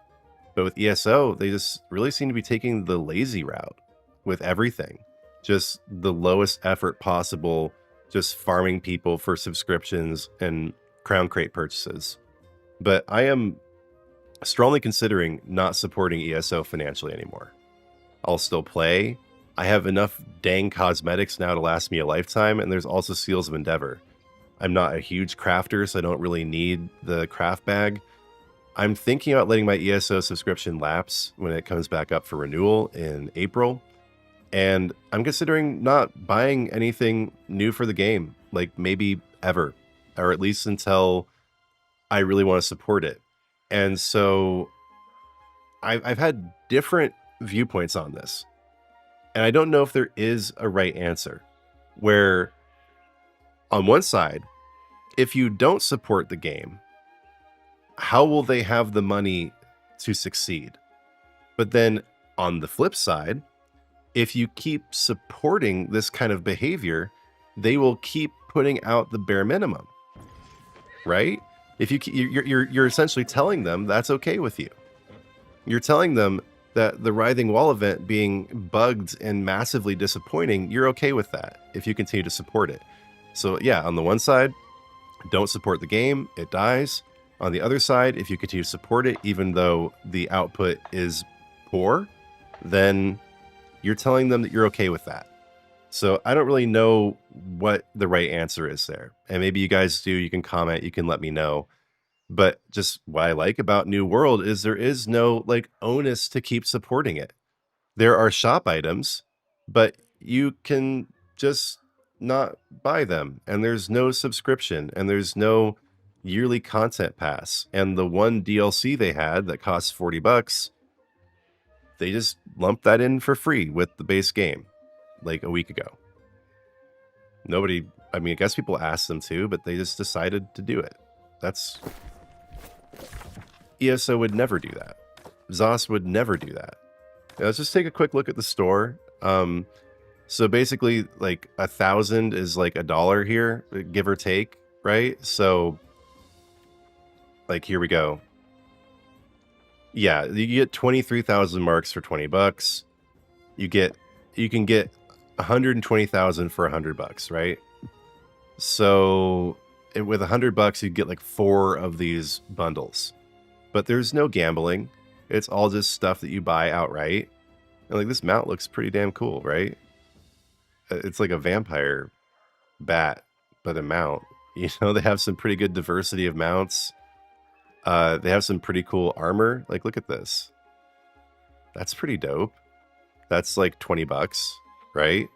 But with ESO, they just really seem to be taking the lazy route with everything. Just the lowest effort possible, just farming people for subscriptions and Crown Crate purchases. But I am strongly considering not supporting ESO financially anymore. I'll still play. I have enough dang cosmetics now to last me a lifetime, and there's also Seals of Endeavor. I'm not a huge crafter, so I don't really need the craft bag. I'm thinking about letting my ESO subscription lapse when it comes back up for renewal in April. And I'm considering not buying anything new for the game, like maybe ever, or at least until I really want to support it. And so I've had different viewpoints on this. And I don't know if there is a right answer. Where on one side, if you don't support the game, how will they have the money to succeed? But then on the flip side, if you keep supporting this kind of behavior, they will keep putting out the bare minimum, right? If you're essentially telling them that's okay with you. You're telling them that the Writhing Wall event being bugged and massively disappointing, you're okay with that if you continue to support it. So yeah, on the one side, don't support the game, it dies. On the other side, if you continue to support it, even though the output is poor, then you're telling them that you're okay with that. So I don't really know what the right answer is there. And maybe you guys do, you can comment, you can let me know. But just what I like about New World is there is no like onus to keep supporting it. There are shop items, but you can just not buy them. And there's no subscription and there's no yearly content pass. And the one DLC they had that costs $40, they just lumped that in for free with the base game like a week ago. Nobody, I mean, I guess people asked them to, but they just decided to do it. That's ESO would never do that. ZOS would never do that. Now, let's just take a quick look at the store. So basically, like 1,000 is like $1 here, give or take, right? So, like, here we go. Yeah, you get 23,000 marks for $20. You can get 120,000 for $100, right? So with $100, you get like 4 of these bundles. But there's no gambling. It's all just stuff that you buy outright. And like this mount looks pretty damn cool, right? It's like a vampire bat, but a mount. You know, they have some pretty good diversity of mounts. They have some pretty cool armor. Like, look at this. That's pretty dope. That's like $20, right?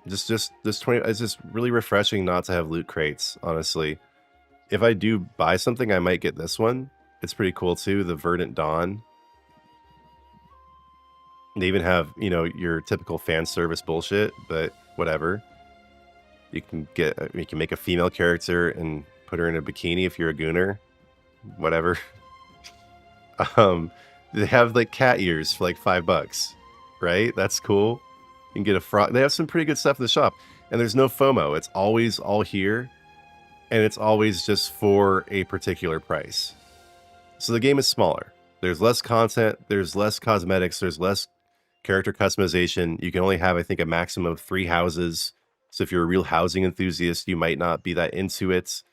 Just this 20. It's just really refreshing not to have loot crates, honestly. If I do buy something, I might get this one. It's pretty cool too, the Verdant Dawn. They even have, you know, your typical fan service bullshit, but whatever. You can make a female character and put her in a bikini if you're a gooner. Whatever. They have like cat ears for like $5, right? That's cool. You can get a frog. They have some pretty good stuff in the shop. And there's no FOMO. It's always all here. And it's always just for a particular price. So the game is smaller. There's less content. There's less cosmetics. There's less character customization. You can only have, I think, a maximum of 3 houses. So if you're a real housing enthusiast, you might not be that into it.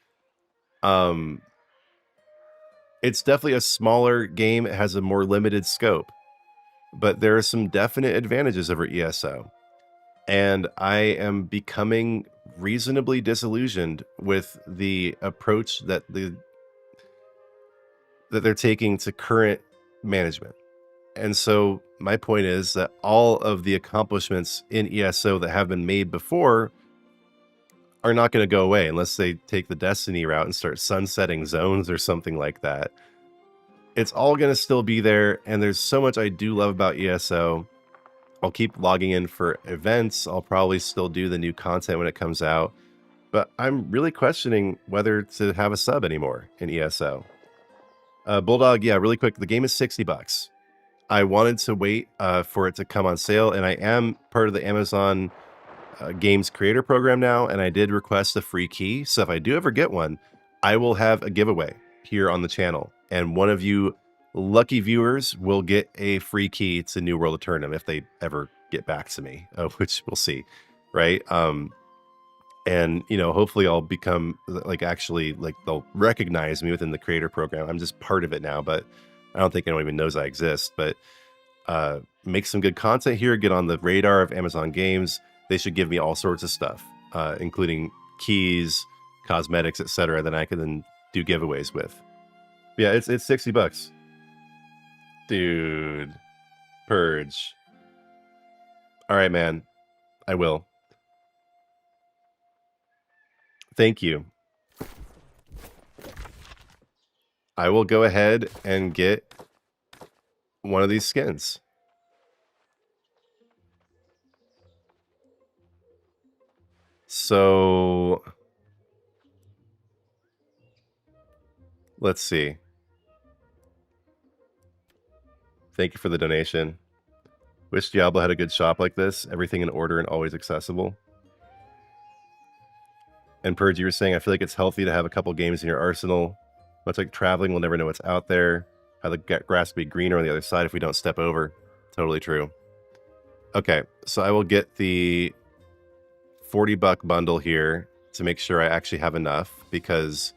It's definitely a smaller game. It has a more limited scope. But there are some definite advantages over ESO. And I am becoming reasonably disillusioned with the approach that they're taking to current management. And so my point is that all of the accomplishments in ESO that have been made before are not going to go away unless they take the Destiny route and start sunsetting zones or something like that. It's all going to still be there, and there's so much I do love about ESO. I'll keep logging in for events. I'll probably still do the new content when it comes out. But I'm really questioning whether to have a sub anymore in ESO. Bulldog, yeah, really quick. The game is $60. I wanted to wait for it to come on sale, and I am part of the Amazon Games Creator Program now, and I did request a free key. So if I do ever get one, I will have a giveaway here on the channel. And one of you lucky viewers will get a free key to New World Aeternum if they ever get back to me, which we'll see, right? And, you know, hopefully I'll become, like, actually, like, they'll recognize me within the creator program. I'm just part of it now, but I don't think anyone even knows I exist. But make some good content here, get on the radar of Amazon Games. They should give me all sorts of stuff, including keys, cosmetics, etc., that I can then do giveaways with. Yeah, it's $60. Dude. Purge. All right, man. I will. Thank you. I will go ahead and get one of these skins. So let's see. Thank you for the donation. Wish Diablo had a good shop like this. Everything in order and always accessible. And Purge, you were saying, I feel like it's healthy to have a couple games in your arsenal. Much like traveling, we'll never know what's out there. How the grass will be greener on the other side if we don't step over. Totally true. Okay, so I will get the $40 bundle here to make sure I actually have enough, because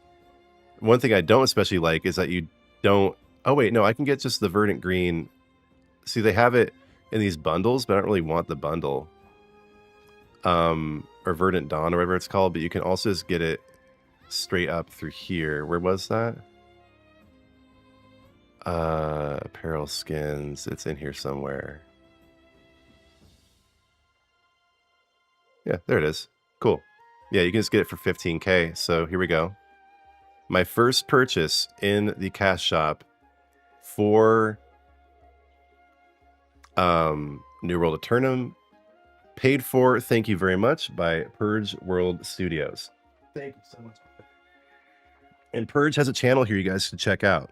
one thing I don't especially like is that you don't... Oh, wait, no, I can get just the Verdant Green. See, they have it in these bundles, but I don't really want the bundle. Or Verdant Dawn, or whatever it's called, but you can also just get it straight up through here. Where was that? Apparel skins. It's in here somewhere. Yeah, there it is. Cool. Yeah, you can just get it for 15K. So here we go. My first purchase in the cash shop for New World Aeternum, paid for, thank you very much, by Purge World Studios. Thank you so much. And Purge has a channel here you guys should check out.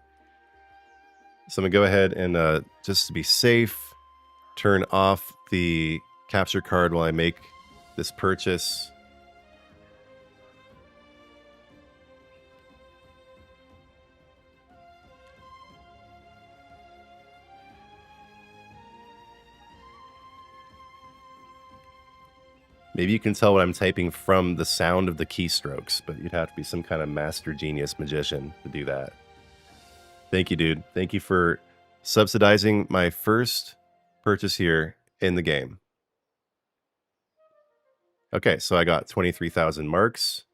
So I'm going to go ahead and, just to be safe, turn off the capture card while I make this purchase. Maybe you can tell what I'm typing from the sound of the keystrokes, but you'd have to be some kind of master genius magician to do that. Thank you, dude. Thank you for subsidizing my first purchase here in the game. Okay, so I got 23,000 marks.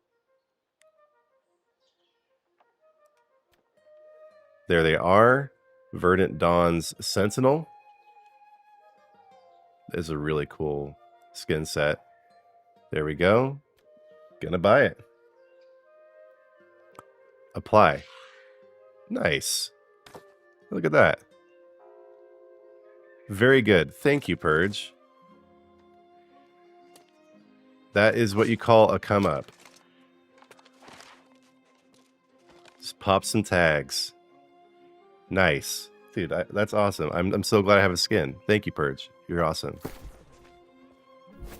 There they are. Verdant Dawn's Sentinel. This is a really cool skin set. There we go. Gonna buy it. Apply. Nice. Look at that. Very good. Thank you, Purge. That is what you call a come up. Just pop some tags. Nice. Dude, that's awesome. I'm so glad I have a skin. Thank you, Purge. You're awesome.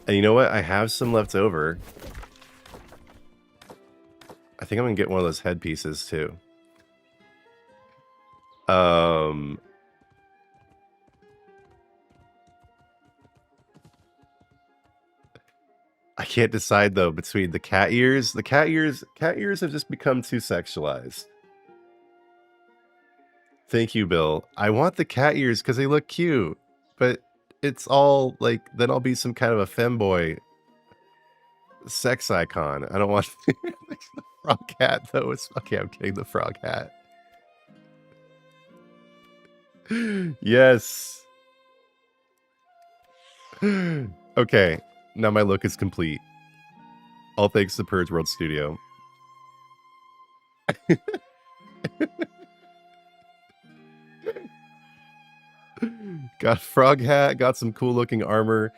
And you know what? I have some left over. I think I'm going to get one of those headpieces too. I can't decide though between the cat ears. The cat ears have just become too sexualized. Thank you, Bill. I want the cat ears because they look cute, but it's all like, then I'll be some kind of a femboy sex icon. I don't want the frog hat though. It's okay. I'm kidding. The frog hat. Yes. Okay. Now my look is complete. All thanks to Purge World Studio. Got a frog hat, got some cool looking armor.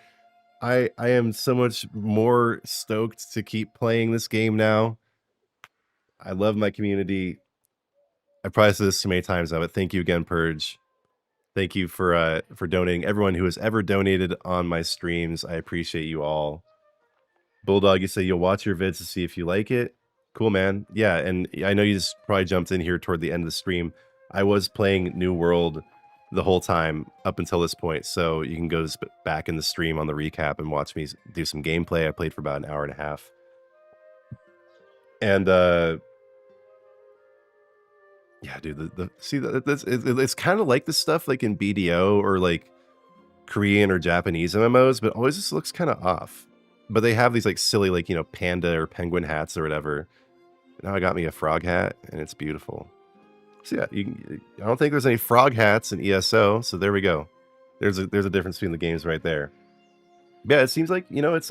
I am so much more stoked to keep playing this game now. I love my community. I probably said this too many times now, but thank you again, Purge. Thank you for donating. Everyone who has ever donated on my streams, I appreciate you all. Bulldog, you say you'll watch your vids to see if you like it. Cool, man. Yeah, and I know you just probably jumped in here toward the end of the stream. I was playing New World the whole time up until this point, so you can go back in the stream on the recap and watch me do some gameplay. I played for about an hour and a half. And yeah, dude, it's kind of like the stuff like in BDO or like Korean or Japanese MMOs, but always just looks kind of off. But they have these like silly, like, you know, panda or penguin hats or whatever. Now I got me a frog hat and it's beautiful. So yeah, I don't think there's any frog hats in ESO, so there we go. There's a difference between the games right there. yeah, it seems like, it's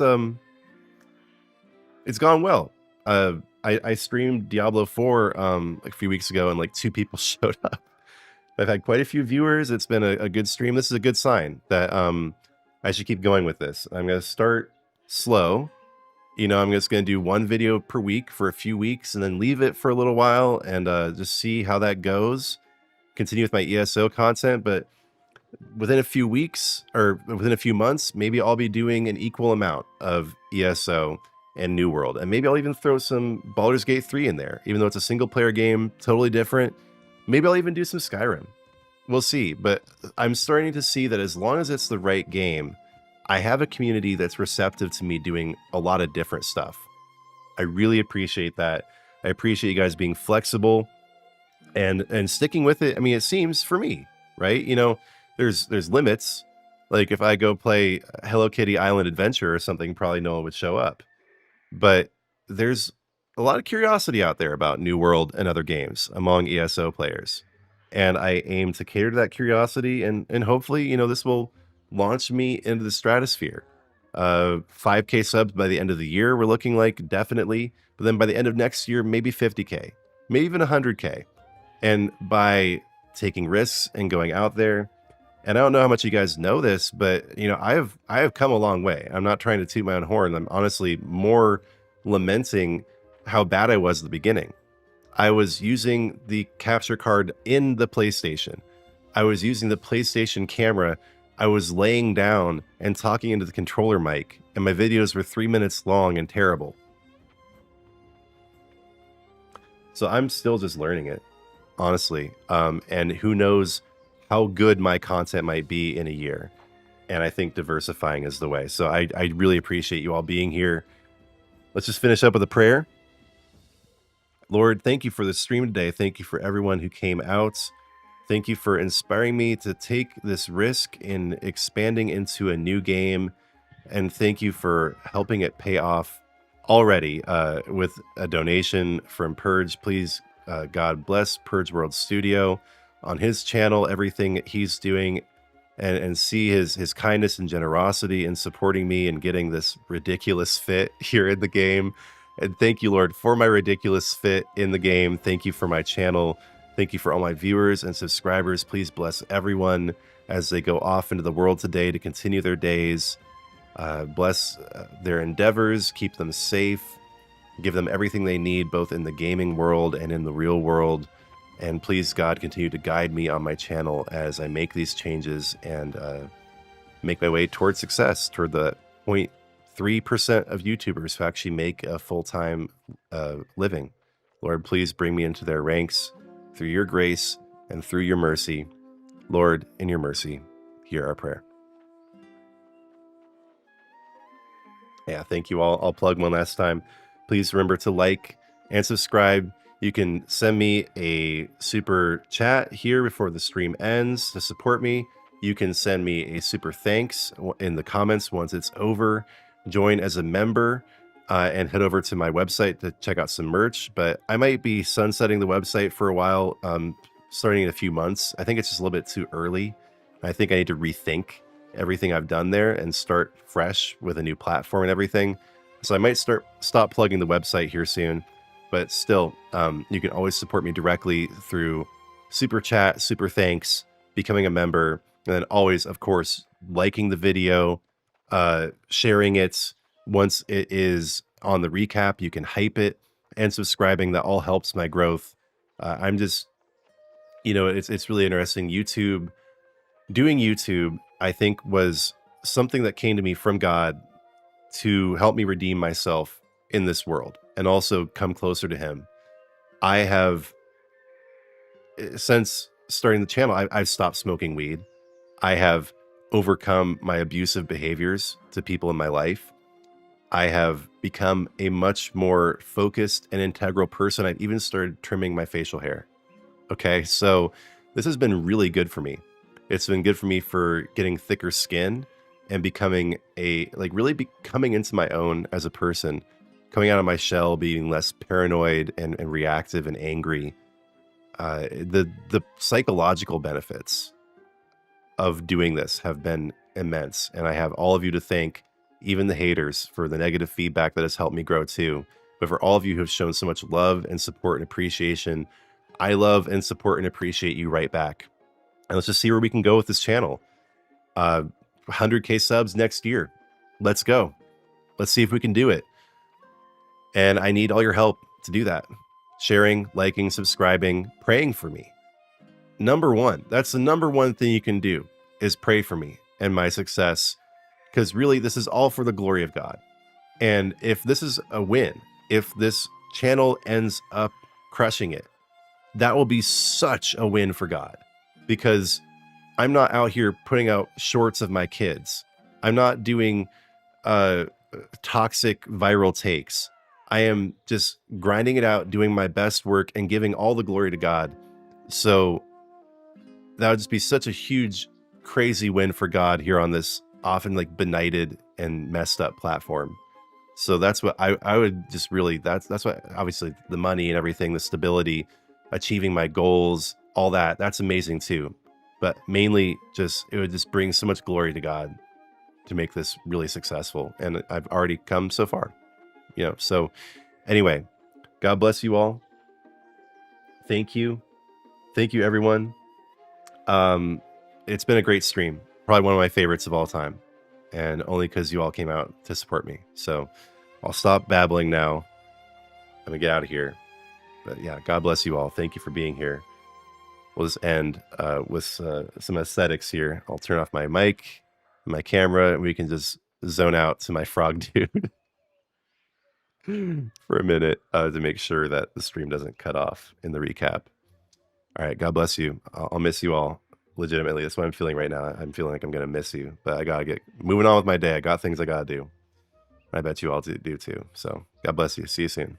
gone well. I streamed Diablo 4 like a few weeks ago, and like 2 people showed up. I've had quite a few viewers. It's been a good stream. This is a good sign that I should keep going with this. I'm gonna start slow. I'm just gonna do 1 video per week for a few weeks and then leave it for a little while and just see how that goes. Continue with my ESO content, but within a few weeks or within a few months, maybe I'll be doing an equal amount of ESO and New World. And maybe I'll even throw some Baldur's Gate 3 in there, even though it's a single player game, totally different. Maybe I'll even do some Skyrim. We'll see. But I'm starting to see that as long as it's the right game, I have a community that's receptive to me doing a lot of different stuff. I really appreciate that. I appreciate you guys being flexible and sticking with it. I mean, it seems for me, right? There's limits. Like if I go play Hello Kitty Island Adventure or something, probably no one would show up. But there's a lot of curiosity out there about New World and other games among ESO players. And I aim to cater to that curiosity and hopefully, this will launch me into the stratosphere. 5K subs by the end of the year, we're looking like, definitely. But then by the end of next year, maybe 50K, maybe even 100K. And by taking risks and going out there, and I don't know how much you guys know this, but I have come a long way. I'm not trying to toot my own horn. I'm honestly more lamenting how bad I was at the beginning. I was using the capture card in the PlayStation. I was using the PlayStation camera. I was laying down and talking into the controller mic, and my videos were 3 minutes long and terrible. So I'm still just learning it, honestly. And who knows how good my content might be in a year. And I think diversifying is the way. So I really appreciate you all being here. Let's just finish up with a prayer. Lord, thank you for the stream today. Thank you for everyone who came out. Thank you for inspiring me to take this risk in expanding into a new game. And thank you for helping it pay off already with a donation from Purge. Please, God bless Purge World Studio on his channel, everything he's doing, and see his kindness and generosity in supporting me and getting this ridiculous fit here in the game. And thank you, Lord, for my ridiculous fit in the game. Thank you for my channel. Thank you for all my viewers and subscribers. Please bless everyone as they go off into the world today to continue their days. Bless their endeavors. Keep them safe. Give them everything they need, both in the gaming world and in the real world. And please, God, continue to guide me on my channel as I make these changes and make my way toward success, toward the 0.3% of YouTubers who actually make a full-time living. Lord, please bring me into their ranks through your grace and through your mercy. Lord, in your mercy, hear our prayer. Yeah, thank you all. I'll plug one last time. Please remember to like and subscribe. You can send me a super chat here before the stream ends to support me. You can send me a super thanks in the comments once it's over. Join as a member and head over to my website to check out some merch. But I might be sunsetting the website for a while, starting in a few months. I think it's just a little bit too early. I think I need to rethink everything I've done there and start fresh with a new platform and everything. So I might stop plugging the website here soon. But still, you can always support me directly through super chat, super thanks, becoming a member, and then always, of course, liking the video, sharing it. Once it is on the recap, you can hype it, and subscribing. That all helps my growth. I'm just, it's really interesting. Doing YouTube, I think, was something that came to me from God to help me redeem myself in this world and also come closer to him. I have, since starting the channel, I've stopped smoking weed. I have overcome my abusive behaviors to people in my life. I have become a much more focused and integral person. I've even started trimming my facial hair. Okay, so this has been really good for me. It's been good for me for getting thicker skin and becoming really becoming into my own as a person, coming out of my shell, being less paranoid and reactive and angry. The psychological benefits of doing this have been immense. And I have all of you to thank even the haters, for the negative feedback that has helped me grow too. But for all of you who have shown so much love and support and appreciation, I love and support and appreciate you right back. And let's just see where we can go with this channel. 100K subs next year. Let's go. Let's see if we can do it. And I need all your help to do that. Sharing, liking, subscribing, praying for me. Number one, that's the number one thing you can do, is pray for me and my success. Because really, this is all for the glory of God. And if this is a win, if this channel ends up crushing it, that will be such a win for God. Because I'm not out here putting out shorts of my kids. I'm not doing toxic viral takes. I am just grinding it out, doing my best work, and giving all the glory to God. So that would just be such a huge, crazy win for God here on this often like benighted and messed up platform. So that's what I would just really, that's what, obviously the money and everything, the stability, achieving my goals, all that, that's amazing too. But mainly just, it would just bring so much glory to God to make this really successful. And I've already come so far, you know. So anyway, God bless you all. Thank you. Thank you, everyone. It's been a great stream. Probably one of my favorites of all time. And only because you all came out to support me. So I'll stop babbling now. I'm going to get out of here. But yeah, God bless you all. Thank you for being here. We'll just end with some aesthetics here. I'll turn off my mic, my camera, and we can just zone out to my frog dude for a minute to make sure that the stream doesn't cut off in the recap. All right, God bless you. I'll miss you all. Legitimately, that's what I'm feeling right now. I'm feeling like I'm going to miss you, but I got to get moving on with my day. I got things I got to do. I bet you all do too. So God bless you. See you soon.